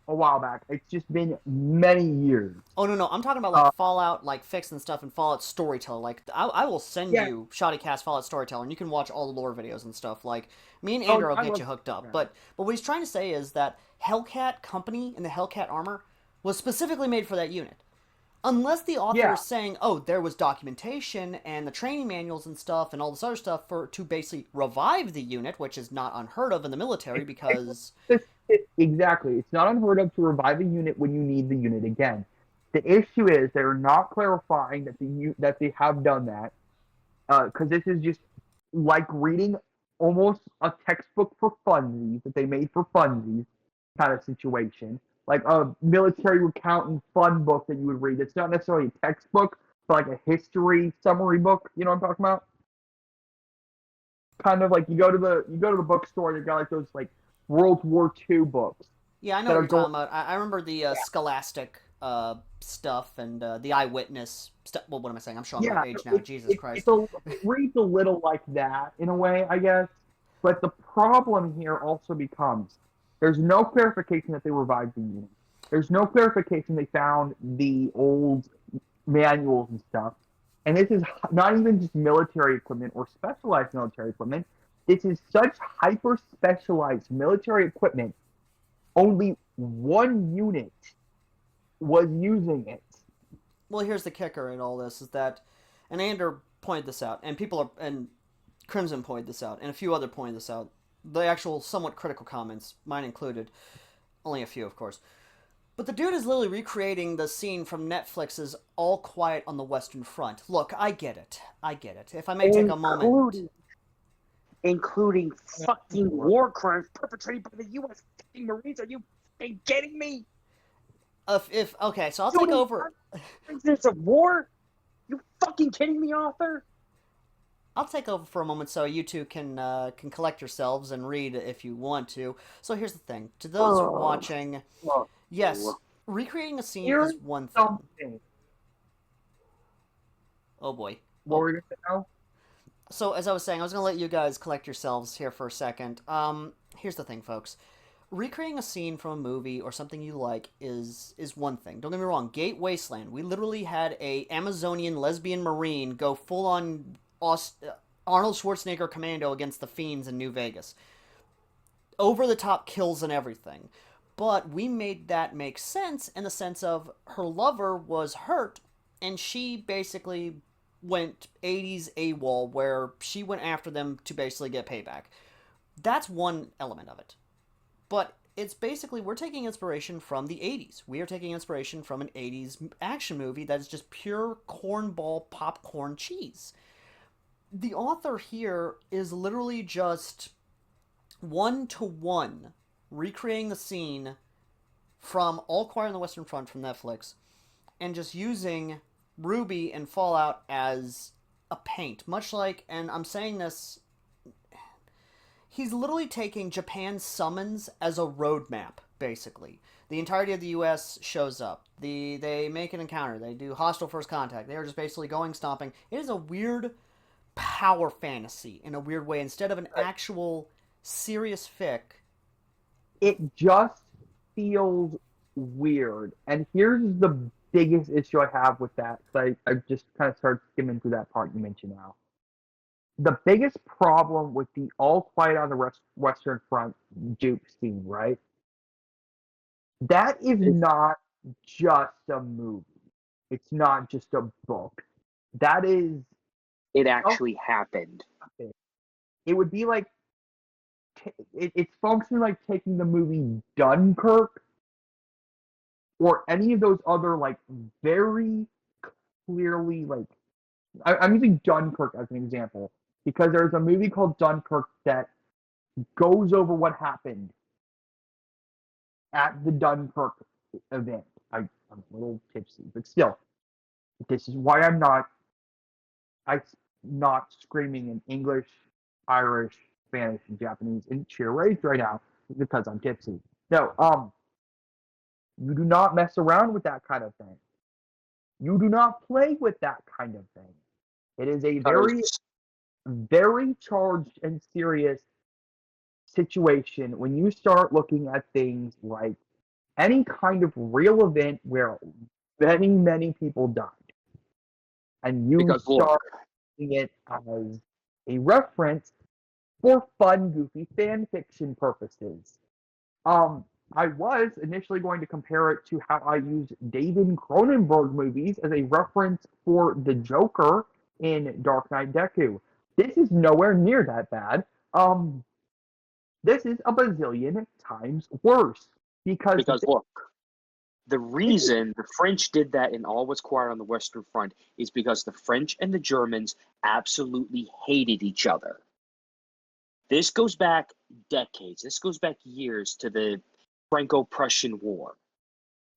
a while back. It's just been many years. Oh no, I'm talking about like Fallout, like fix and stuff, and Fallout Storyteller. Like I will send you Shoddycast Fallout Storyteller, and you can watch all the lore videos and stuff. Like me and Andrew will get you hooked up. But what he's trying to say is that Hellcat Company and the Hellcat armor was specifically made for that unit. Unless the author is saying, oh, there was documentation and the training manuals and stuff and all this other stuff to basically revive the unit, which is not unheard of in the military because... Exactly. It's not unheard of to revive a unit when you need the unit again. The issue is they're not clarifying that they have done that because this is just like reading almost a textbook for funsies that they made for funsies kind of situation. Like a military accountant fun book that you would read. It's not necessarily a textbook, but like a history summary book. You know what I'm talking about? kind of like you go to the bookstore and you got like those like World War II books Yeah, I know that what are you're going. talking about. I remember the Scholastic stuff and the Eyewitness stuff. Well, what am I saying? I'm showing my Yeah, age now. Jesus Christ. it reads a little like that in a way, I guess. But the problem here also becomes there's no clarification that they revived the unit. There's no clarification they found the old manuals and stuff. And this is not even just military equipment or specialized military equipment. This is such hyper specialized military equipment. Only one unit was using it. Well, here's the kicker in all this is that, and Ander pointed this out, and Crimson pointed this out, and a few other pointed this out. The actual somewhat critical comments, mine included, only a few, of course. But the dude is literally recreating the scene from Netflix's All Quiet on the Western Front. Look, I get it. I get it. If I may take a moment. Including fucking war crimes perpetrated by the U.S. fucking Marines. Are you fucking kidding me? Okay, so I'll take over. Prisoners of war? You fucking kidding me, Arthur? I'll take over for a moment so you two can collect yourselves and read if you want to. So here's the thing: to those watching, yes, recreating a scene is one thing. Oh boy. What were you gonna say now? So as I was saying, I was gonna let you guys collect yourselves here for a second. Here's the thing, folks. Recreating a scene from a movie or something you like is one thing. Don't get me wrong. Gate Wasteland. We literally had a Amazonian lesbian marine go full on Arnold Schwarzenegger commando against the fiends in New Vegas. Over the top kills and everything. But we made that make sense in the sense of her lover was hurt and she basically went 80s AWOL where she went after them to basically get payback. That's one element of it. But it's basically, we're taking inspiration from the 80s. We are taking inspiration from an 80s action movie that is just pure cornball popcorn cheese. The author here is literally just one-to-one recreating the scene from All Quiet on the Western Front from Netflix and just using Ruby and Fallout as a paint. Much like, and I'm saying this, he's literally taking Japan's summons as a roadmap, basically. The entirety of the U.S. shows up. They make an encounter. They do hostile first contact. They are just basically going stomping. It is a weird power fantasy in a weird way. Instead of an actual serious fic, it just feels weird. And here's the biggest issue I have with that. I just kind of started skimming through that part you mentioned now. The biggest problem with the All Quiet on the Western Front Duke scene, right? That is not just a movie. It's not just a book. That is. It actually happened. It would be like. It's functioning like taking the movie Dunkirk or any of those other like very clearly like I'm using Dunkirk as an example because there's a movie called Dunkirk that goes over what happened at the Dunkirk event. I'm a little tipsy, but still, this is why I'm not screaming in English, Irish, Spanish, and Japanese in sheer rage right now because I'm tipsy. No, you do not mess around with that kind of thing. You do not play with that kind of thing. It is a very, very charged and serious situation when you start looking at things like any kind of real event where many, many people died. And you start seeing it as a reference for fun, goofy fan fiction purposes. I was initially going to compare it to how I use David Cronenberg movies as a reference for the Joker in Dark Knight Deku. This is nowhere near that bad. This is a bazillion times worse because look, the reason the French did that in All Was Quiet on the Western Front is because the French and the Germans absolutely hated each other. This goes back decades. This goes back years to the Franco-Prussian War,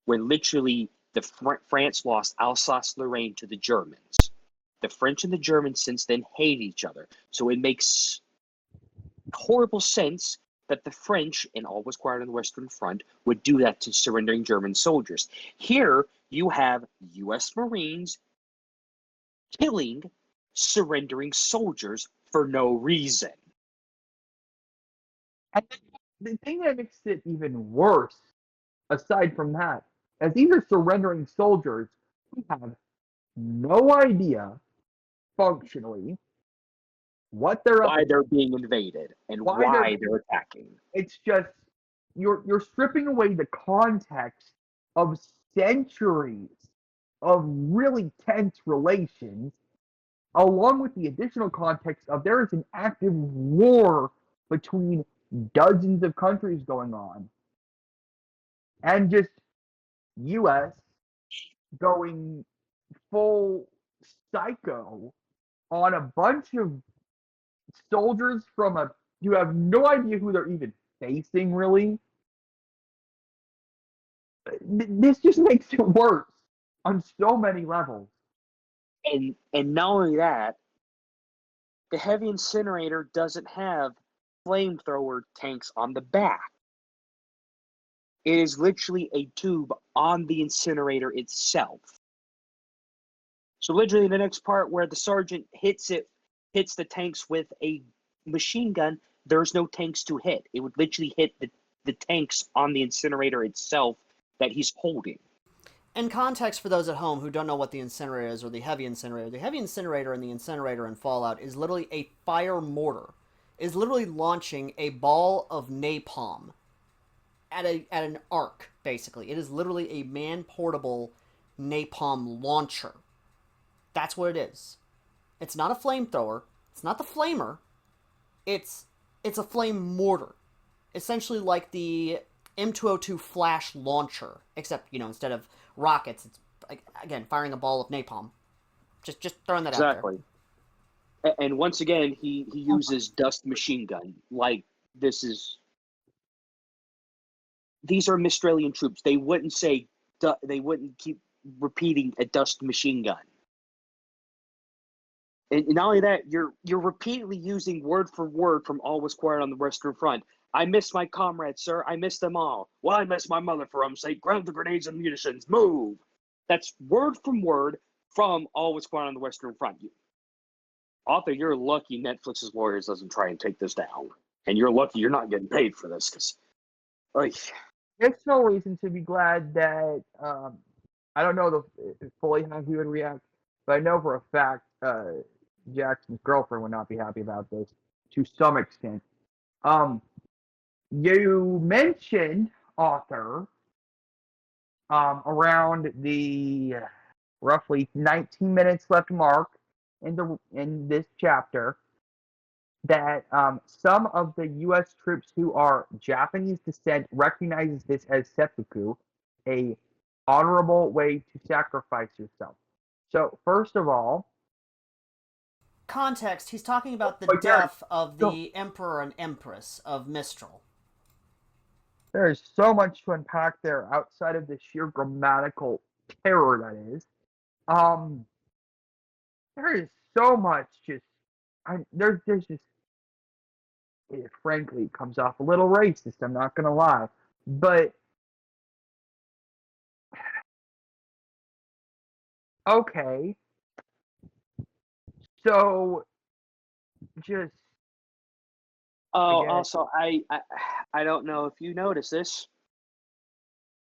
when literally France lost Alsace-Lorraine to the Germans. The French and the Germans since then hate each other. So it makes horrible sense that the French, and all was quiet on the Western Front, would do that to surrendering German soldiers. Here, you have U.S. Marines killing surrendering soldiers for no reason. And the thing that makes it even worse, aside from that, is these are surrendering soldiers who have no idea, functionally, what they're up Why they're against, being invaded and why they're why they're attacking. it's just you're stripping away the context of centuries of really tense relations, along with the additional context of there is an active war between dozens of countries going on, and just U.S. going full psycho on a bunch of soldiers from a you have no idea who they're even facing, really. This just makes it worse on so many levels. And not only that, the heavy incinerator doesn't have flamethrower tanks on the back. It is literally a tube on the incinerator itself. So literally the next part where the sergeant hits the tanks with a machine gun, there's no tanks to hit. It would literally hit the tanks on the incinerator itself that he's holding. In context, for those at home who don't know what the incinerator is, or the heavy incinerator and the incinerator in Fallout is literally a fire mortar. Is literally launching a ball of napalm at an arc, basically. It is literally a man-portable napalm launcher. That's what it is. It's not a flamethrower. It's not the flamer. It's a flame mortar. Essentially like the M202 flash launcher, except, instead of rockets, it's, again, firing a ball of napalm. Just throwing that out there. Exactly. And once again, he uses dust machine gun. Like, these are Mistralian troops. They wouldn't keep repeating a dust machine gun. And not only that, you're repeatedly using word for word from All Was Quiet on the Western Front. I miss my comrades, sir. I miss them all. Well, I miss my mother, for sake. Grab the grenades and munitions. Move. That's word from All Was Quiet on the Western Front. Author, you're lucky Netflix's lawyers doesn't try and take this down. And you're lucky you're not getting paid for this, because... There's no reason to be glad that, I don't know fully how he would react, but I know for a fact Jackson's girlfriend would not be happy about this, to some extent. You mentioned, author, around the roughly 19 minutes left mark in this chapter, that some of the U.S. troops who are Japanese descent recognizes this as seppuku, a honorable way to sacrifice yourself. So first of all, context, he's talking about the death of the Emperor and Empress of Mistral. There is so much to unpack there outside of the sheer grammatical terror that is. There is so much there's just, it frankly comes off a little racist, I'm not gonna lie. But okay. So just also, I don't know if you noticed this.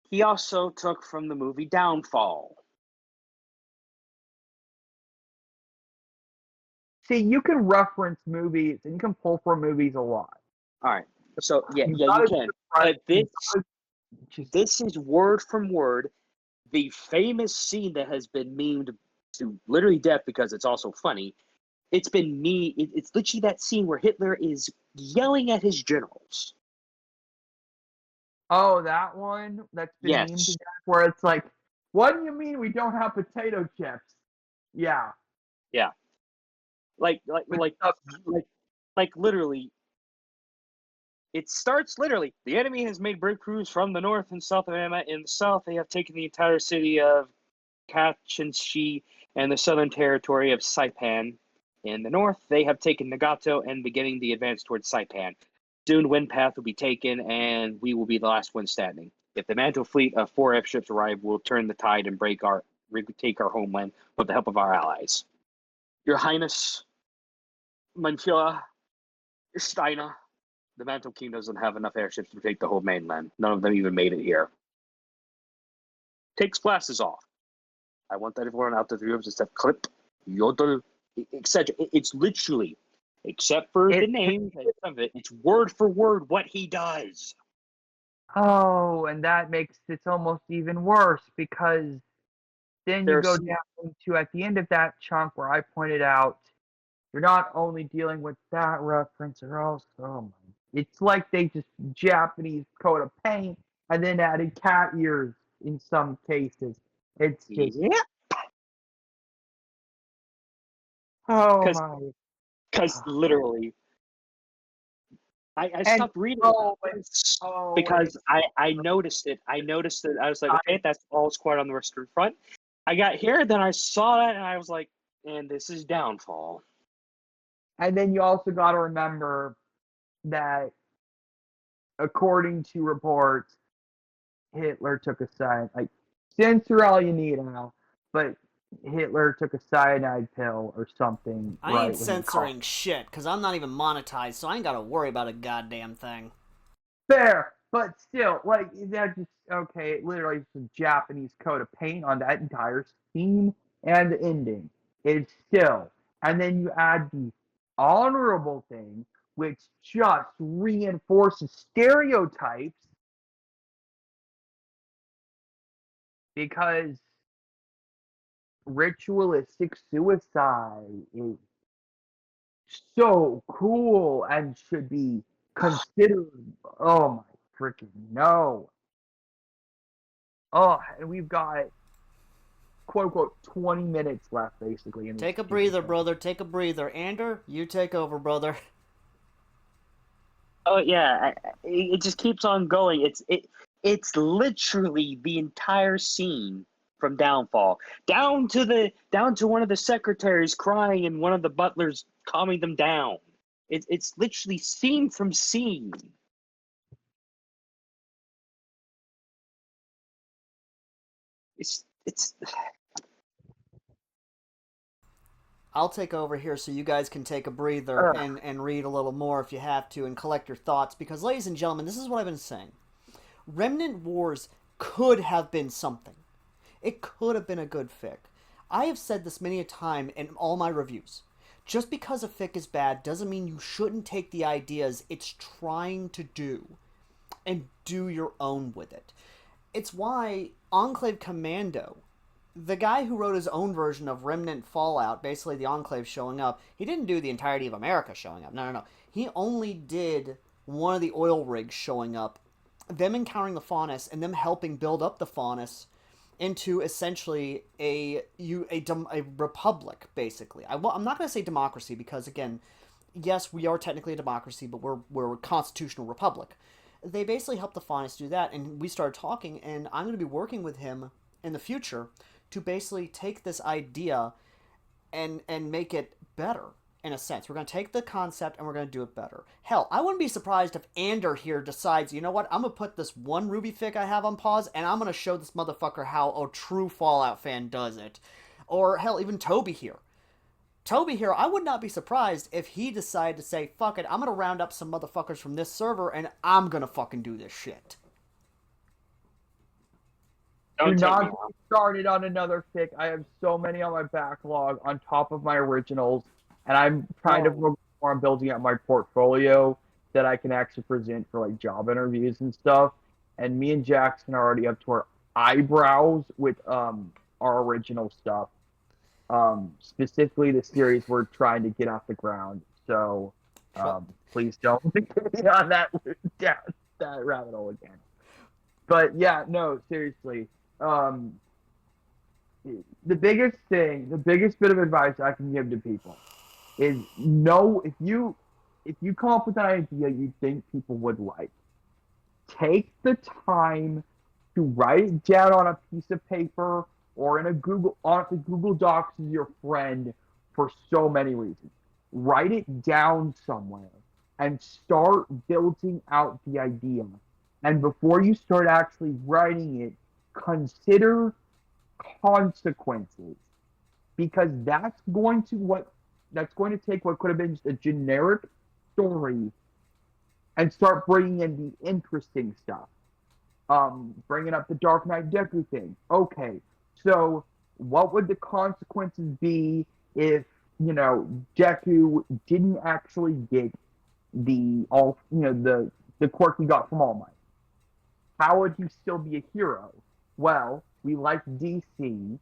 He also took from the movie Downfall. See, you can reference movies and you can pull from movies a lot. All right. So, yeah, you can. But this is word from word the famous scene that has been memed to literally death because it's also funny. It's literally that scene where Hitler is yelling at his generals. Oh, that one that's been memed to death, where it's like, what do you mean we don't have potato chips? Yeah. Yeah. Like literally, it starts literally. The enemy has made breakthroughs from the north and south of Alabama. In the south, they have taken the entire city of Kachinshi and the southern territory of Saipan. In the north, they have taken Nagato and beginning the advance towards Saipan. Soon, Wind Path will be taken, and we will be the last one standing. If the Mantle fleet of 4 F-ships arrive, we'll turn the tide and retake our homeland with the help of our allies. Your Highness, Mantua, Steiner, the Mantle King doesn't have enough airships to take the whole mainland. None of them even made it here. Takes glasses off. I want that everyone out there to except Clip, Yodel, etc. It's literally, except for the name of it, it's word for word what he does. Oh, and that makes it almost even worse because then you go down to at the end of that chunk where I pointed out you're not only dealing with that reference, you're also it's like they just Japanese coat of paint and then added cat ears in some cases. It's just oh my. Because literally, I stopped reading because I noticed it. I noticed it. I was like, okay, that's all squad on the Western Front. I got here, then I saw that, and I was like, and this is Downfall. And then you also got to remember that, according to reports, Hitler took a cyanide. Like, censor all you need now, but Hitler took a cyanide pill or something. I ain't censoring shit because I'm not even monetized, so I ain't got to worry about a goddamn thing. Fair, but still, like, that just, okay, it literally is a Japanese coat of paint on that entire scene and the ending. It's still. And then you add the honorable thing, which just reinforces stereotypes because ritualistic suicide is so cool and should be considered. Oh my freaking no. Oh, and we've got quote unquote 20 minutes left basically. Take a breather, brother. Take a breather. Ander, you take over, brother. Oh yeah, it just keeps on going. It's literally the entire scene from Downfall, down to one of the secretaries crying and one of the butlers calming them down. It's literally scene from scene. It's I'll take over here so you guys can take a breather and read a little more if you have to and collect your thoughts. Because, ladies and gentlemen, this is what I've been saying. Remnant Wars could have been something. It could have been a good fic. I have said this many a time in all my reviews. Just because a fic is bad doesn't mean you shouldn't take the ideas it's trying to do and do your own with it. It's why Enclave Commando, the guy who wrote his own version of Remnant Fallout, basically the Enclave showing up, he didn't do the entirety of America showing up. No. He only did one of the oil rigs showing up, them encountering the Faunus, and them helping build up the Faunus into essentially a republic, basically. I'm not going to say democracy because, again, yes, we are technically a democracy, but we're a constitutional republic. They basically helped the Faunus do that, and we started talking, and I'm going to be working with him in the future to basically take this idea and make it better, in a sense. We're going to take the concept and we're going to do it better. Hell, I wouldn't be surprised if Ander here decides, you know what, I'm going to put this one Ruby fic I have on pause and I'm going to show this motherfucker how a true Fallout fan does it. Or, hell, even Toby here. Toby here, I would not be surprised if he decided to say, fuck it, I'm going to round up some motherfuckers from this server and I'm going to fucking do this shit. Do not get started on another fic. I have so many on my backlog on top of my originals, and I'm trying to focus more on building out my portfolio that I can actually present for like job interviews and stuff. And me and Jackson are already up to our eyebrows with our original stuff. Specifically the series we're trying to get off the ground. So please don't get me on that rabbit hole again. But yeah, no, seriously. The biggest bit of advice I can give to people is if you come up with an idea you think people would like, take the time to write it down on a piece of paper or in a Google Docs as your friend for so many reasons. Write it down somewhere and start building out the idea. And before you start actually writing it, consider consequences, because that's going to take what could have been just a generic story and start bringing in the interesting stuff. Bringing up the Dark Knight Deku thing. Okay, so what would the consequences be if Deku didn't actually get the quirk he got from All Might? How would he still be a hero? Well, we like DC.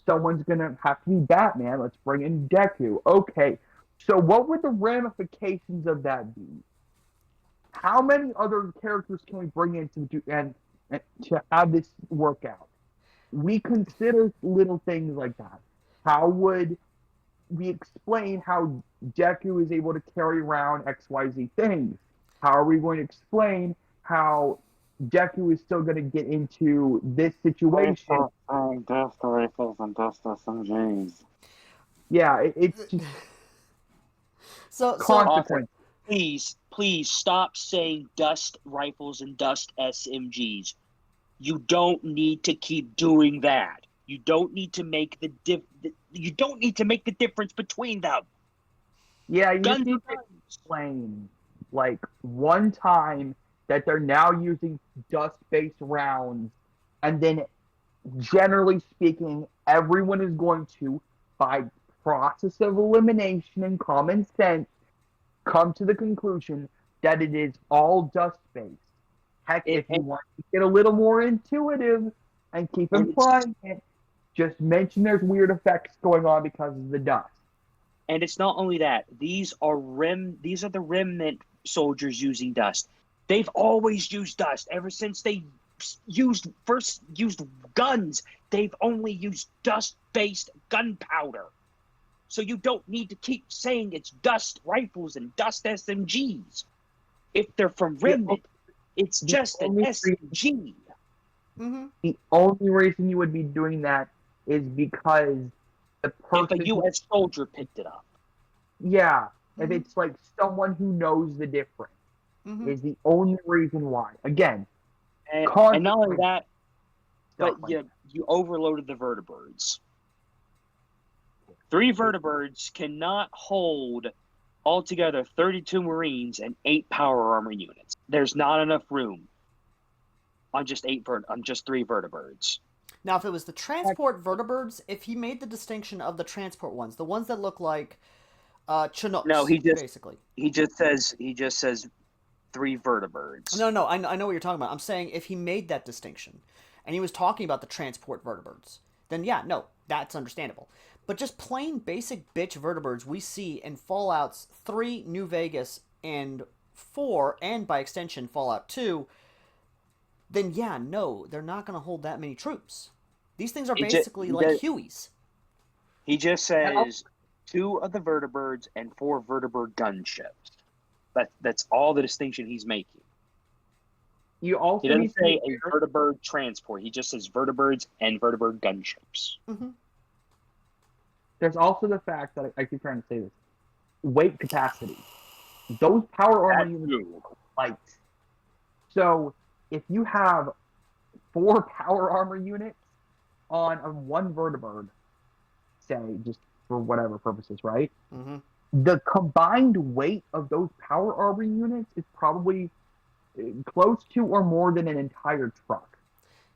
Someone's gonna have to be Batman. Let's bring in Deku. Okay, so what would the ramifications of that be? How many other characters can we bring in and to have this work out? We consider little things like that. How would we explain how Deku is able to carry around XYZ things? How are we going to explain how Deku is still going to get into this situation? Dust rifles and dust SMGs. Yeah, it's just So consequence. Please stop saying dust rifles and dust SMGs. You don't need to keep doing that. You don't need to make the difference between them. Yeah, you just Guns need are to guns. explain, like, one time that they're now using dust-based rounds, and then, generally speaking, everyone is going to, by process of elimination and common sense, come to the conclusion that it is all dust-based. Heck, if you want to get a little more intuitive and keep implying it, just mention there's weird effects going on because of the dust. And it's not only that. These are the remnant soldiers using dust. They've always used dust ever since they first used guns. They've only used dust-based gunpowder. So you don't need to keep saying it's dust rifles and dust SMGs. If they're from Remnant, it's just an SMG. Mm-hmm. The only reason you would be doing that is because the person... If a U.S. soldier picked it up. Yeah, Mm-hmm. if it's like someone who knows the difference, Mm-hmm. is the only reason why. Again, And not only that, but like you overloaded the vertibirds. 3 vertibirds cannot hold altogether 32 Marines and 8 power armor units. There's not enough room on just 3 vertibirds. Now, if it was the transport vertibirds, if he made the distinction of the transport ones, the ones that look like Chinooks, No, basically. He just says 3 vertibirds. No, I know what you're talking about. I'm saying if he made that distinction, and he was talking about the transport vertibirds, then yeah, no, that's understandable. But just plain basic bitch vertibirds we see in Fallout's 3, New Vegas, and 4, and by extension Fallout 2, then yeah, no, they're not going to hold that many troops. These things are basically like Hueys. He just says 2 of the vertibirds and 4 vertibird gunships. That's all the distinction he's making. You also He doesn't say a vertibird transport. He just says vertibirds and vertibird gunships. Mm-hmm. There's also the fact that I keep trying to say this: weight capacity. Those power armor units are light. So if you have 4 power armor units on one vertibird, say, just for whatever purposes, right? Mm-hmm. The combined weight of those power armor units is probably close to or more than an entire truck.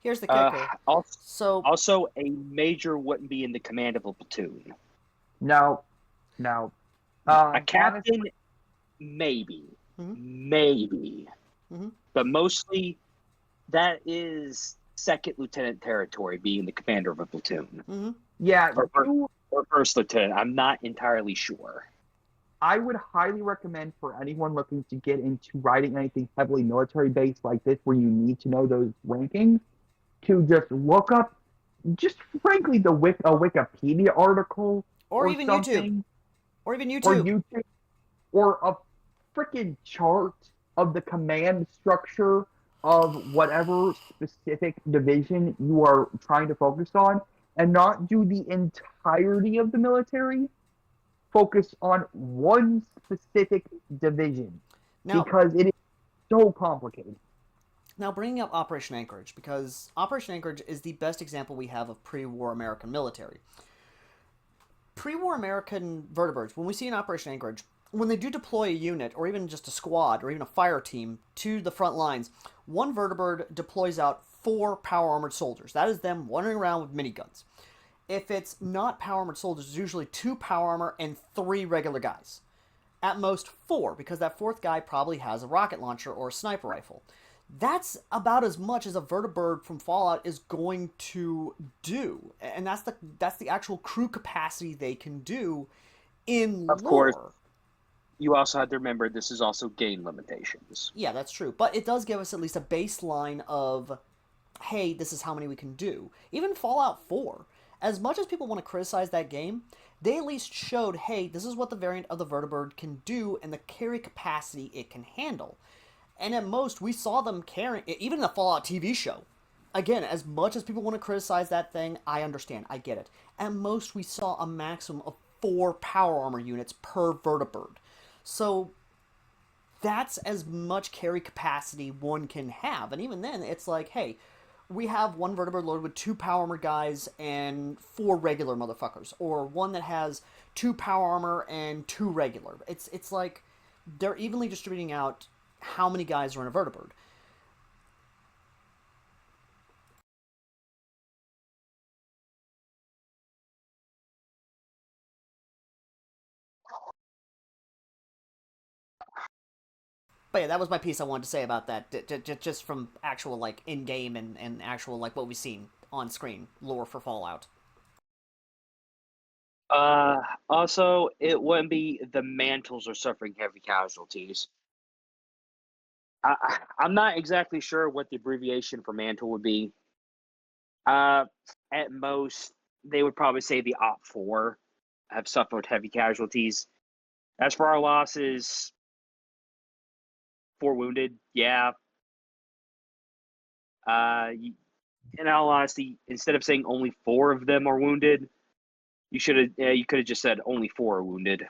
Here's the kicker. Also, a major wouldn't be in the command of a platoon. No. A captain, maybe. Mm-hmm. Maybe. Mm-hmm. But mostly, that is second lieutenant territory, being the commander of a platoon. Mm-hmm. Yeah, or first lieutenant. I'm not entirely sure. I would highly recommend for anyone looking to get into writing anything heavily military-based like this, where you need to know those rankings, to just look up, just frankly, a Wikipedia article, or even something, YouTube, or a freaking chart of the command structure of whatever specific division you are trying to focus on, and not do the entirety of the military, focus on one specific division Now, because it is so complicated. Now, bringing up Operation Anchorage, because Operation Anchorage is the best example we have of pre-war American military. Pre-war American vertibirds, when we see an Operation Anchorage, when they do deploy a unit, or even just a squad, or even a fire team to the front lines, one vertibird deploys out 4 power-armored soldiers. That is them wandering around with miniguns. If it's not power-armored soldiers, it's usually 2 power armor and 3 regular guys. At most 4, because that 4th guy probably has a rocket launcher or a sniper rifle. That's about as much as a vertibird from Fallout is going to do, and that's the actual crew capacity they can do in Of lore. course. You also have to remember this is also game limitations. Yeah, that's true, but it does give us at least a baseline of, hey, this is how many we can do. Even Fallout 4, as much as people want to criticize that game, they at least showed, hey, this is what the variant of the vertibird can do and the carry capacity it can handle. And at most, we saw them carrying, even in the Fallout TV show. Again, as much as people want to criticize that thing, I understand, I get it. At most, we saw a maximum of 4 power armor units per vertibird. So, that's as much carry capacity one can have. And even then, it's like, hey, we have one vertibird loaded with 2 power armor guys and 4 regular motherfuckers. Or one that has 2 power armor and 2 regular. It's like, they're evenly distributing out how many guys are in a vertibird. But yeah, that was my piece I wanted to say about that. Just from actual, like, in-game and actual, like, what we've seen on screen lore for Fallout. Also, it wouldn't be the mantles are suffering heavy casualties. I'm not exactly sure what the abbreviation for mantle would be. At most, they would probably say the Op 4 have suffered heavy casualties. As for our losses, 4 wounded, yeah. In all honesty, instead of saying only 4 of them are wounded, you could have just said only 4 are wounded.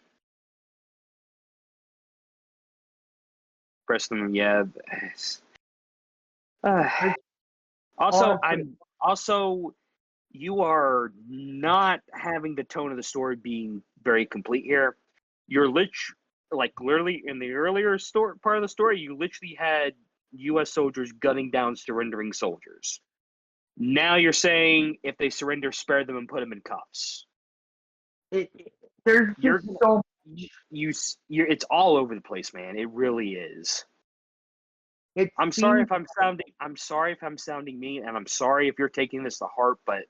Preston, yeah. Also, you are not having the tone of the story being very complete here. You're literally in the earlier part of the story, you literally had U.S. soldiers gunning down surrendering soldiers. Now you're saying if they surrender, spare them and put them in cuffs. There's just so it's all over the place, man. It really is. I'm sorry if I'm sounding mean, and I'm sorry if you're taking this to heart, but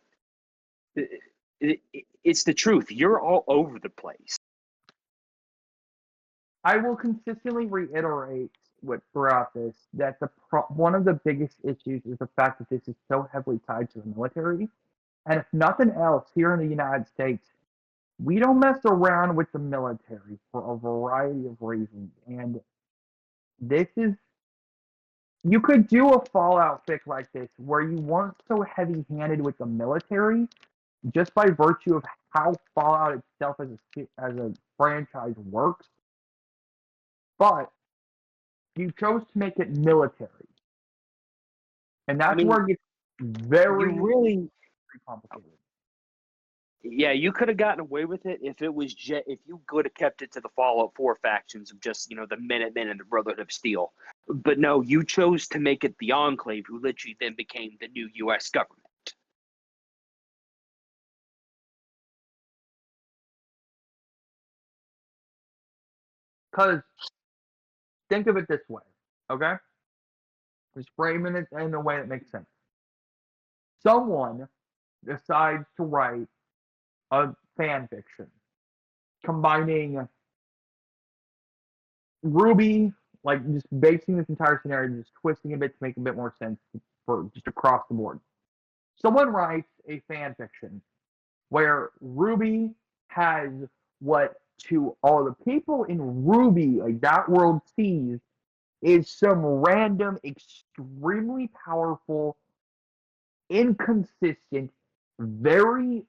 it's the truth. You're all over the place. I will consistently reiterate throughout this that one of the biggest issues is the fact that this is so heavily tied to the military, and if nothing else, here in the United States, we don't mess around with the military for a variety of reasons, and this is. You could do a Fallout fic like this where you weren't so heavy-handed with the military, just by virtue of how Fallout itself as a franchise works. But you chose to make it military, and that's where it gets very complicated. Yeah, you could have gotten away with it if you could have kept it to the Fallout 4 factions of just, the Minutemen and the Brotherhood of Steel. But no, you chose to make it the Enclave, who literally then became the new U.S. government. Because think of it this way, okay? Just framing it in a way that makes sense. Someone decides to write a fan fiction combining Ruby, like just basing this entire scenario, just twisting a bit to make a bit more sense for just across the board. Someone writes a fan fiction where Ruby has what to all the people in Ruby, like that world sees, is some random, extremely powerful, inconsistent, very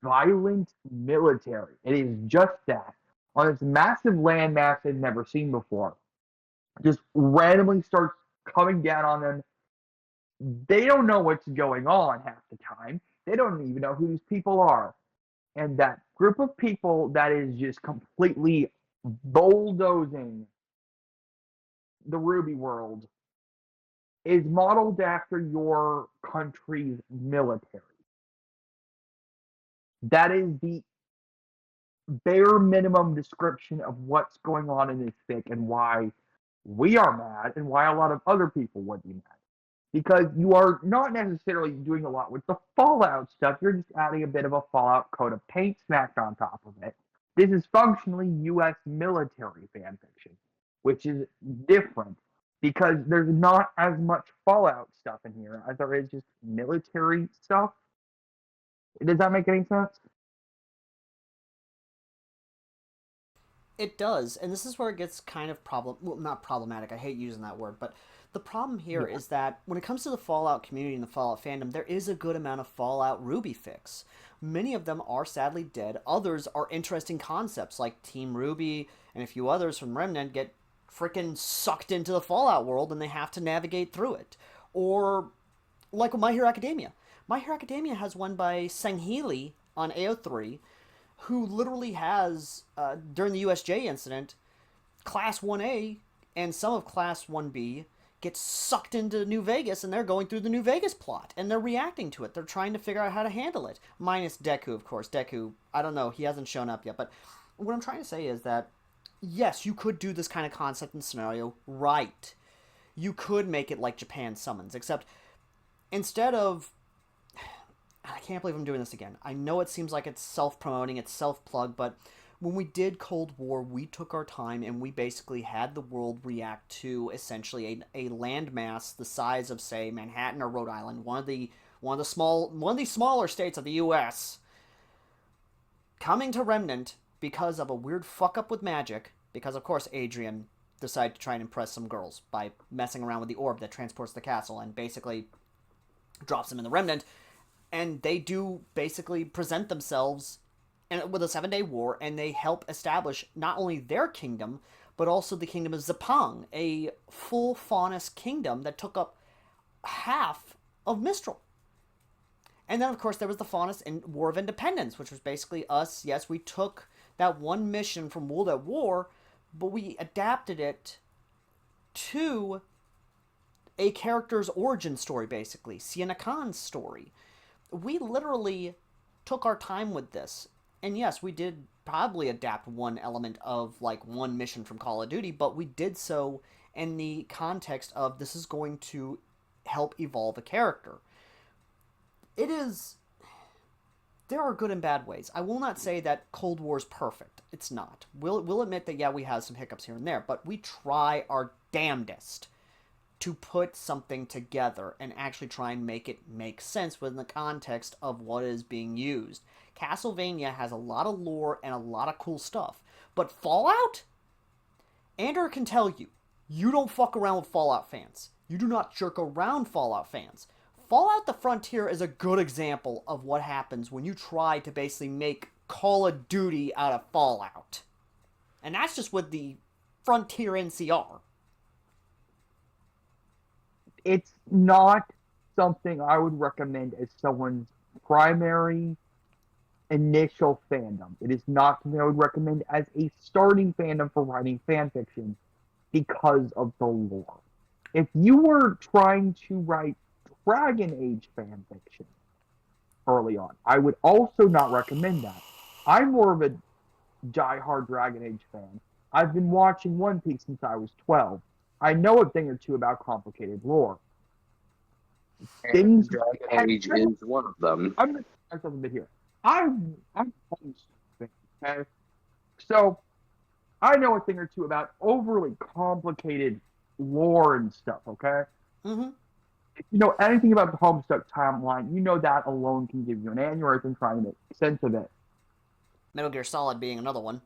violent military. It is just that. on this massive landmass they've never seen before. Just randomly starts coming down on them. They don't know what's going on half the time. They don't even know who these people are. And that group of people that is just completely bulldozing the Ruby world is modeled after your country's military. That is the bare minimum description of what's going on in this fic and why we are mad and why a lot of other people would be mad. Because you are not necessarily doing a lot with the Fallout stuff. You're just adding a bit of a Fallout coat of paint smacked on top of it. This is functionally U.S. military fanfiction, which is different because there's not as much Fallout stuff in here as there is just military stuff. Does that make any sense? It does, and this is where it gets kind of not problematic. I hate using that word, but the problem here is that when it comes to the Fallout community and the Fallout fandom, there is a good amount of Fallout Ruby fics. Many of them are sadly dead. Others are interesting concepts, like Team Ruby and a few others from Remnant get freaking sucked into the Fallout world and they have to navigate through it. Or like with My Hero Academia. My Hero Academia has one by Sangheili on AO3, who literally has, during the USJ incident, Class 1A and some of Class 1B get sucked into New Vegas, and they're going through the New Vegas plot, and they're reacting to it. They're trying to figure out how to handle it. Minus Deku, of course. Deku, I don't know, he hasn't shown up yet, but what I'm trying to say is that, yes, you could do this kind of concept and scenario right. You could make it like Japan Summons, except instead of... I can't believe I'm doing this again. I know it seems like it's self-promoting, it's self-plug, but when we did Cold War, we took our time and we basically had the world react to essentially a landmass the size of, say, Manhattan or Rhode Island, one of these smaller states of the U.S., coming to Remnant because of a weird fuck-up with magic, because, of course, Adrian decided to try and impress some girls by messing around with the orb that transports the castle and basically drops them in the Remnant. And they do basically present themselves with a 7-day war, and they help establish not only their kingdom, but also the kingdom of Zepang, a full Faunus kingdom that took up half of Mistral. And then, of course, there was the Faunus War of Independence, which was basically us. Yes, we took that one mission from World at War, but we adapted it to a character's origin story, basically. Sienna Khan's story. We literally took our time with this. And yes, we did probably adapt one element of, like, one mission from Call of Duty, but we did so in the context of this is going to help evolve a character. It is... There are good and bad ways. I will not say that Cold War is perfect. It's not. We'll admit that, yeah, we have some hiccups here and there, but we try our damnedest to put something together and actually try and make it make sense within the context of what is being used. Castlevania has a lot of lore and a lot of cool stuff. But Fallout? Andrew can tell you, you don't fuck around with Fallout fans. You do not jerk around Fallout fans. Fallout the Frontier is a good example of what happens when you try to basically make Call of Duty out of Fallout. And that's just with the Frontier NCR. It's not something I would recommend as someone's primary initial fandom. It is not something I would recommend as a starting fandom for writing fan fiction because of the lore. If you were trying to write Dragon Age fan fiction early on, I would also not recommend that. I'm more of a die-hard Dragon Age fan. I've been watching One Piece since I was 12. I know a thing or two about complicated lore. And Dragon Age is one of them. I'm going to start something a bit here. I'm okay? So, I know a thing or two about overly complicated lore and stuff, okay? Mm-hmm. If you know anything about the Homestuck timeline, you know that alone can give you an aneurysm trying to make sense of it. Metal Gear Solid being another one.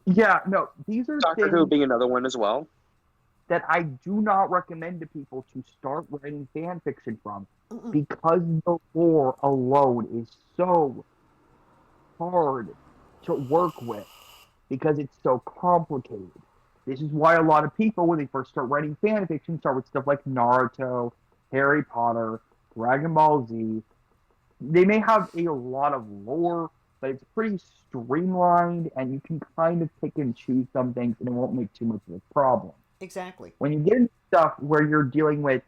Yeah, no, these are Doctor things Who being another one as well. that I do not recommend to people to start writing fan fiction from because the lore alone is so hard to work with. because it's so complicated. This is why a lot of people, when they first start writing fan fiction, start with stuff like Naruto, Harry Potter, Dragon Ball Z. They may have a lot of lore, but it's pretty streamlined, and you can kind of pick and choose some things, and it won't make too much of a problem. Exactly. When you get into stuff where you're dealing with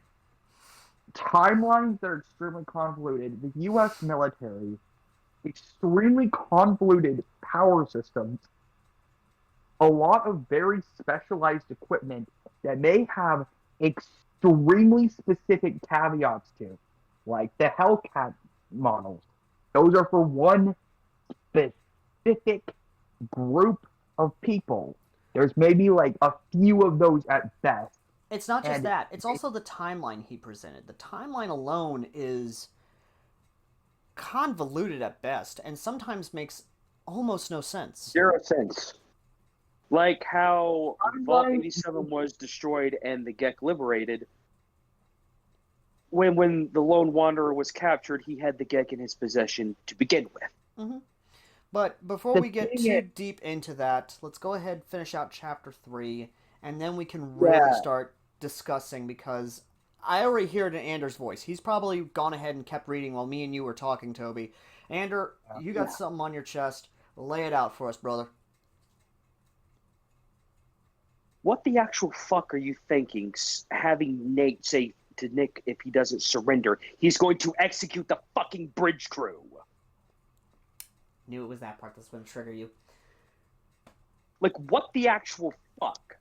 timelines that are extremely convoluted, the U.S. military, extremely convoluted power systems, a lot of very specialized equipment that may have extremely specific caveats to, like the Hellcat models. Those are for one specific group of people. There's maybe like a few of those at best. It's not just And that. It's also the timeline he presented. The timeline alone is convoluted at best and sometimes makes almost no sense. 0 sense. Like how Vault Timeline- 87 was destroyed and the Gek liberated. When the Lone Wanderer was captured, he had the Gek in his possession to begin with. But before The we get thing too is- deep into that, let's go ahead and finish out chapter 3, and then we can really start discussing, because I already hear it in Anders' voice. He's probably gone ahead and kept reading while me and you were talking, Toby. Ander, you got something on your chest. Lay it out for us, brother. What the actual fuck are you thinking? Having Nate say to Nick, if he doesn't surrender, he's going to execute the fucking bridge crew. Knew it was that part that's going to trigger you. Like, what the actual fuck?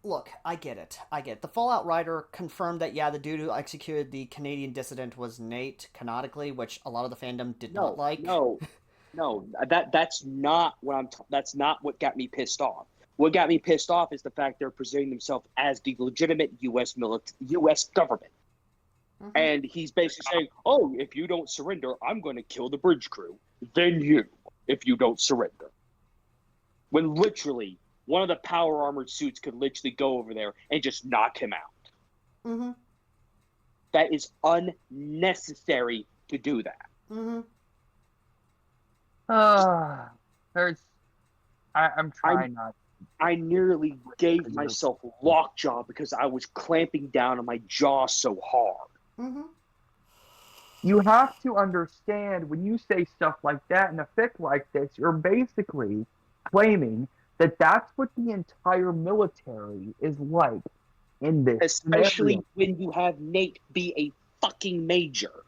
Look, I get it. The Fallout writer confirmed that, yeah, the dude who executed the Canadian dissident was Nate, canonically, which a lot of the fandom did not like. No, that's not what that's not what got me pissed off. What got me pissed off is the fact they're presenting themselves as the legitimate U.S. U.S. government. Mhm. And he's basically saying, oh, if you don't surrender, I'm going to kill the bridge crew. Then you, if you don't surrender. When literally, one of the power armored suits could literally go over there and just knock him out. Mm-hmm. That is unnecessary to do that. Mm-hmm. I'm trying not. I nearly gave myself lockjaw because I was clamping down on my jaw so hard. Mm-hmm. You have to understand, when you say stuff like that in a fic like this, you're basically claiming that that's what the entire military is like in this Especially scenario. when you have Nate be a fucking major.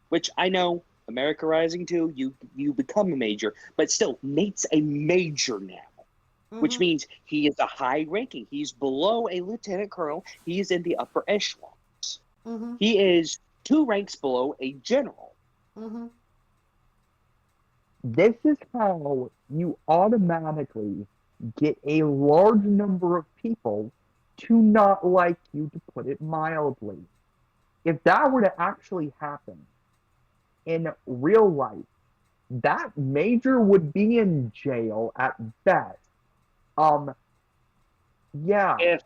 Which I know, America Rising 2, you become a major, but still, Nate's a major now. Which means he is a high ranking. He's below a lieutenant colonel. He is in the upper echelons. Mm-hmm. He is 2 ranks below a general. Mm-hmm. This is how you automatically get a large number of people to not like you, to put it mildly. If that were to actually happen in real life, that major would be in jail at best. Yeah. If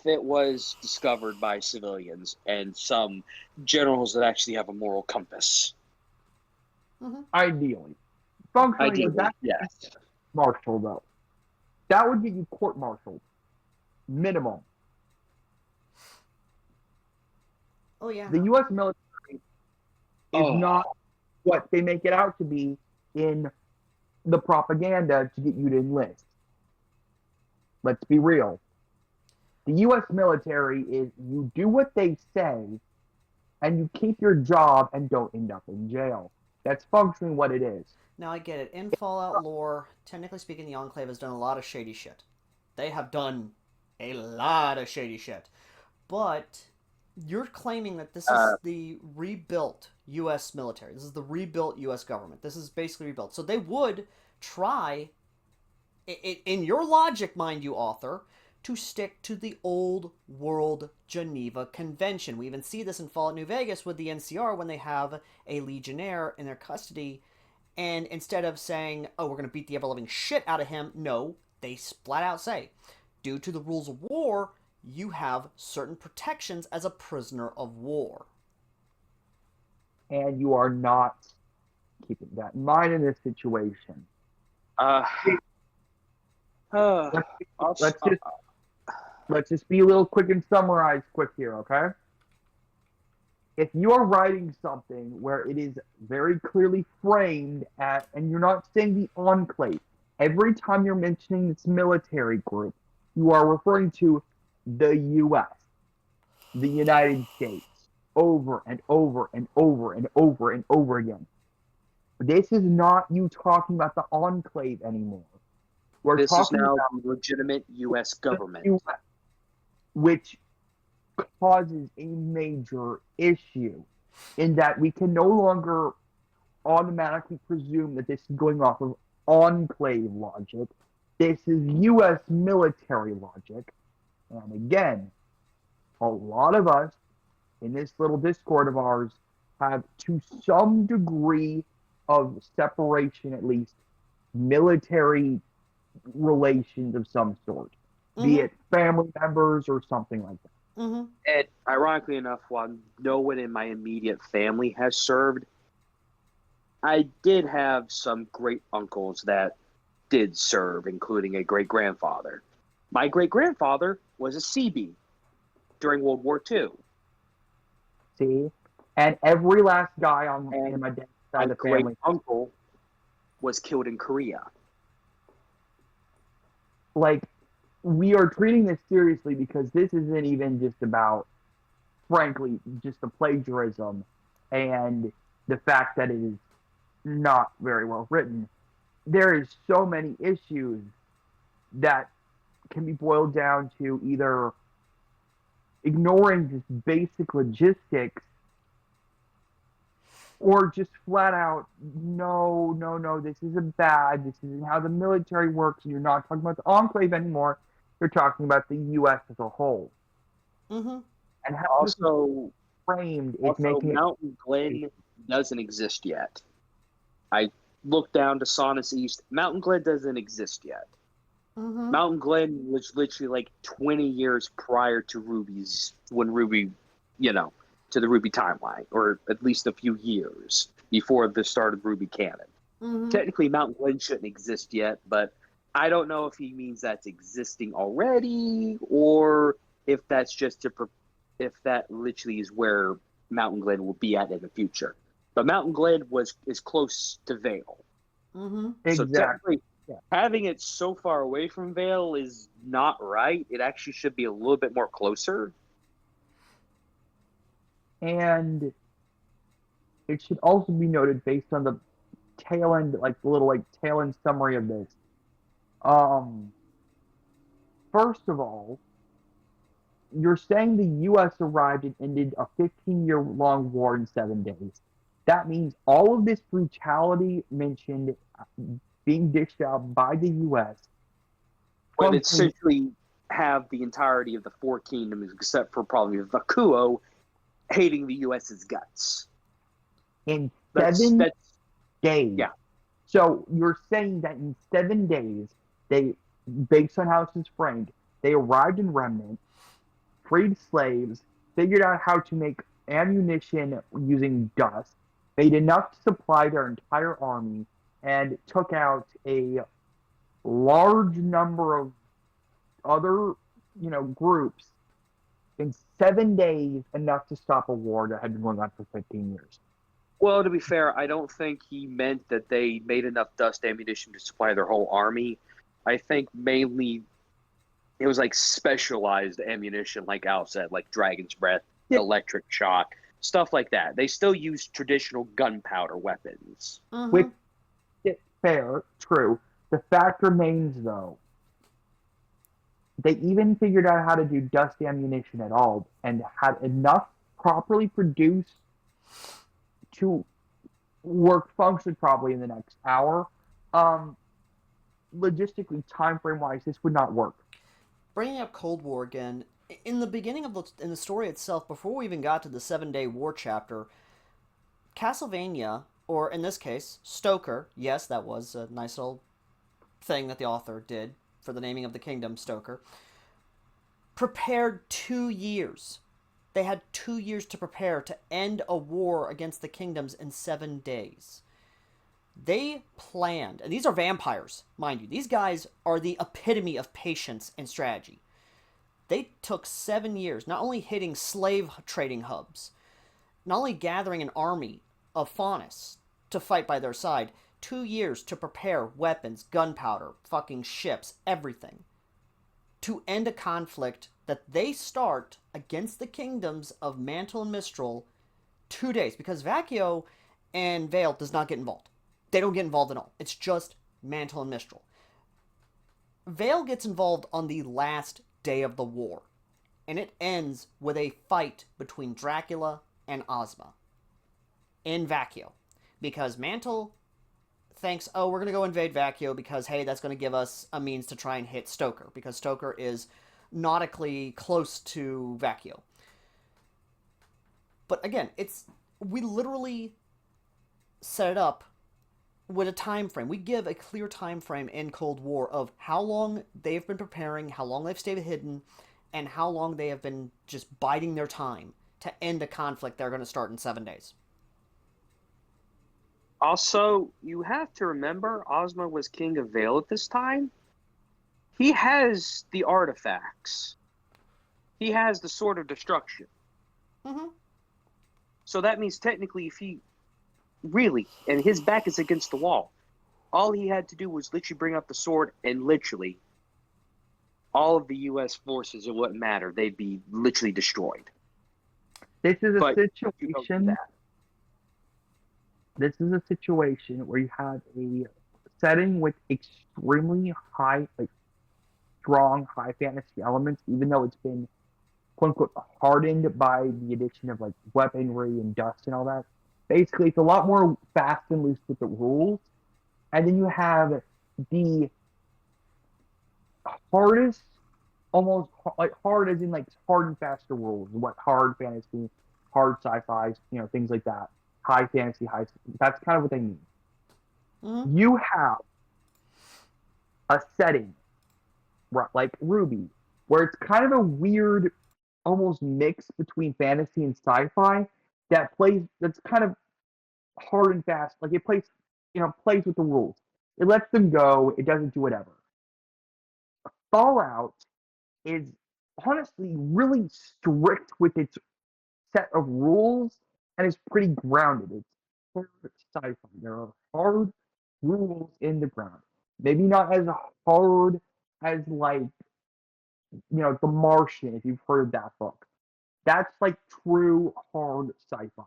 it was discovered by civilians and some generals that actually have a moral compass. Ideally. Functionally, Ideally, that yes. martial though. That would get you court-martialed. Minimum. Oh, yeah. The U.S. military is not what they make it out to be in the propaganda to get you to enlist. Let's be real. The U.S. military is, you do what they say, and you keep your job and don't end up in jail. That's functionally what it is. Now, I get it. In Fallout lore, technically speaking, the Enclave has done a lot of shady shit. They have done a lot of shady shit. But you're claiming that this is the rebuilt U.S. military. This is the rebuilt U.S. government. This is basically rebuilt. So they would try, in your logic, mind you, author, to stick to the old world Geneva Convention. We even see this in Fallout New Vegas with the NCR when they have a legionnaire in their custody, and instead of saying, oh, we're going to beat the ever-living shit out of him, no, they flat out say, due to the rules of war, you have certain protections as a prisoner of war. And you are not keeping that in mind in this situation. Let's, I'll, let's just let's just be a little quick and summarize quick here, okay? If you are writing something where it is very clearly framed at, and you're not saying the enclave, every time you're mentioning this military group, you are referring to the U.S., the United States, over and over and over and over and over again. This is not you talking about the enclave anymore. We're this is talking now about the legitimate U.S. the government. US, which causes a major issue in that we can no longer automatically presume that this is going off of enclave logic. This is U.S. military logic. And again, a lot of us in this little Discord of ours have, to some degree of separation, at least, military relations of some sort, be it family members or something like that. Mm-hmm. And ironically enough, while no one in my immediate family has served, I did have some great uncles that did serve, including a great grandfather. My great grandfather was a CB during World War II. See? And every last guy on And in my dad's My side of the great family, uncle was killed in Korea. like, we are treating this seriously because this isn't even just about, frankly, just the plagiarism and the fact that it is not very well written. There is so many issues that can be boiled down to either ignoring just basic logistics or just flat out, no, this isn't bad. This isn't how the military works. You're not talking about the enclave anymore. You're talking about the U.S. as a whole. Mm-hmm. And how this is Also, framed is also making Mountain Glen doesn't exist yet. I looked down to Saunas East. Mountain Glen doesn't exist yet. Mm-hmm. Mountain Glen was literally like 20 years prior to Ruby's, when Ruby, to the Ruby timeline, or at least a few years before the start of Ruby canon. Mm-hmm. Technically, Mountain Glen shouldn't exist yet, but I don't know if he means that's existing already, or if that's just if that literally is where Mountain Glen will be at in the future. But Mountain Glen is close to Vale. Mm-hmm. So exactly. technically, Yeah. having it so far away from Vale is not right. It actually should be a little bit more closer. And it should also be noted, based on the tail end, like the little tail end summary of this. First of all, you're saying the U.S. arrived and ended a 15-year-long war in 7 days. That means all of this brutality mentioned being dished out by the U.S. When it essentially have the entirety of the Four Kingdoms, except for probably Vakuo, hating the U.S.'s guts. in 7 days. Yeah. So you're saying that in 7 days, they, based on how this is framed, they arrived in Remnant, freed slaves, figured out how to make ammunition using dust, made enough to supply their entire army, and took out a large number of other, groups in 7 days, enough to stop a war that had been going on for 15 years. Well, to be fair, I don't think he meant that they made enough dust ammunition to supply their whole army. I think mainly it was like specialized ammunition, like Al said, like Dragon's Breath, electric shock, stuff like that. They still use traditional gunpowder weapons. Mm-hmm. Which is fair, true. The fact remains, though, they even figured out how to do dust ammunition at all and had enough properly produced to work function probably in the next hour. Logistically, time frame wise, this would not work. Bringing up Cold War again, in the beginning of in the story itself, before we even got to the 7-Day War chapter, Castlevania, or in this case, Stoker, yes, that was a nice little thing that the author did for the naming of the kingdom, Stoker, prepared 2 years. They had 2 years to prepare to end a war against the kingdoms in 7 days. They planned, and these are vampires, mind you. These guys are the epitome of patience and strategy. They took 7 years, not only hitting slave trading hubs, not only gathering an army of faunists to fight by their side, 2 years to prepare weapons, gunpowder, fucking ships, everything, to end a conflict that they start against the kingdoms of Mantle and Mistral 2 days, because Vacchio and Vale does not get involved. They don't get involved at all. It's just Mantle and Mistral. Vale gets involved on the last day of the war, and it ends with a fight between Dracula and Ozma in Vacchio, because Mantle thinks, oh, we're going to go invade Vacchio because, hey, that's going to give us a means to try and hit Stoker, because Stoker is nautically close to Vacchio. But again, we literally set it up with a time frame. We give a clear time frame in Cold War of how long they've been preparing, how long they've stayed hidden, and how long they have been just biding their time to end a conflict they're going to start in 7 days. Also, you have to remember, Ozma was king of Vale at this time. He has the artifacts. He has the Sword of Destruction. Mm-hmm. So that means technically if he really, and his back is against the wall, all he had to do was literally bring up the sword, and literally all of the U.S. forces, it wouldn't matter. They'd be literally destroyed. This is a But you don't do situation. that. This is a situation where you have a setting with extremely high, like strong high fantasy elements, even though it's been quote unquote hardened by the addition of like weaponry and dust and all that. Basically, it's a lot more fast and loose with the rules. And then you have the hardest, almost like hard as in like hard and faster rules. What hard fantasy, hard sci-fi, things like that. High fantasy, high. That's kind of what they mean. Mm-hmm. You have a setting, like Ruby, where it's kind of a weird, almost mix between fantasy and sci-fi that's kind of hard and fast. Like it plays with the rules. It lets them go. It doesn't do whatever. Fallout is honestly really strict with its set of rules and is pretty grounded. It's hard sci-fi. There are hard rules in the ground. Maybe not as hard as like The Martian, if you've heard of that book. That's like true hard sci-fi.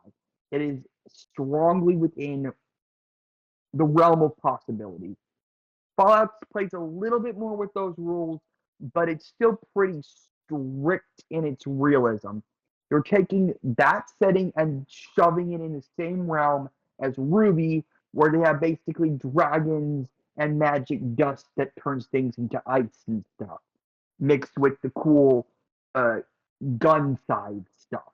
It is strongly within the realm of possibility. Fallout plays a little bit more with those rules, but it's still pretty strict in its realism. You're taking that setting and shoving it in the same realm as Ruby, where they have basically dragons and magic dust that turns things into ice and stuff, mixed with the cool gun side stuff.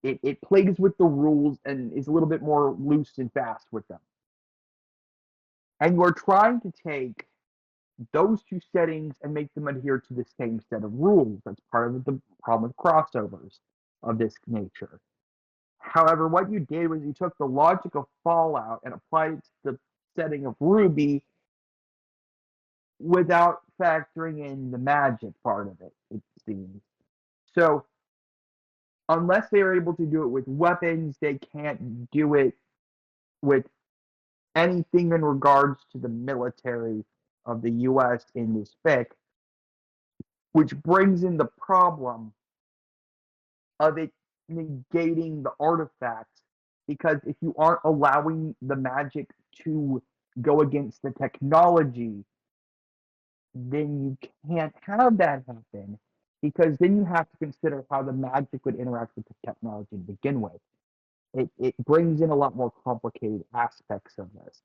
It plays with the rules and is a little bit more loose and fast with them. And you're trying to take those two settings and make them adhere to the same set of rules. That's part of the problem with crossovers of this nature. However, what you did was you took the logic of Fallout and applied it to the setting of Ruby without factoring in the magic part of it, it seems. So, unless they are able to do it with weapons, they can't do it with anything in regards to the military of the U.S. in this fic, which brings in the problem of it negating the artifacts, because if you aren't allowing the magic to go against the technology, then you can't have that happen, because then you have to consider how the magic would interact with the technology to begin with. It brings in a lot more complicated aspects of this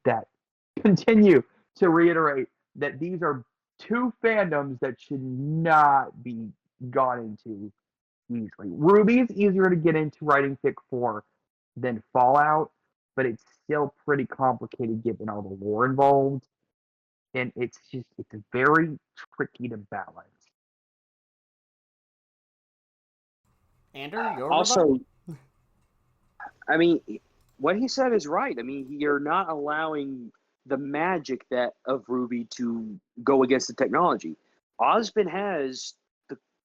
that continue to reiterate that these are two fandoms that should not be gone into easily. Ruby is easier to get into writing fic for than Fallout, but it's still pretty complicated given all the lore involved, and it's very tricky to balance. Andrew, your rebuttal? Also, I mean, what he said is right. I mean, you're not allowing the magic that of Ruby to go against the technology. Osmond has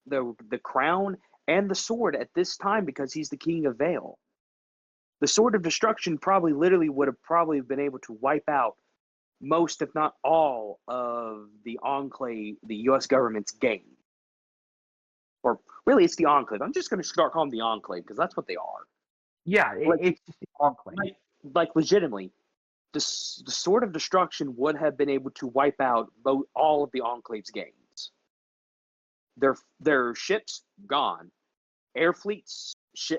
the crown and the sword at this time because he's the king of Vale. The sword of destruction probably literally would have probably been able to wipe out most, if not all, of the Enclave, the U.S. government's game. Or really, it's the Enclave. I'm just going to start calling them the Enclave because that's what they are. Yeah, it's just the enclave. Like legitimately, the sword of destruction would have been able to wipe out all of the Enclave's games. Their ships gone, air fleets,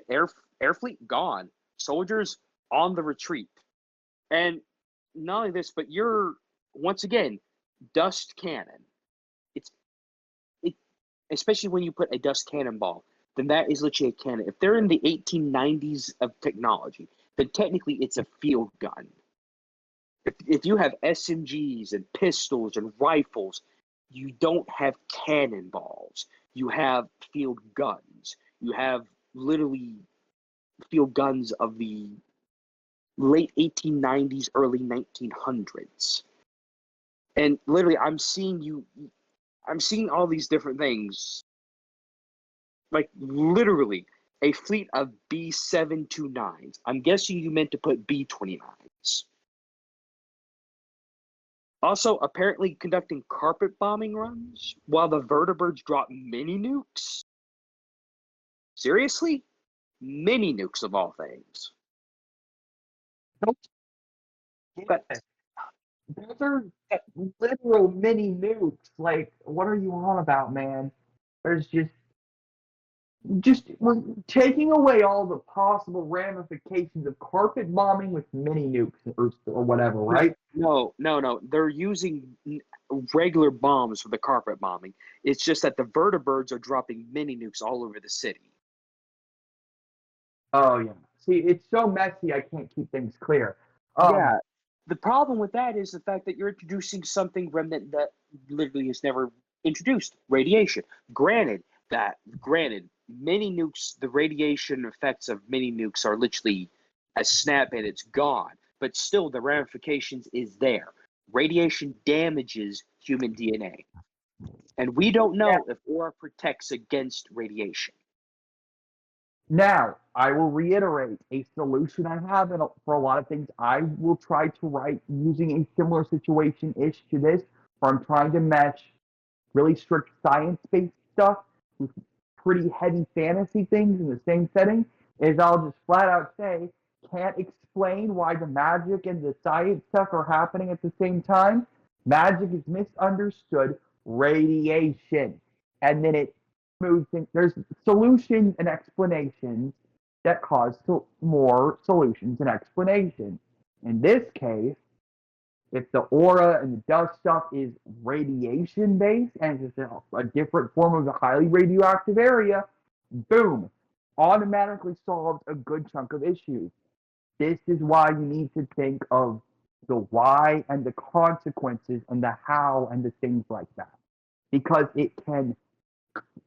air fleet gone, soldiers on the retreat, and not only this, but you're once again dust cannon. It especially when you put a dust cannonball, then that is literally a cannon. If they're in the 1890s of technology, then technically it's a field gun. If you have SMGs and pistols and rifles, you don't have cannonballs. You have field guns. You have literally field guns of the late 1890s, early 1900s. And literally, I'm seeing all these different things. Like, literally, a fleet of B-729s. I'm guessing you meant to put B-29s. Also, apparently conducting carpet bombing runs while the vertibirds drop mini nukes. Seriously? Mini nukes of all things. But Those are literal mini nukes. Like, what are you on about, man? There's just we're taking away all the possible ramifications of carpet bombing with mini nukes or whatever, right? no. They're using regular bombs for the carpet bombing. It's just that the vertibirds are dropping mini nukes all over the city. Oh yeah. See, it's so messy. I can't keep things clear. Yeah. The problem with that is the fact that you're introducing something Remnant that literally is never introduced: radiation. Granted, mini nukes, the radiation effects of mini nukes are literally a snap and it's gone. But still, the ramifications is there. Radiation damages human DNA, and we don't know if aura protects against radiation. Now, I will reiterate a solution I have for a lot of things. I will try to write using a similar situation-ish to this, where I'm trying to mesh really strict science-based stuff with pretty heavy fantasy things in the same setting, is I'll just flat out say, can't explain why the magic and the science stuff are happening at the same time. Magic is misunderstood radiation. And then it moves in, there's solutions and explanations that cause more solutions and explanations. In this case, if the aura and the dust stuff is radiation based and it's a different form of a highly radioactive area, boom, automatically solves a good chunk of issues. This is why you need to think of the why and the consequences and the how and the things like that. Because it can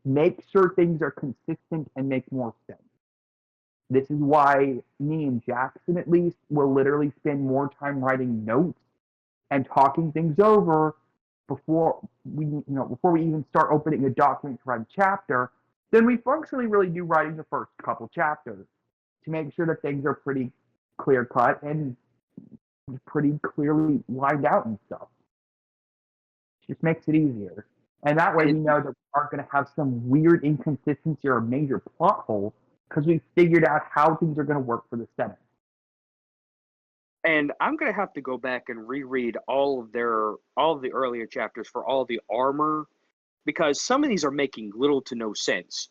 make sure things are consistent and make more sense. This is why me and Jackson, at least, will literally spend more time writing notes and talking things over before we even start opening a document to write a chapter than we functionally really do writing the first couple chapters, to make sure that things are pretty clear cut and pretty clearly lined out and stuff. It just makes it easier. And that way we know that we aren't going to have some weird inconsistency or a major plot hole because we figured out how things are going to work for the Senate. And I'm gonna have to go back and reread all of the earlier chapters for all the armor, because some of these are making little to no sense.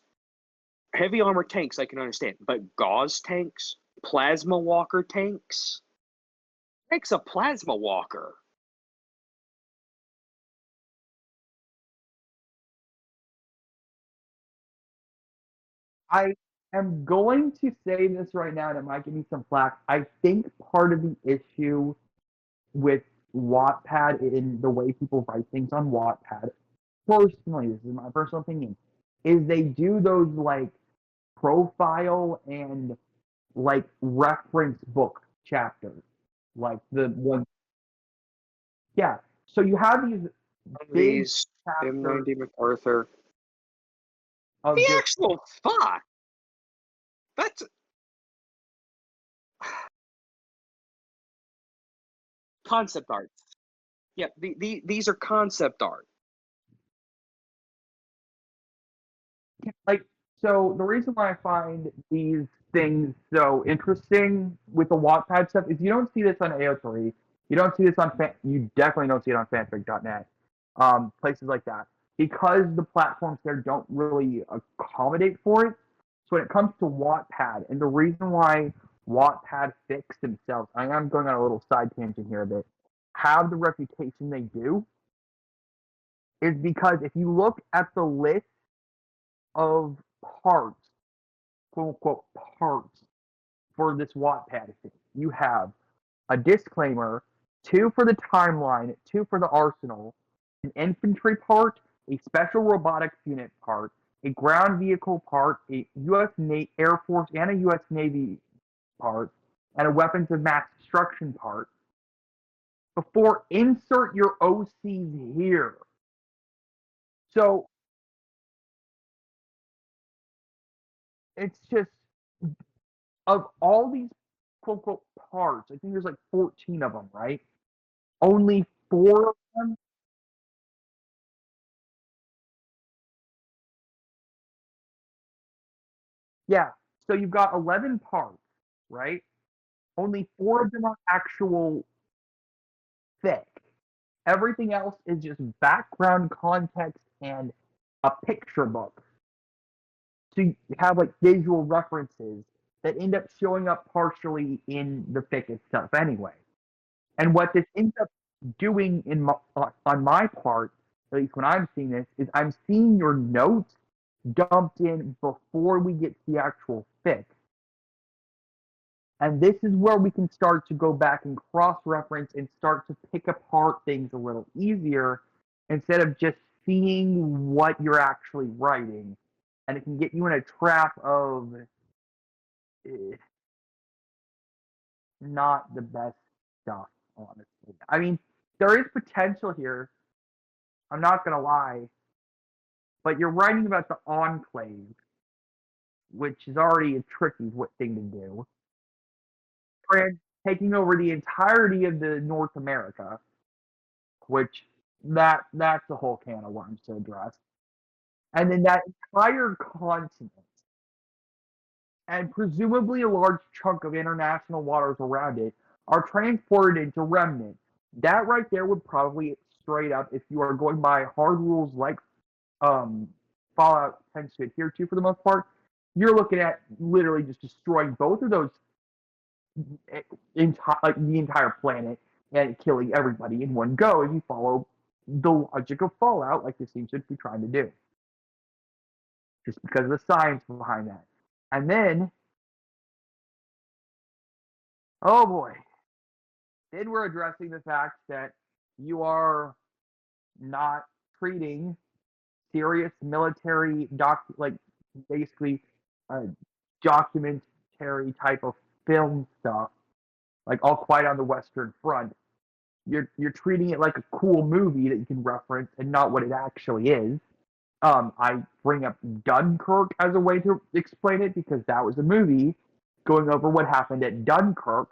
Heavy armor tanks I can understand, but gauze tanks, plasma walker tanks, makes a plasma walker. I am going to say this right now, and it might give me some flack. I think part of the issue with Wattpad in the way people write things on Wattpad, personally, this is my personal opinion, is they do those like profile and like reference book chapter, like the one. Yeah. So you have these big These chapters M90 MacArthur. of The just actual fuck. That's concept art. Yeah, these are concept art. like, so the reason why I find these things so interesting with the Wattpad stuff is you don't see this on AO3. You don't see this on you definitely don't see it on fanfic.net. Places like that. Because the platforms there don't really accommodate for it. So when it comes to Wattpad, and the reason why Wattpad fix themselves, I'm going on a little side tangent here a bit, have the reputation they do, is because if you look at the list of parts, quote unquote parts for this Wattpad thing. You have a disclaimer, 2 for the timeline, 2 for the arsenal, an infantry part, a special robotics unit part, a ground vehicle part, a U.S. Air Force and a U.S. Navy part, and a weapons of mass destruction part. Before insert your OCs here. So it's just of all these quote unquote parts, I think there's like 14 of them, right? Only 4 of them. Yeah. So you've got 11 parts, right? Only 4 of them are actual thick. Everything else is just background context and a picture book. So you have like visual references that end up showing up partially in the fic itself anyway. And what this ends up doing on my part, at least when I'm seeing this, is I'm seeing your notes dumped in before we get to the actual fic. And this is where we can start to go back and cross-reference and start to pick apart things a little easier instead of just seeing what you're actually writing. And it can get you in a trap of not the best stuff, honestly. I mean, there is potential here. I'm not going to lie. But you're writing about the Enclave, which is already a tricky thing to do. Taking over the entirety of the North America, which that's a whole can of worms to address. And then that entire continent, and presumably a large chunk of international waters around it, are transported into Remnant. That right there would probably straight up, if you are going by hard rules like Fallout tends to adhere to for the most part, you're looking at literally just destroying both of those like the entire planet and killing everybody in one go if you follow the logic of Fallout, like this seems to be trying to do, just because of the science behind that. And then, oh boy, then we're addressing the fact that you are not treating serious military like basically documentary type of film stuff, like All Quiet on the Western Front. You're treating it like a cool movie that you can reference and not what it actually is. I bring up Dunkirk as a way to explain it because that was a movie going over what happened at Dunkirk,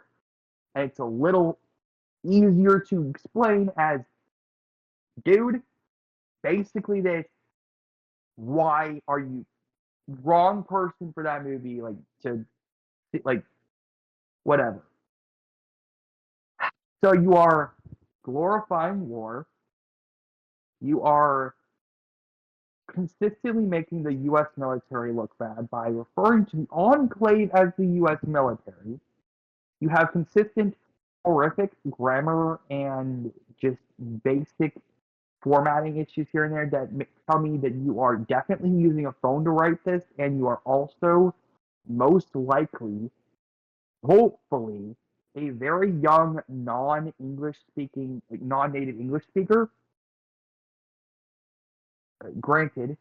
and it's a little easier to explain as, dude, basically this, why are you wrong person for that movie, like to like whatever. So you are glorifying war. You are consistently making the U.S. military look bad by referring to the Enclave as the U.S. military. You have consistent horrific grammar and just basic formatting issues here and there that tell me that you are definitely using a phone to write this, and you are also most likely, hopefully, a very young non-English speaking, like non-native English speaker. Granted,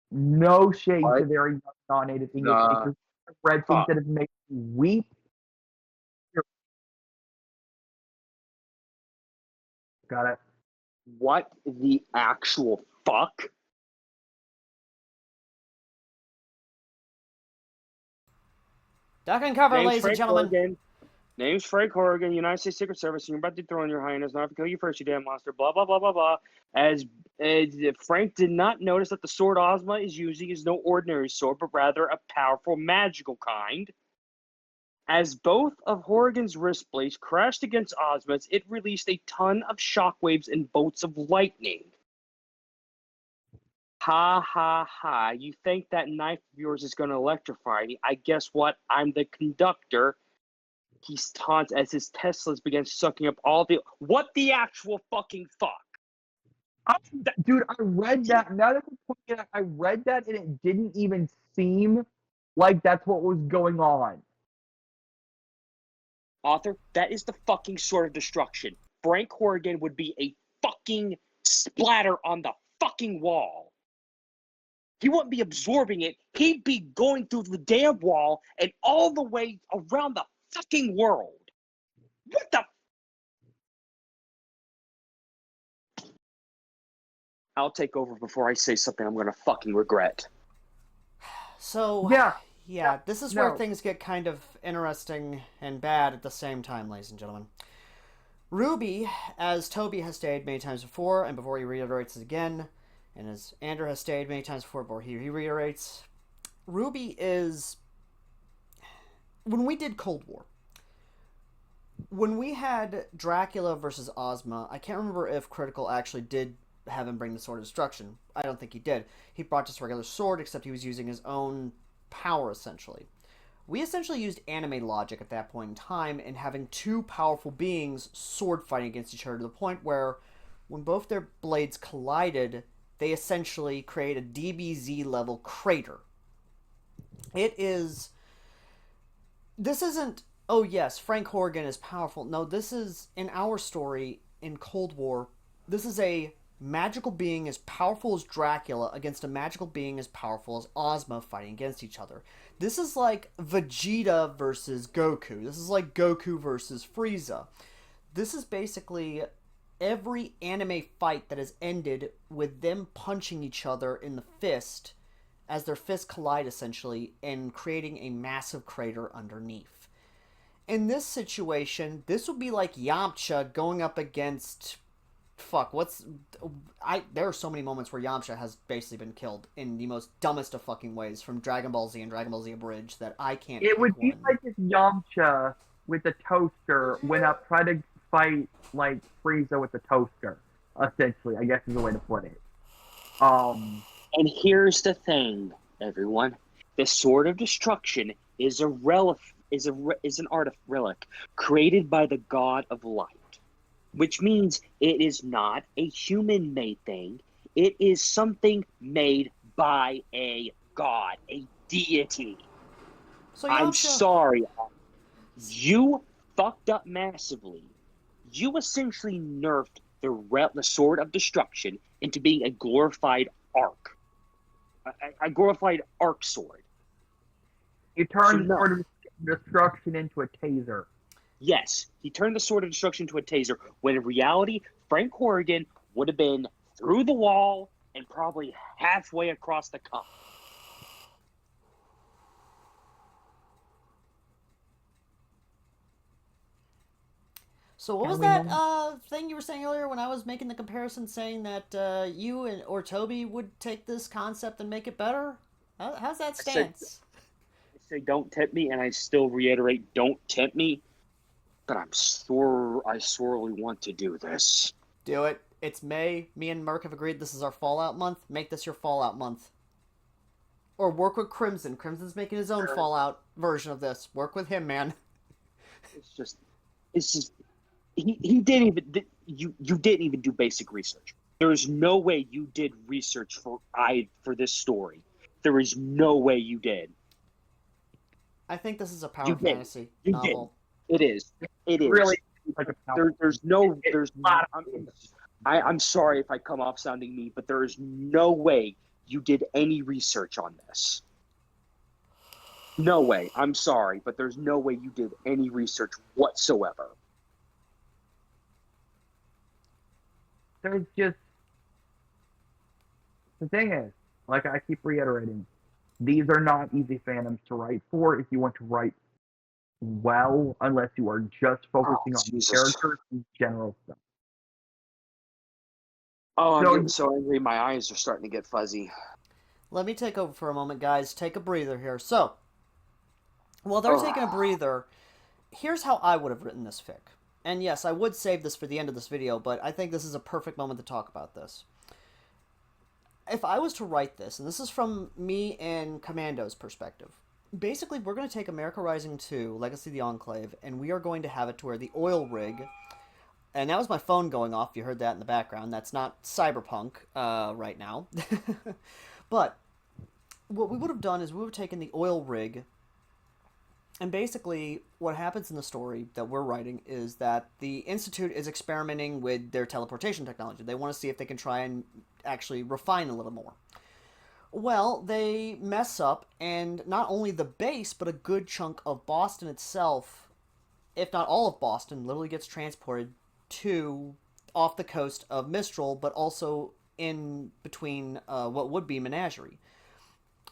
no shade What? to very young non-native English Nah. speakers. I've read things that have made me weep. Got it. What the actual fuck? Duck and cover, Name's ladies and Frank gentlemen. Horgan. Name's Frank Horgan, United States Secret Service, and you're about to throw in your highness, not to kill you first, you damn monster, blah, blah, blah, blah, blah. As Frank did not notice that the sword Ozma is using is no ordinary sword, but rather a powerful magical kind. As both of Horrigan's wrist blades crashed against Ozma's, it released a ton of shockwaves and bolts of lightning. Ha ha ha, you think that knife of yours is going to electrify me? I guess what? I'm the conductor. He taunts as his Teslas begin sucking up all the... What the actual fucking fuck? Dude, I read that. Now that you point out, I read that and it didn't even seem like that's what was going on. Author, that is the fucking sword of destruction. Frank Horrigan would be a fucking splatter on the fucking wall. He wouldn't be absorbing it. He'd be going through the damn wall and all the way around the fucking world. What the? I'll take over before I say something I'm gonna fucking regret. So, Yeah. this is where No. things get kind of interesting and bad at the same time, ladies and gentlemen. Ruby, as Toby has stated many times before, and before he reiterates it again, and as Andrew has stated many times before he reiterates, Ruby is... When we did Cold War, when we had Dracula versus Ozma, I can't remember if Critical actually did have him bring the Sword of Destruction. I don't think he did. He brought just a regular sword, except he was using his own power, essentially. We essentially used anime logic at that point in time in having two powerful beings sword fighting against each other to the point where when both their blades collided, they essentially create a DBZ level crater. It is... This isn't, oh yes, Frank Horrigan is powerful. No, this is, in our story, in Cold War, this is a magical being as powerful as Dracula against a magical being as powerful as Ozma fighting against each other. This is like Vegeta versus Goku. This is like Goku versus Frieza. This is basically every anime fight that has ended with them punching each other in the fist as their fists collide, essentially, and creating a massive crater underneath. In this situation, this would be like Yamcha going up against... There are so many moments where Yamcha has basically been killed in the most dumbest of fucking ways from Dragon Ball Z and Dragon Ball Z Abridged that I can't It would pick be one. like if Yamcha with the toaster went up, tried to fight like Frieza with the toaster. Essentially, I guess is the way to put it. And here's the thing, everyone: the Sword of Destruction is a relic, is an relic created by the God of Light, which means it is not a human-made thing. It is something made by a god, a deity. So I'm Yamcha... sorry, you fucked up massively. You essentially nerfed the Sword of Destruction into being a glorified arc. A glorified arc sword. You turned So no. Sword of Destruction into a taser. Yes, he turned the Sword of Destruction to a taser, when in reality, Frank Horrigan would have been through the wall and probably halfway across the cup. So what was that thing you were saying earlier when I was making the comparison, saying that you or Toby would take this concept and make it better? How's that stance? I say don't tempt me, and I still reiterate, don't tempt me. But I sorely want to do this. Do it. It's May. Me and Merc have agreed this is our Fallout month. Make this your Fallout month. Or work with Crimson. Crimson's making his own Fallout version of this. Work with him, man. It's just he didn't even you didn't even do basic research. There is no way you did research for this story. There is no way you did. I think this is a power fantasy You novel. Did. It is. It is. Really, like a power. I'm sorry if I come off sounding mean, but there is no way you did any research on this. No way. I'm sorry, but there's no way you did any research whatsoever. there's just the thing is, like I keep reiterating, these are not easy fandoms to write for if you want to write well, unless you are just focusing on Jesus. characters and general stuff. Oh, I'm So- getting so angry. My eyes are starting to get fuzzy. Let me take over for a moment, guys. Take a breather here. So, while they're taking a breather, here's how I would have written this fic. And yes, I would save this for the end of this video, but I think this is a perfect moment to talk about this. If I was to write this, and this is from me and Commando's perspective, basically we're going to take America Rising 2, Legacy of the Enclave, and we are going to have it to where the oil rig, and that was my phone going off, you heard that in the background, that's not cyberpunk right now, but what we would have done is we would have taken the oil rig, and basically what happens in the story that we're writing is that the Institute is experimenting with their teleportation technology. They want to see if they can try and actually refine a little more. Well, they mess up, and not only the base, but a good chunk of Boston itself, if not all of Boston, literally gets transported to off the coast of Mistral, but also in between what would be Menagerie.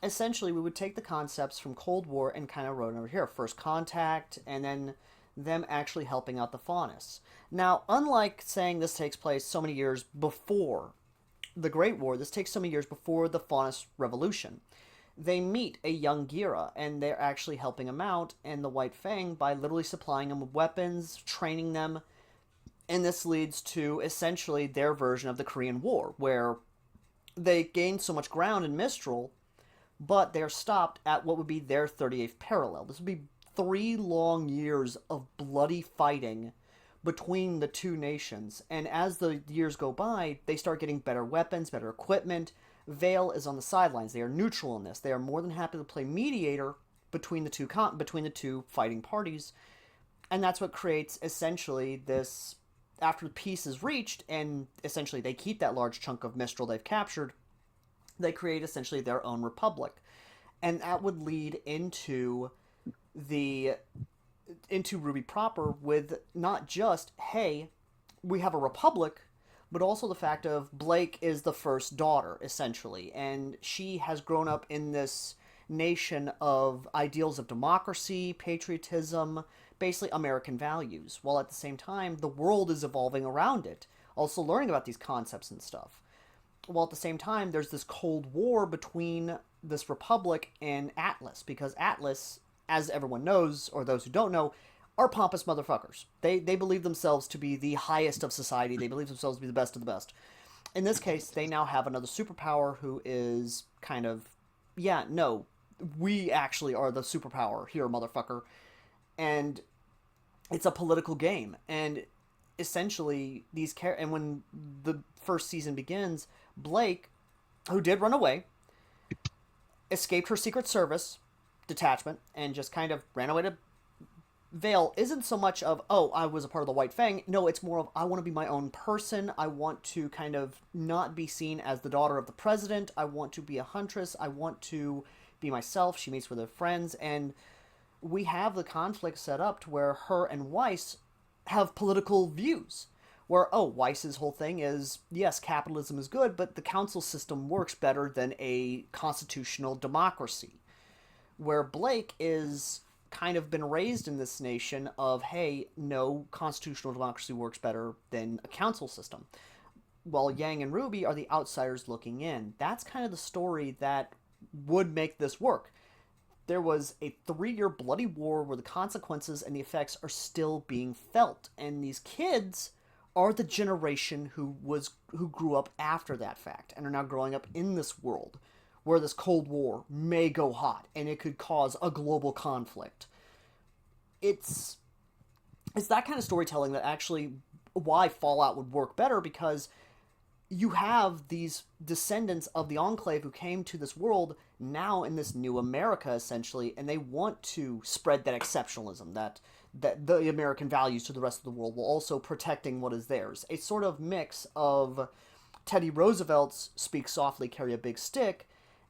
Essentially, we would take the concepts from Cold War and kind of wrote it over here. First Contact, and then them actually helping out the Faunus. Now, unlike saying this takes place so many years before the Great War, this takes so many years before the Faunus Revolution. They meet a young Gira, and they're actually helping him out and the White Fang by literally supplying them with weapons, training them, and this leads to essentially their version of the Korean War, where they gain so much ground in Mistral, but they're stopped at what would be their 38th parallel. This would be 3 long years of bloody fighting between the two nations, and as the years go by, they start getting better weapons, better equipment. Vale is on the sidelines. They are neutral in this. They are more than happy to play mediator between the two fighting parties, and that's what creates essentially this, after the peace is reached, and essentially they keep that large chunk of Mistral they've captured, they create essentially their own republic. And that would lead into Ruby proper with not just, hey, we have a republic, but also the fact of Blake is the first daughter, essentially. And she has grown up in this nation of ideals of democracy, patriotism, basically American values, while at the same time the world is evolving around it, also learning about these concepts and stuff. While at the same time, there's this Cold War between this Republic and Atlas, because Atlas, as everyone knows, or those who don't know, are pompous motherfuckers. They believe themselves to be the highest of society. They believe themselves to be the best of the best. In this case, they now have another superpower who is kind of, yeah, no, we actually are the superpower here, motherfucker. And it's a political game. And essentially, and when the first season begins, Blake, who did run away, escaped her Secret Service detachment and just kind of ran away to Vale, isn't so much of, oh, I was a part of the White Fang. No, it's more of, I want to be my own person. I want to kind of not be seen as the daughter of the president. I want to be a huntress. I want to be myself. She meets with her friends, and we have the conflict set up to where her and Weiss have political views. Where, oh, Weiss's whole thing is, yes, capitalism is good, but the council system works better than a constitutional democracy. Where Blake is kind of been raised in this nation of, hey, no, constitutional democracy works better than a council system. While Yang and Ruby are the outsiders looking in. That's kind of the story that would make this work. There was a 3-year bloody war where the consequences and the effects are still being felt. And these kids are the generation who grew up after that fact and are now growing up in this world where this Cold War may go hot and it could cause a global conflict. It's that kind of storytelling that actually why Fallout would work better, because you have these descendants of the Enclave who came to this world now in this new America, essentially, and they want to spread that exceptionalism, that the American values to the rest of the world, while also protecting what is theirs. A sort of mix of Teddy Roosevelt's Speak Softly, Carry a Big Stick,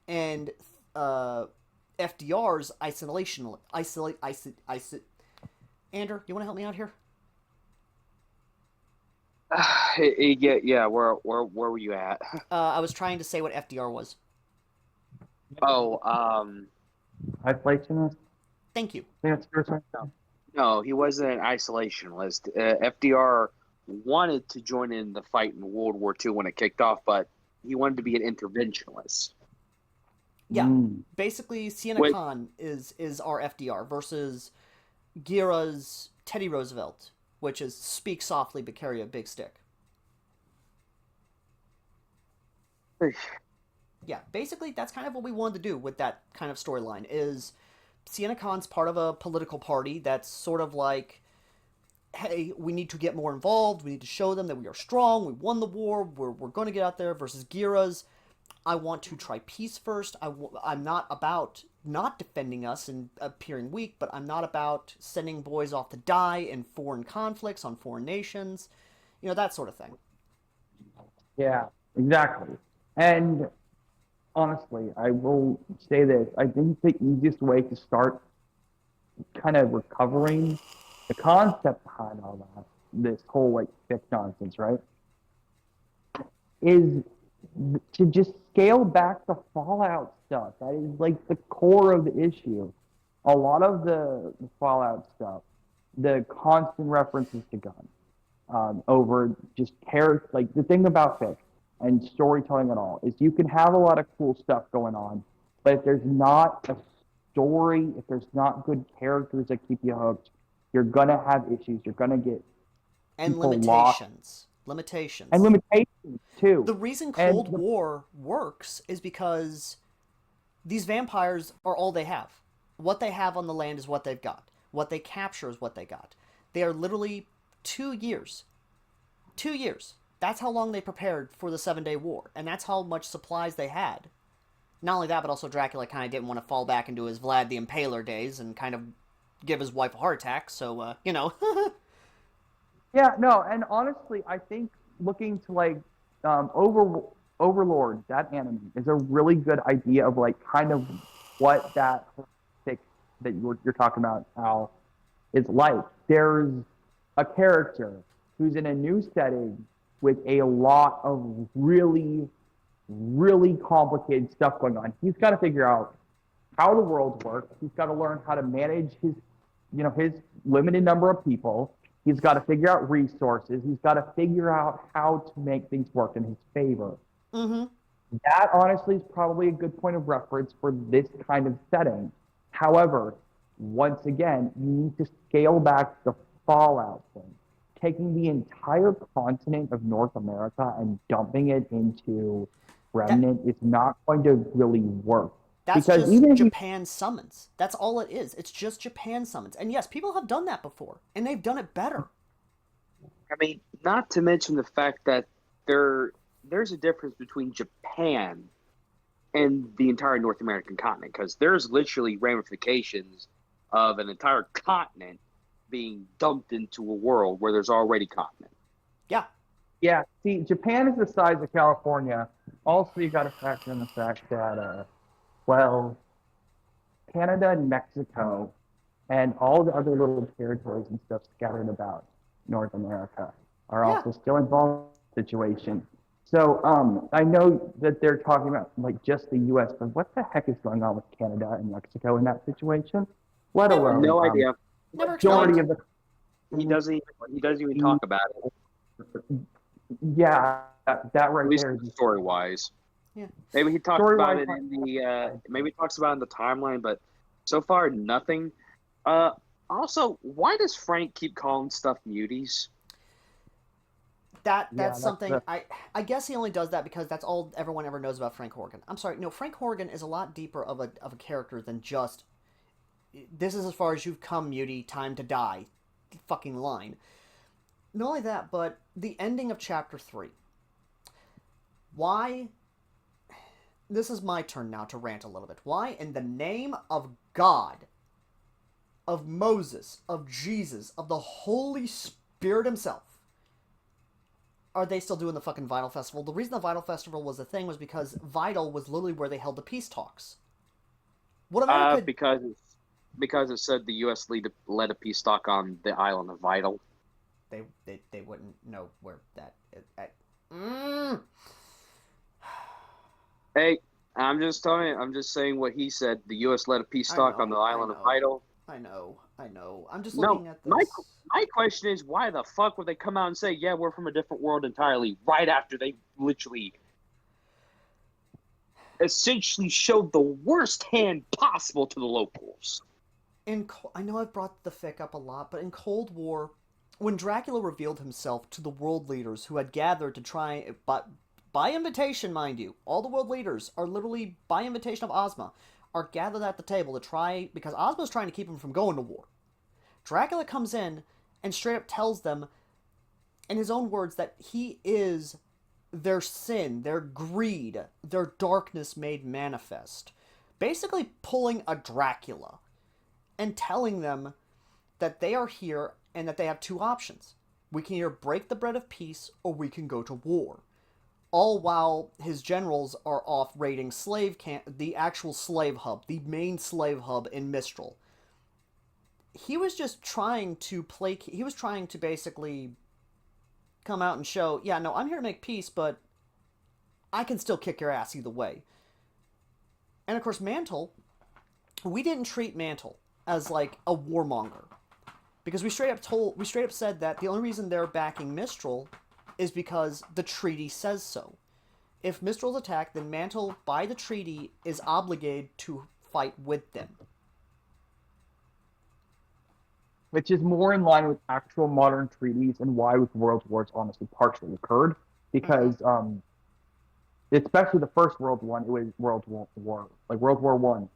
and FDR's isolation. Andrew, you want to help me out here? Yeah. Where were you at? I was trying to say what FDR was. Oh, Isolationist. Thank you. I think that's your term. no, he wasn't an isolationist. FDR wanted to join in the fight in World War II when it kicked off, but he wanted to be an interventionist. Yeah, Mm. basically, Sienna Wait. Khan is our FDR versus Gira's Teddy Roosevelt, which is speak softly but carry a big stick. Yeah, basically, that's kind of what we wanted to do with that kind of storyline. Is Sienna Khan's part of a political party that's sort of like, hey, we need to get more involved. We need to show them that we are strong. We won the war. We're going to get out there. Versus Gira's, I want to try peace first. I'm not about not defending us and appearing weak, but I'm not about sending boys off to die in foreign conflicts on foreign nations. You know, that sort of thing. Yeah, exactly. And honestly, I will say this. I think the easiest way to start kind of recovering the concept behind all that, this whole like fic nonsense, right, is to just scale back the Fallout stuff. That is like the core of the issue. A lot of the Fallout stuff, the constant references to guns, over just character. Like the thing about fic and storytelling and all is you can have a lot of cool stuff going on, but if there's not a story, if there's not good characters that keep you hooked, you're gonna have issues. You're gonna get And people lost. limitations. And limitations too. The reason And Cold War works is because these vampires are all they have. What they have on the land is what they've got. What they capture is what they got. They are literally 2 years. 2 years. That's how long they prepared for the 7-Day War. And that's how much supplies they had. Not only that, but also Dracula kind of didn't want to fall back into his Vlad the Impaler days and kind of give his wife a heart attack. So, you know. Yeah, no, and honestly, I think looking to like Overlord, that anime is a really good idea of like kind of what that fic that you're talking about, Al, is like. There's a character who's in a new setting with a lot of really, really complicated stuff going on. He's got to figure out how the world works. He's got to learn how to manage his limited number of people. He's got to figure out resources. He's got to figure out how to make things work in his favor. Mm-hmm. That honestly is probably a good point of reference for this kind of setting. However, once again, you need to scale back the Fallout thing. Taking the entire continent of North America and dumping it into Remnant is not going to really work. That's Because just even if you Japan summons. That's all it is. It's just Japan summons. And yes, people have done that before, and they've done it better. I mean, not to mention the fact that there's a difference between Japan and the entire North American continent, because there's literally ramifications of an entire continent being dumped into a world where there's already continent. Yeah. Yeah, see, Japan is the size of California. Also, you got to factor in the fact that, well, Canada and Mexico and all the other little territories and stuff scattered about North America are also still involved in the situation. So I know that they're talking about like just the U.S., but what the heck is going on with Canada and Mexico in that situation? Let alone No idea. Never majority explained. of the He doesn't even talk about it. yeah, that right At least there is story wise. Yeah. Maybe he talks about Story-wise, it in the maybe he talks about it in the timeline, but so far nothing. Also, why does Frank keep calling stuff muties? That's something I guess he only does that because that's all everyone ever knows about Frank Horgan. I'm sorry, no, Frank Horgan is a lot deeper of a character than just this is as far as you've come, mutie, time to die. Fucking line. Not only that, but the ending of chapter 3. Why this is my turn now to rant a little bit. Why in the name of God, of Moses, of Jesus, of the Holy Spirit himself, are they still doing the fucking Vital Festival? The reason the Vital Festival was a thing was because Vital was literally where they held the peace talks. What America... Because it said the U.S. led a peace talk on the island of Vital. they wouldn't know where that. Mm. Hey, I'm just telling you. I'm just saying what he said. The U.S. led a peace talk on the island of Idle. I know. I'm just No, looking at this. my question is, why the fuck would they come out and say, "Yeah, we're from a different world entirely," right after they literally, essentially showed the worst hand possible to the locals? I know I've brought the fic up a lot, but in Cold War, when Dracula revealed himself to the world leaders who had gathered to try, but by invitation, mind you, all the world leaders are literally by invitation of Ozma, are gathered at the table to try, because Ozma's trying to keep him from going to war. Dracula comes in and straight up tells them, in his own words, that he is their sin, their greed, their darkness made manifest. Basically pulling a Dracula and telling them that they are here and that they have two options. We can either break the bread of peace or we can go to war. All while his generals are off raiding the actual slave hub, the main slave hub in Mistral. He was just trying to he was trying to basically come out and show, yeah, no, I'm here to make peace, but I can still kick your ass either way. And of course, Mantle, we didn't treat Mantle as like a warmonger, because we straight up said that the only reason they're backing Mistral is because the treaty says so. If Mistral's attacked, then Mantle, by the treaty, is obligated to fight with them. Which is more in line with actual modern treaties and why with World Wars honestly partially occurred. Because especially the first World War, it was World War One.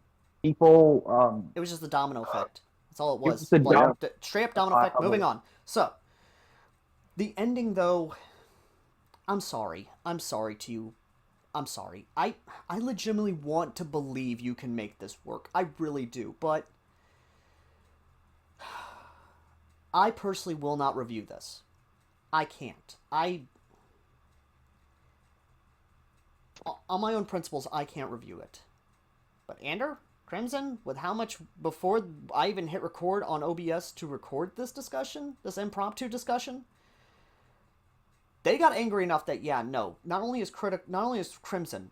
People it was just the domino effect. That's all it was. Straight up domino effect. Moving on. So the ending, though, I'm sorry to you. I'm sorry. I legitimately want to believe you can make this work. I really do, but I personally will not review this. I can't. On my own principles, I can't review it. But Ander, Crimson, with how much before I even hit record on OBS to record this discussion, this impromptu discussion, they got angry enough that, yeah, no, not only is Crimson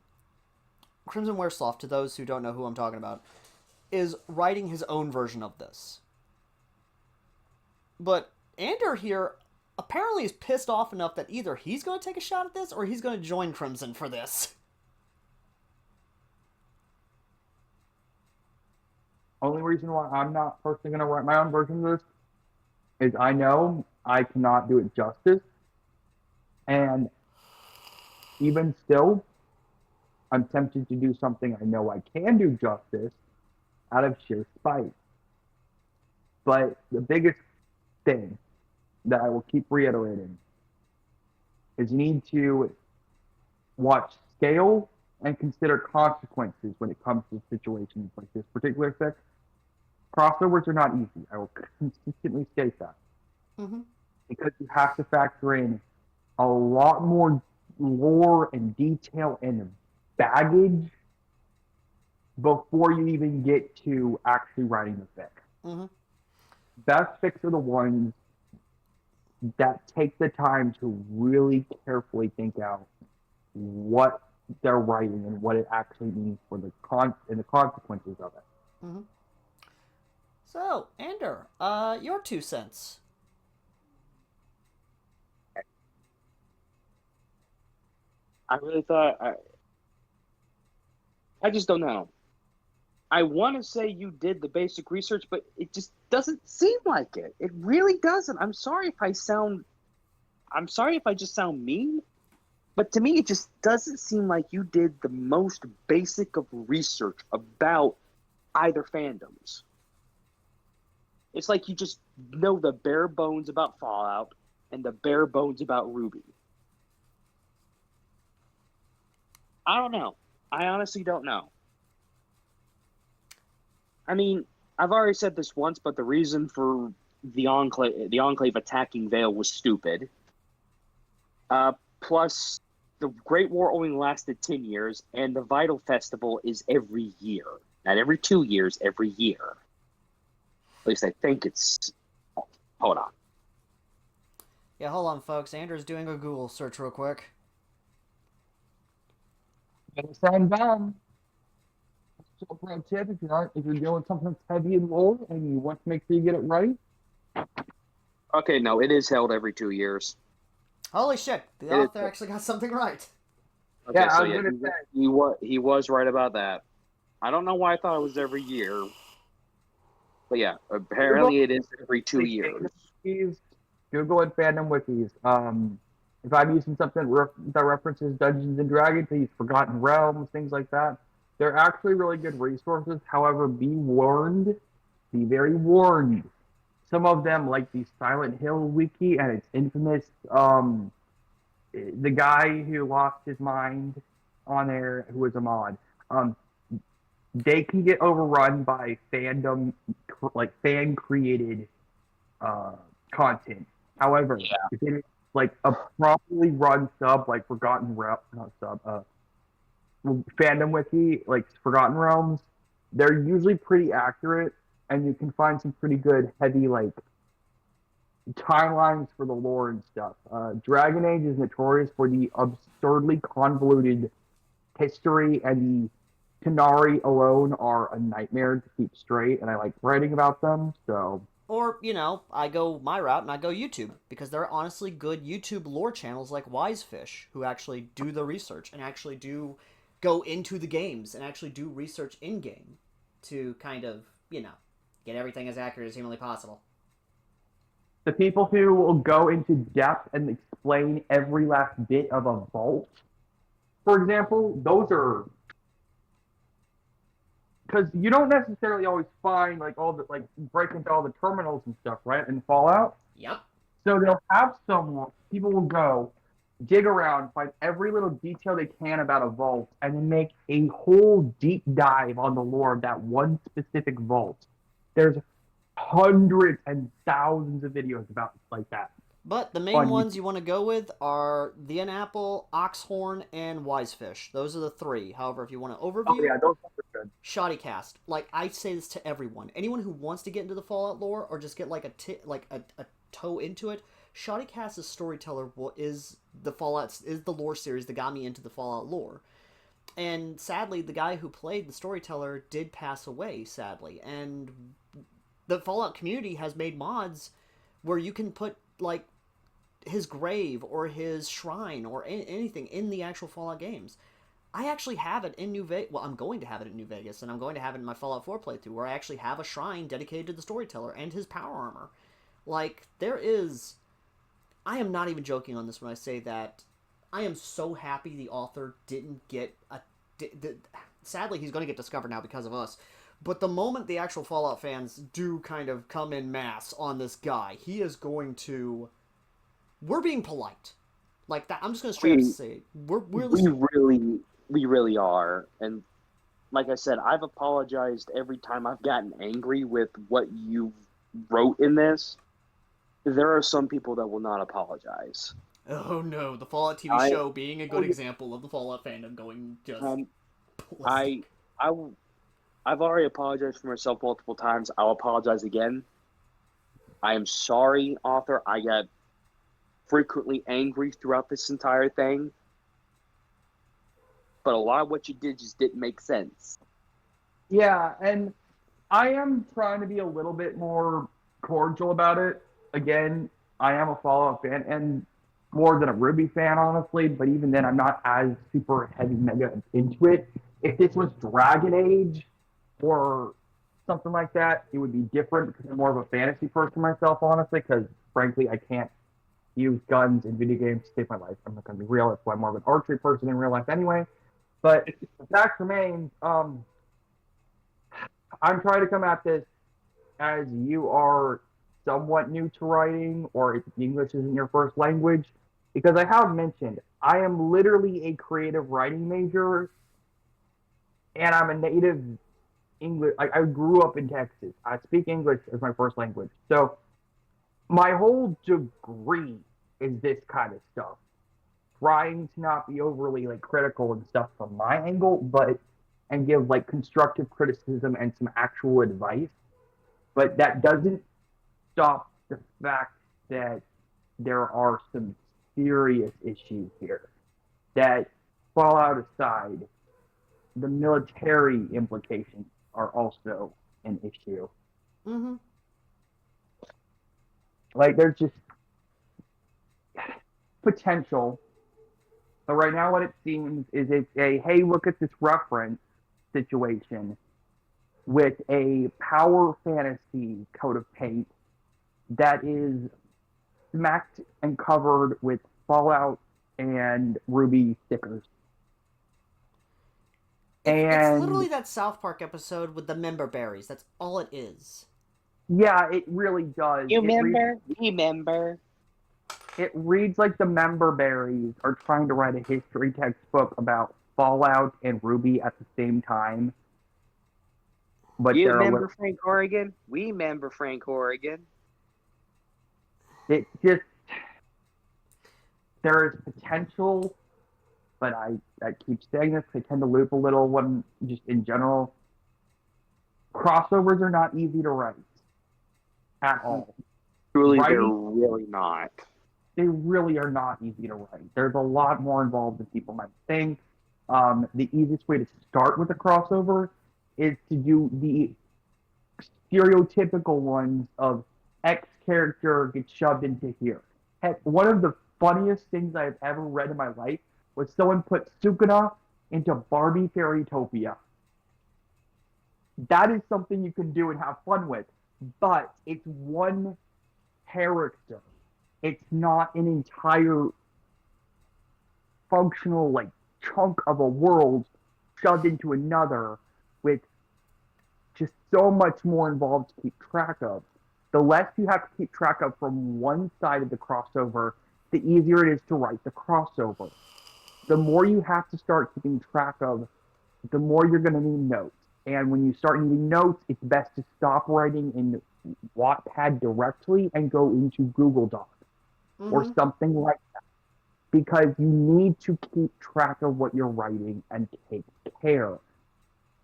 Wearsoft, to those who don't know who I'm talking about, is writing his own version of this. But Ander here apparently is pissed off enough that either he's going to take a shot at this or he's going to join Crimson for this. Only reason why I'm not personally going to write my own version of this is I know I cannot do it justice. And even still, I'm tempted to do something I know I can do justice out of sheer spite. But the biggest thing that I will keep reiterating is you need to watch scale and consider consequences when it comes to situations like this particular fic. Crossovers are not easy. I will consistently state that. Mm-hmm. Because you have to factor in a lot more lore and detail and baggage before you even get to actually writing the fic. Mm-hmm. Best fics are the ones that take the time to really carefully think out what they're writing and what it actually means for the consequences of it. Mm-hmm. So, Ander, your 2 cents. I really thought I just don't know. I want to say you did the basic research, but it just doesn't seem like it. It really doesn't. I'm sorry if I just sound mean, but to me it just doesn't seem like you did the most basic of research about either fandoms. It's like you just know the bare bones about Fallout and the bare bones about Ruby. I don't know. I honestly don't know. I mean, I've already said this once, but the reason for the Enclave attacking Vale was stupid. Plus, the Great War only lasted 10 years, and the Vital Festival is every year. Not every 2 years, every year. At least I think it's... Hold on. Yeah, hold on, folks. Andrew's doing a Google search real quick. Gonna sound dumb. So pro tip, if you're doing something that's heavy and low and you want to make sure you get it right, Okay, no, it is held every 2 years. Holy shit! The It is. author actually got something right. Okay, yeah, I so was yeah, gonna say. he was right about that. I don't know why I thought it was every year, but yeah, apparently it is every 2 years. Google and fandom wikis. If I'm using something that references Dungeons and Dragons, I use Forgotten Realms, things like that. They're actually really good resources. However, be warned, be very warned. Some of them, like the Silent Hill wiki and its infamous, the guy who lost his mind on there, who was a mod, um, they can get overrun by fandom, like fan created uh, content. However, if it is like a properly run sub, like Forgotten Realms, not sub, fandom wiki, like Forgotten Realms, they're usually pretty accurate, and you can find some pretty good heavy like timelines for the lore and stuff. Dragon Age is notorious for the absurdly convoluted history, and the Tanari alone are a nightmare to keep straight, and I like writing about them, so. Or, I go my route and I go YouTube, because there are honestly good YouTube lore channels like Wisefish who actually do the research and actually do go into the games and actually do research in game to kind of, get everything as accurate as humanly possible. The people who will go into depth and explain every last bit of a vault, for example, those are because you don't necessarily always find like all the like break into all the terminals and stuff, right? In Fallout. Yep. So they'll have someone, people will go dig around, find every little detail they can about a vault, and then make a whole deep dive on the lore of that one specific vault. There's hundreds and thousands of videos about like that. But the main ones you want to go with are The Apple, Oxhorn, and Wisefish. Those are the three. However, if you want an overview, Oh yeah, those are good. Shoddycast. Like, I say this to everyone. Anyone who wants to get into the Fallout lore or just get like a toe into it, Shoddycast as storyteller is the lore series that got me into the Fallout lore. And sadly, the guy who played the storyteller did pass away, sadly. And the Fallout community has made mods where you can put like his grave or his shrine or anything in the actual Fallout games. I actually have it in New Vegas. Well, I'm going to have it in New Vegas, and I'm going to have it in my Fallout 4 playthrough, where I actually have a shrine dedicated to the storyteller and his power armor. Like, there is. I am not even joking on this when I say that I am so happy the author didn't get a. Sadly, he's going to get discovered now because of us. But the moment the actual Fallout fans do kind of come in mass on this guy, he is going to. We're being polite. Like that, I'm just gonna straight up say We really are, and like I said, I've apologized every time I've gotten angry with what you wrote in this. There are some people that will not apologize. Oh no, the Fallout TV show being a good example of the Fallout fandom going just ballistic. I've already apologized for myself multiple times. I'll apologize again. I am sorry, author. I got frequently angry throughout this entire thing. But a lot of what you did just didn't make sense. Yeah, and I am trying to be a little bit more cordial about it. Again, I am a Fallout fan and more than a Ruby fan, honestly, but even then, I'm not as super heavy mega into it. If this was Dragon Age or something like that, it would be different because I'm more of a fantasy person myself, honestly, because frankly, I can't use guns in video games to save my life. I'm not going to be real. That's why I'm more of an archery person in real life anyway. But the fact remains, I'm trying to come at this as you are somewhat new to writing, or if English isn't your first language, because I have mentioned I am literally a creative writing major, and I'm a native English. I grew up in Texas. I speak English as my first language, so my whole degree is this kind of stuff. Trying to not be overly like critical and stuff from my angle, but and give like constructive criticism and some actual advice. But that doesn't stop the fact that there are some serious issues here. That Fallout aside, the military implications are also an issue. Mm-hmm. Like, there's just potential. But right now, what it seems is it's a hey, look at this reference situation with a power fantasy coat of paint that is smacked and covered with Fallout and Ruby stickers. It's And literally that South Park episode with the member berries. That's all it is. yeah, it really does. You remember? Remember? It reads like the member berries are trying to write a history textbook about Fallout and Ruby at the same time. But You they're a remember little, Frank Oregon? We remember Frank Oregon. it just there is potential, but I keep saying this. I tend to loop a little when just in general. Crossovers are not easy to write at all. Truly, they're Writing, really not. they really are not easy to write. There's a lot more involved than people might think. The easiest way to start with a crossover is to do the stereotypical ones of X character gets shoved into here. Heck, one of the funniest things I've ever read in my life was someone put Sukuna into Barbie Fairytopia. That is something you can do and have fun with, but it's one character. It's not an entire functional like chunk of a world shoved into another with just so much more involved to keep track of. The less you have to keep track of from one side of the crossover, the easier it is to write the crossover. The more you have to start keeping track of, the more you're going to need notes. And when you start needing notes, it's best to stop writing in Wattpad directly and go into Google Docs or something like that. Because you need to keep track of what you're writing and take care.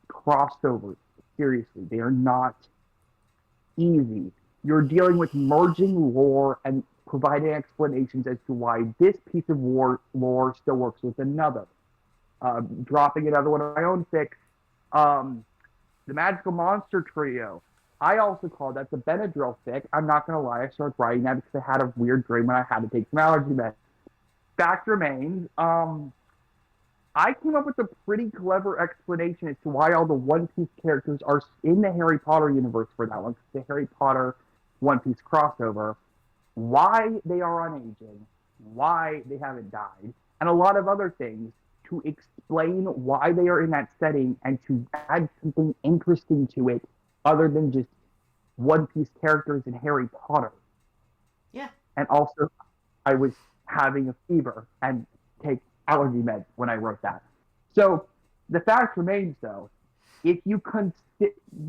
Crossovers, seriously, they are not easy. You're dealing with merging lore and providing explanations as to why this piece of lore still works with another. Dropping another one of my own fics, the Magical Monster Trio. I also call that the Benadryl fic. I'm not going to lie, I started writing that because I had a weird dream when I had to take some allergy meds. Fact remains, I came up with a pretty clever explanation as to why all the One Piece characters are in the Harry Potter universe for that one, the Harry Potter One Piece crossover, why they are unaging, why they haven't died, and a lot of other things to explain why they are in that setting and to add something interesting to it other than just One Piece characters in Harry Potter. Yeah. And also, I was having a fever and take allergy meds when I wrote that. So the fact remains, though, if you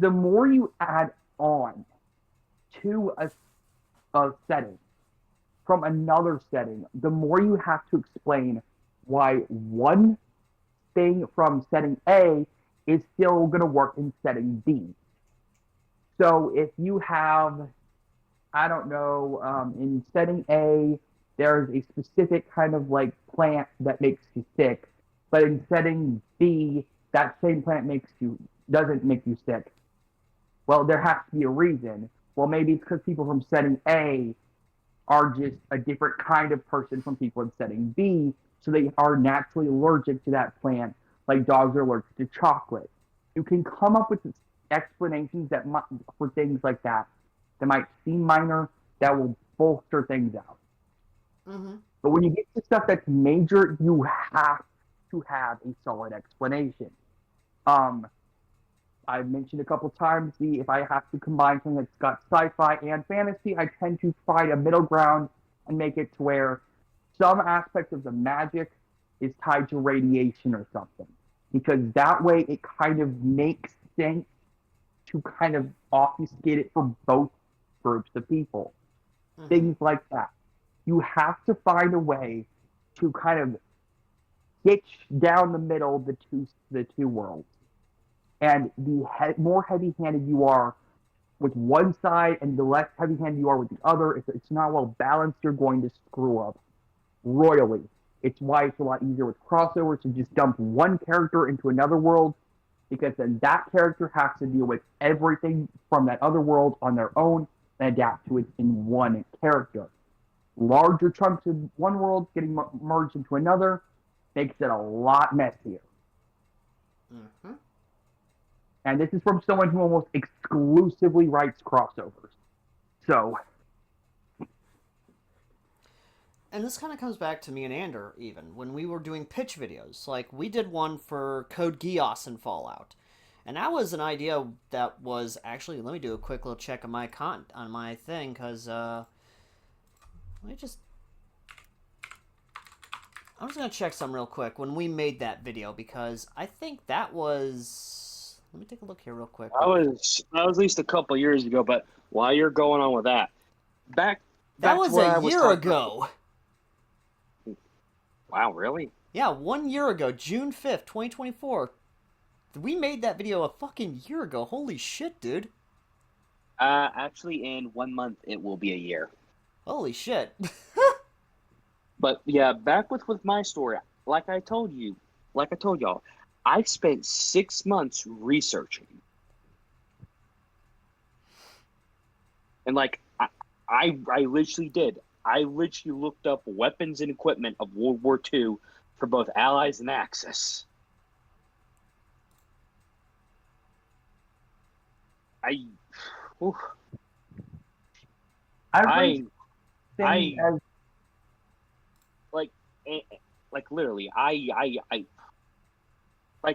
the more you add on to a setting from another setting, the more you have to explain why one thing from setting A is still going to work in setting B. So if you have, I don't know, in setting A, there's a specific kind of like plant that makes you sick, but in setting B, that same plant doesn't make you sick. Well, there has to be a reason. Well, maybe it's because people from setting A are just a different kind of person from people in setting B, so they are naturally allergic to that plant, like dogs are allergic to chocolate. You can come up with explanations for things like that might seem minor, that will bolster things out. But when you get to stuff that's major, you have to have a solid explanation. I've mentioned a couple times if I have to combine something that's got sci-fi and fantasy, I tend to find a middle ground and make it to where some aspect of the magic is tied to radiation or something. Because that way it kind of makes sense to kind of obfuscate it for both groups of people. Things like that. You have to find a way to kind of hitch down the middle the two worlds. And the more heavy-handed you are, with one side and the less heavy-handed you are with the other, if it's not well balanced, you're going to screw up royally. It's why it's a lot easier with crossovers to just dump one character into another world, because then that character has to deal with everything from that other world on their own and adapt to it in one character. Larger chunks of one world getting merged into another makes it a lot messier. Mm-hmm. And this is from someone who almost exclusively writes crossovers. So. And this kind of comes back to me and Ander, even, when we were doing pitch videos. Like, we did one for Code Geass in Fallout. And that was an idea that was actually, let me do a quick little check on my thing, because, let me just, I'm just going to check some real quick when we made that video, because I think that was, let me take a look here real quick. That was at least a couple years ago, but while you're going on with that, back that was to a year ago. Wow, really? Yeah, 1 year ago, June 5th, 2024. We made that video a fucking year ago. Holy shit, dude. Actually, in 1 month, it will be a year. Holy shit. But yeah, back with my story. Like I told y'all, I spent 6 months researching. And like, I literally did. I literally looked up weapons and equipment of World War II for both Allies and Axis. I literally,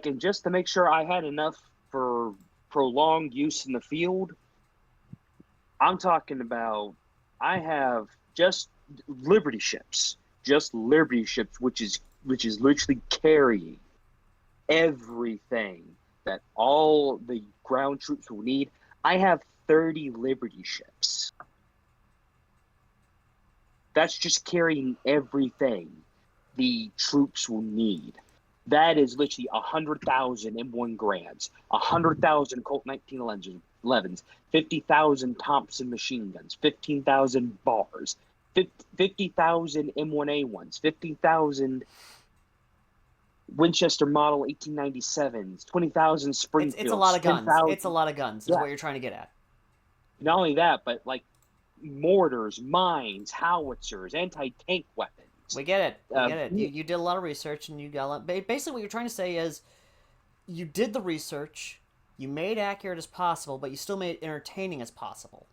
and just to make sure I had enough for prolonged use in the field, I'm talking about, I have just Liberty ships, which is literally carrying everything that all the ground troops will need. I have 30 Liberty ships. That's just carrying everything the troops will need. That is literally 100,000 M1 Grands, 100,000 Colt 1911s, 50,000 Thompson machine guns, 15,000 bars, 50,000 M1A1s, 50,000 Winchester Model 1897s, 20,000 Springfields. It's a lot of guns. 10,000. It's a lot of guns, is what you're trying to get at. Not only that, but like mortars, mines, howitzers, anti-tank weapons. We get it. We get it. You did a lot of research, and you got a lot. Basically, what you're trying to say is, you did the research, you made accurate as possible, but you still made it entertaining as possible.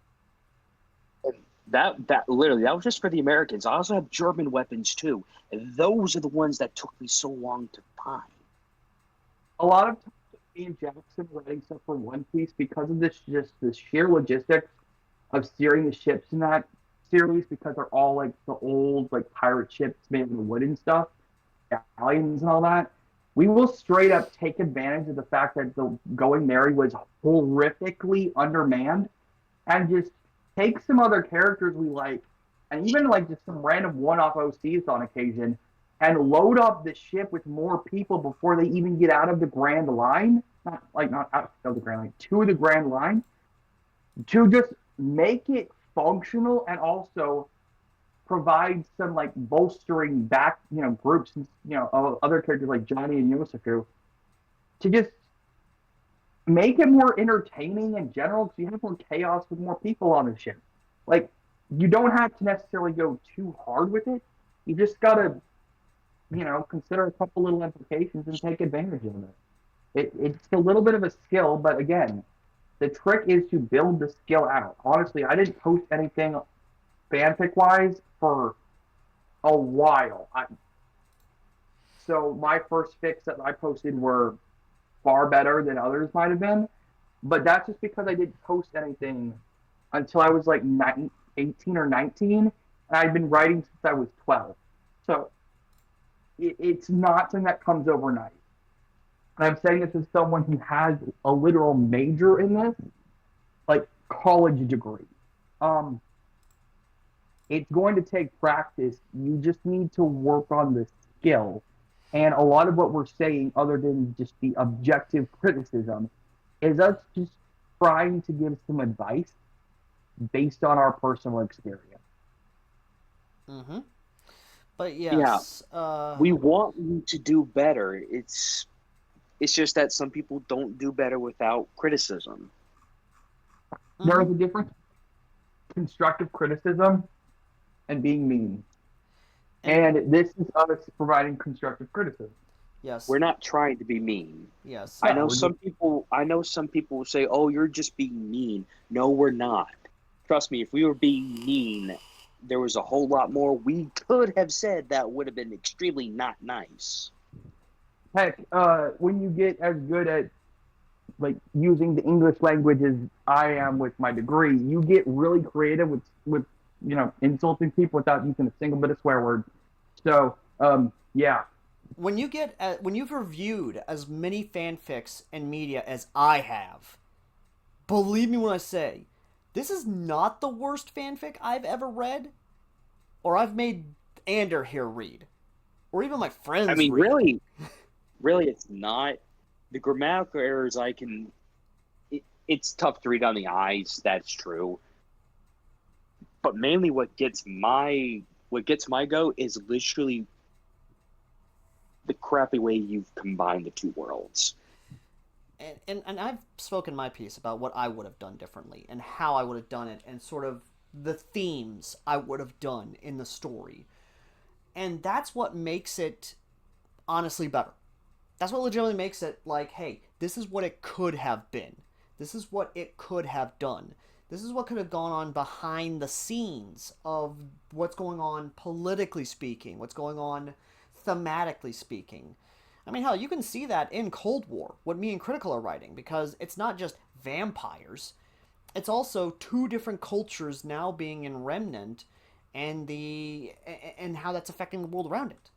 That literally, that was just for the Americans. I also have German weapons too, and those are the ones that took me so long to find. A lot of times, me and Jackson writing stuff for One Piece, because of this, just the sheer logistics of steering the ships in that series, because they're all like the old like pirate ships made of wood and stuff, galleons and all that. We will straight up take advantage of the fact that the Going Merry was horrifically undermanned, and just take some other characters we like, and even like just some random one-off OCs on occasion, and load up the ship with more people before they even get out of the Grand Line. Not out of the Grand Line, to the Grand Line, to just make it functional and also provide some like bolstering back, groups, of other characters like Johnny and Yosuke, to just make it more entertaining in general, because you have more chaos with more people on the ship. Like, you don't have to necessarily go too hard with it. You just gotta, consider a couple little implications and take advantage of it. It's a little bit of a skill, but again, the trick is to build the skill out. Honestly, I didn't post anything fanfic-wise for a while. So my first fics that I posted were far better than others might have been, but that's just because I didn't post anything until I was like 18 or 19, and I'd been writing since I was 12. So it's not something that comes overnight. And I'm saying this as someone who has a literal major in this, like college degree. It's going to take practice. You just need to work on the skill. And a lot of what we're saying, other than just the objective criticism, is us just trying to give some advice based on our personal experience. Mm-hmm. But yes, We want you to do better. It's just that some people don't do better without criticism. There is mhm. a difference between constructive criticism and being mean. And this is us providing constructive criticism. Yes, We're not trying to be mean. yes. I No, know we're some just, people. I know some people will say, "Oh, you're just being mean." No, we're not. Trust me. If we were being mean, there was a whole lot more we could have said that would have been extremely not nice. heck, when you get as good at like using the English language as I am with my degree, you get really creative with insulting people without using a single bit of swear word. So yeah, When when you've reviewed as many fanfics and media as I have, believe me when I say, this is not the worst fanfic I've ever read, or I've made Ander here read, or even my I friends mean, read. really, it's not. The grammatical errors I can. It's tough to read on the eyes. That's true. But mainly, what gets my go is literally the crappy way you've combined the two worlds. And I've spoken my piece about what I would have done differently and how I would have done it and sort of the themes I would have done in the story. And that's what makes it honestly better. That's what legitimately makes it like, hey, this is what it could have been. This is what it could have done. This is what could have gone on behind the scenes of what's going on politically speaking, what's going on thematically speaking. I mean, hell, you can see that in Cold War, what me and Critical are writing, because it's not just vampires. It's also two different cultures now being in Remnant, and how that's affecting the world around it.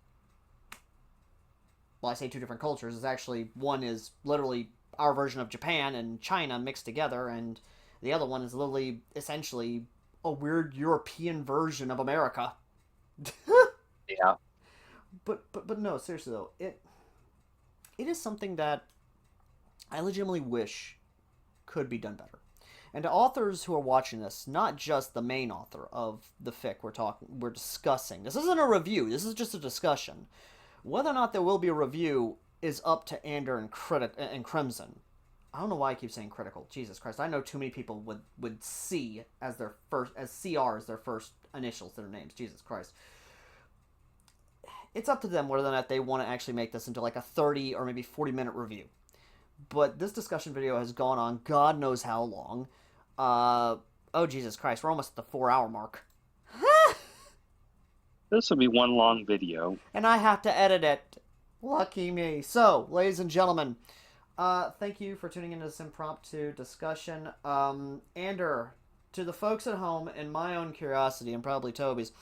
Well, I say two different cultures. It's actually one is literally our version of Japan and China mixed together, and the other one is literally essentially a weird European version of America. Yeah. But no, seriously though, it is something that I legitimately wish could be done better. And to authors who are watching this, not just the main author of the fic we're discussing. This isn't a review. This is just a discussion. Whether or not there will be a review is up to Ander and Crimson. I don't know why I keep saying critical. Jesus Christ, I know too many people would C as their first as CR as their first initials to their names. Jesus Christ. It's up to them whether or not they want to actually make this into like a 30 or maybe 40-minute review. But this discussion video has gone on God knows how long. Oh Jesus Christ, we're almost at the 4-hour mark. This will be one long video. And I have to edit it. Lucky me. So, ladies and gentlemen, thank you for tuning into this impromptu discussion. Ander, to the folks at home and my own curiosity, and probably Toby's,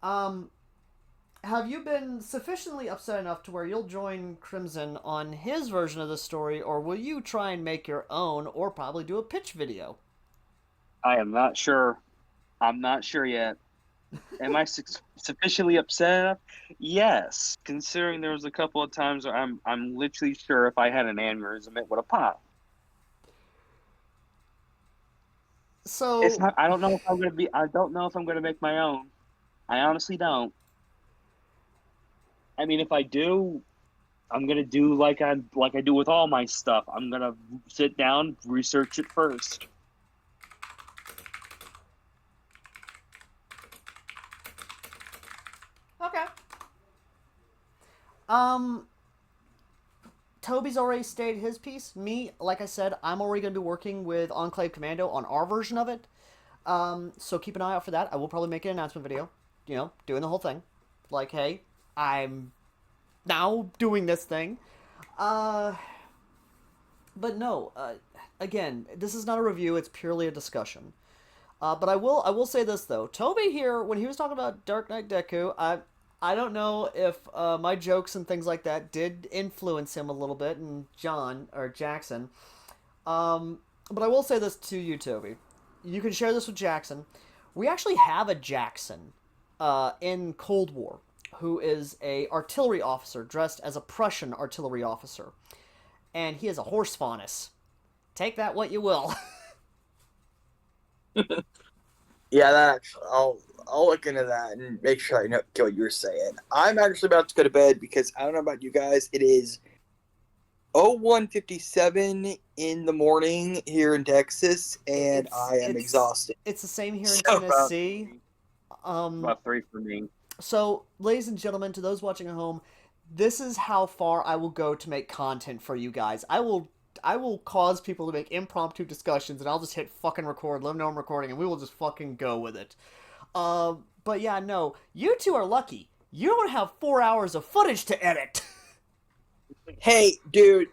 have you been sufficiently upset enough to where you'll join Crimson on his version of the story, or will you try and make your own, or probably do a pitch video? I am not sure. I'm not sure yet. Am I sufficiently upset enough? Yes, considering there was a couple of times where I'm literally sure if I had an aneurysm it would have popped. So I don't know if I'm gonna be. I don't know if I'm gonna make my own. I honestly don't. I mean, if I do, I'm gonna do like I do with all my stuff. I'm gonna sit down, research it first. okay. Toby's already stated his piece. Me, like I said, I'm already going to be working with Enclave Commando on our version of it. So keep an eye out for that. I will probably make an announcement video, doing the whole thing. Like, hey, I'm now doing this thing. But no, again, this is not a review. It's purely a discussion. But I will say this though. Toby here, when he was talking about Dark Knight Deku, I don't know if my jokes and things like that did influence him a little bit, and John or Jackson. But I will say this to you, Toby. You can share this with Jackson. We actually have a Jackson in Cold War who is a artillery officer dressed as a Prussian artillery officer, and he is a horse faunus. Take that what you will. Yeah, that actually, I'll look into that and make sure I know get what you're saying. I'm actually about to go to bed because I don't know about you guys. It is 01:57 in the morning here in Texas, and I am exhausted. It's the same here in So, Tennessee. About 3 for me. So, ladies and gentlemen, to those watching at home, this is how far I will go to make content for you guys. I will cause people to make impromptu discussions, and I'll just hit fucking record, let them know I'm recording, and we will just fucking go with it. But yeah, no, you two are lucky. You don't have 4 hours of footage to edit. hey, dude,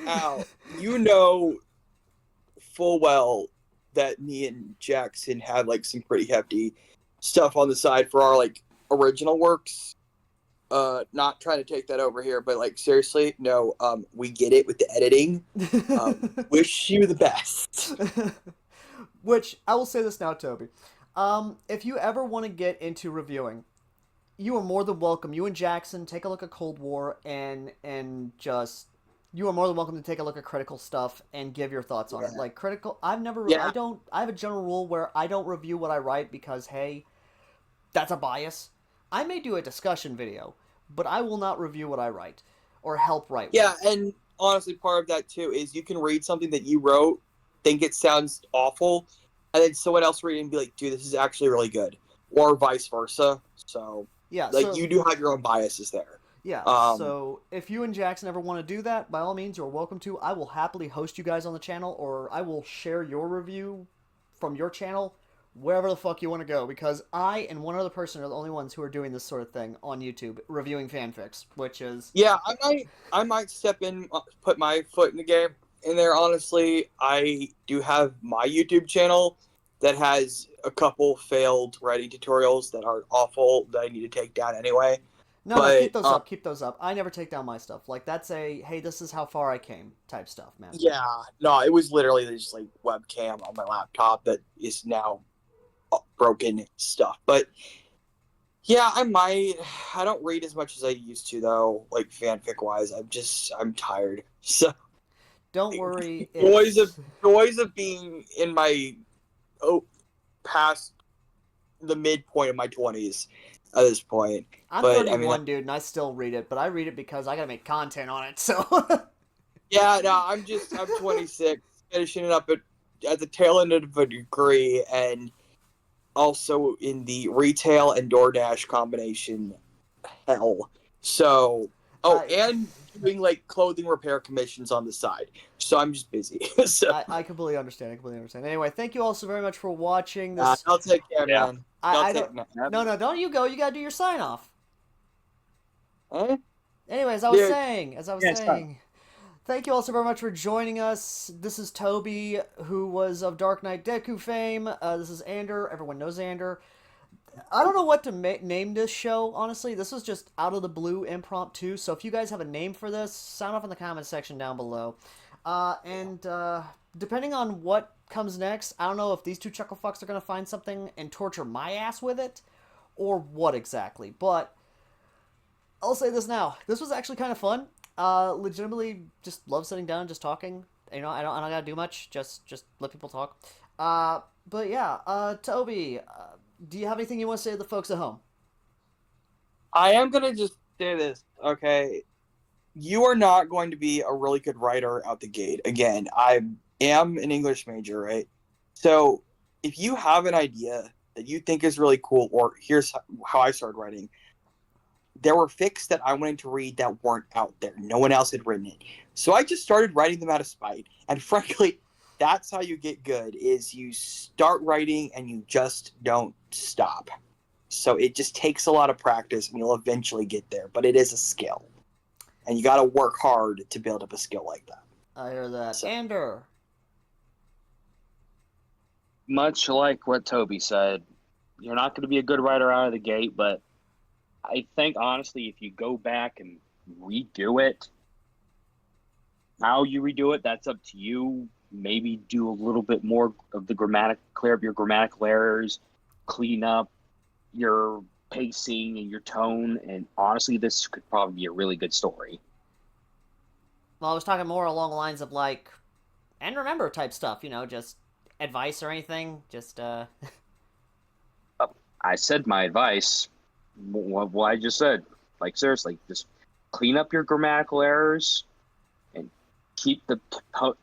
Al, you know full well that me and Jackson had like some pretty hefty stuff on the side for our like original works. Not trying to take that over here, but like seriously, no, we get it with the editing. Wish you the best. Which, I will say this now, Toby. If you ever want to get into reviewing, you are more than welcome. You and Jackson take a look at Cold War and just you are more than welcome to take a look at critical stuff and give your thoughts on it. Like critical, I have a general rule where I don't review what I write because hey, that's a bias. I may do a discussion video, but I will not review what I write or help write. Yeah, and honestly, part of that too is you can read something that you wrote, think it sounds awful, and then someone else read it and be like, "Dude, this is actually really good," or vice versa. So yeah, like you do have your own biases there. Yeah, so if you and Jackson ever want to do that, by all means, you're welcome to. I will happily host you guys on the channel, or I will share your review from your channel wherever the fuck you want to go, because I and one other person are the only ones who are doing this sort of thing on YouTube, reviewing fanfics, which is... Yeah, I might step in, put my foot in the game in there. Honestly, I do have my YouTube channel that has a couple failed writing tutorials that are awful that I need to take down anyway. No, keep those up, keep those up. I never take down my stuff. Like, that's a, hey, this is how far I came type stuff, man. Yeah, no, it was literally just like webcam on my laptop that is now broken stuff. But yeah, I don't read as much as I used to though, like fanfic wise. I'm tired. So don't worry. Joys of being in my past the midpoint of my 20s at this point. I'm 31, dude, and I still read it, but I read it because I gotta make content on it. So yeah, no, I'm 26, finishing it up at the tail end of a degree, and also in the retail and DoorDash combination hell. So, and doing like clothing repair commissions on the side. So I'm just busy. So I completely understand. Anyway, thank you all so very much for watching this. I'll take care, man. No, don't you go. You gotta do your sign off. Huh? Anyway, as I was saying, thank you all so very much for joining us. This is Toby, who was of Dark Knight Deku fame. This is Ander. Everyone knows Ander. I don't know what to name this show, honestly. This was just out of the blue impromptu, so if you guys have a name for this, sound off in the comments section down below. And depending on what comes next, I don't know if these two chucklefucks are going to find something and torture my ass with it, or what exactly, but I'll say this now. This was actually kind of fun. Legitimately, just love sitting down, just talking. You know, I don't gotta do much. Just let people talk. But yeah, Toby, do you have anything you want to say to the folks at home? I am gonna just say this, okay? You are not going to be a really good writer out the gate. Again, I am an English major, right? So if you have an idea that you think is really cool, or here's how I started writing. There were fics that I wanted to read that weren't out there. No one else had written it. So I just started writing them out of spite. And frankly, that's how you get good, is you start writing and you just don't stop. So it just takes a lot of practice and you'll eventually get there. But it is a skill. And you got to work hard to build up a skill like that. I hear that. So. Ander. Much like what Toby said, you're not going to be a good writer out of the gate, but I think, honestly, if you go back and redo it, how you redo it, that's up to you. Maybe do a little bit more of the clear up your grammatical errors, clean up your pacing and your tone, and honestly, this could probably be a really good story. Well, I was talking more along the lines of, like, and remember type stuff, you know, just advice or anything? Just I said my advice. What I just said. Like, seriously, just clean up your grammatical errors and keep the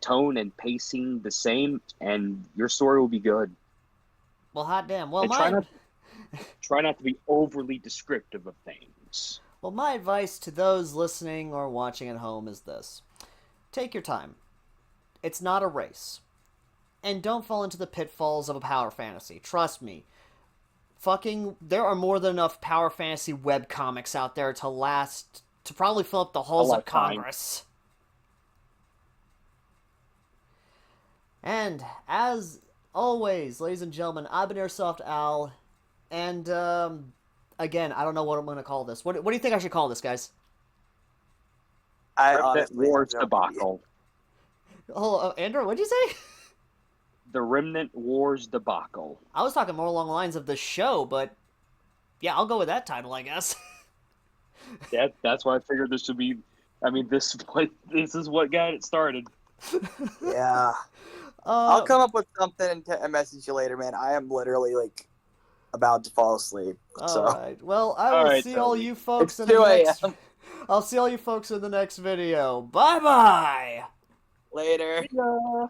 tone and pacing the same, and your story will be good. well, hot damn. Well, And try not to be overly descriptive of things. Well, my advice to those listening or watching at home is this: take your time. It's not a race. And don't fall into the pitfalls of a power fantasy. Trust me. There are more than enough power fantasy webcomics out there to probably fill up the halls of Congress. And, as always, ladies and gentlemen, I've been Airsoft Al, and, again, I don't know what I'm going to call this. What do you think I should call this, guys? Remnant Wars debacle. Oh, Andrew, what'd you say? The Remnant Wars debacle. I was talking more along the lines of the show, but yeah, I'll go with that title, I guess. That's why I figured this should be. I mean, this is what got it started. Yeah. I'll come up with something and message you later, man. I am literally like about to fall asleep. So. All right. Well, I will see all you folks in the next. I'll see all you folks in the next video. Bye bye. Later. Yeah.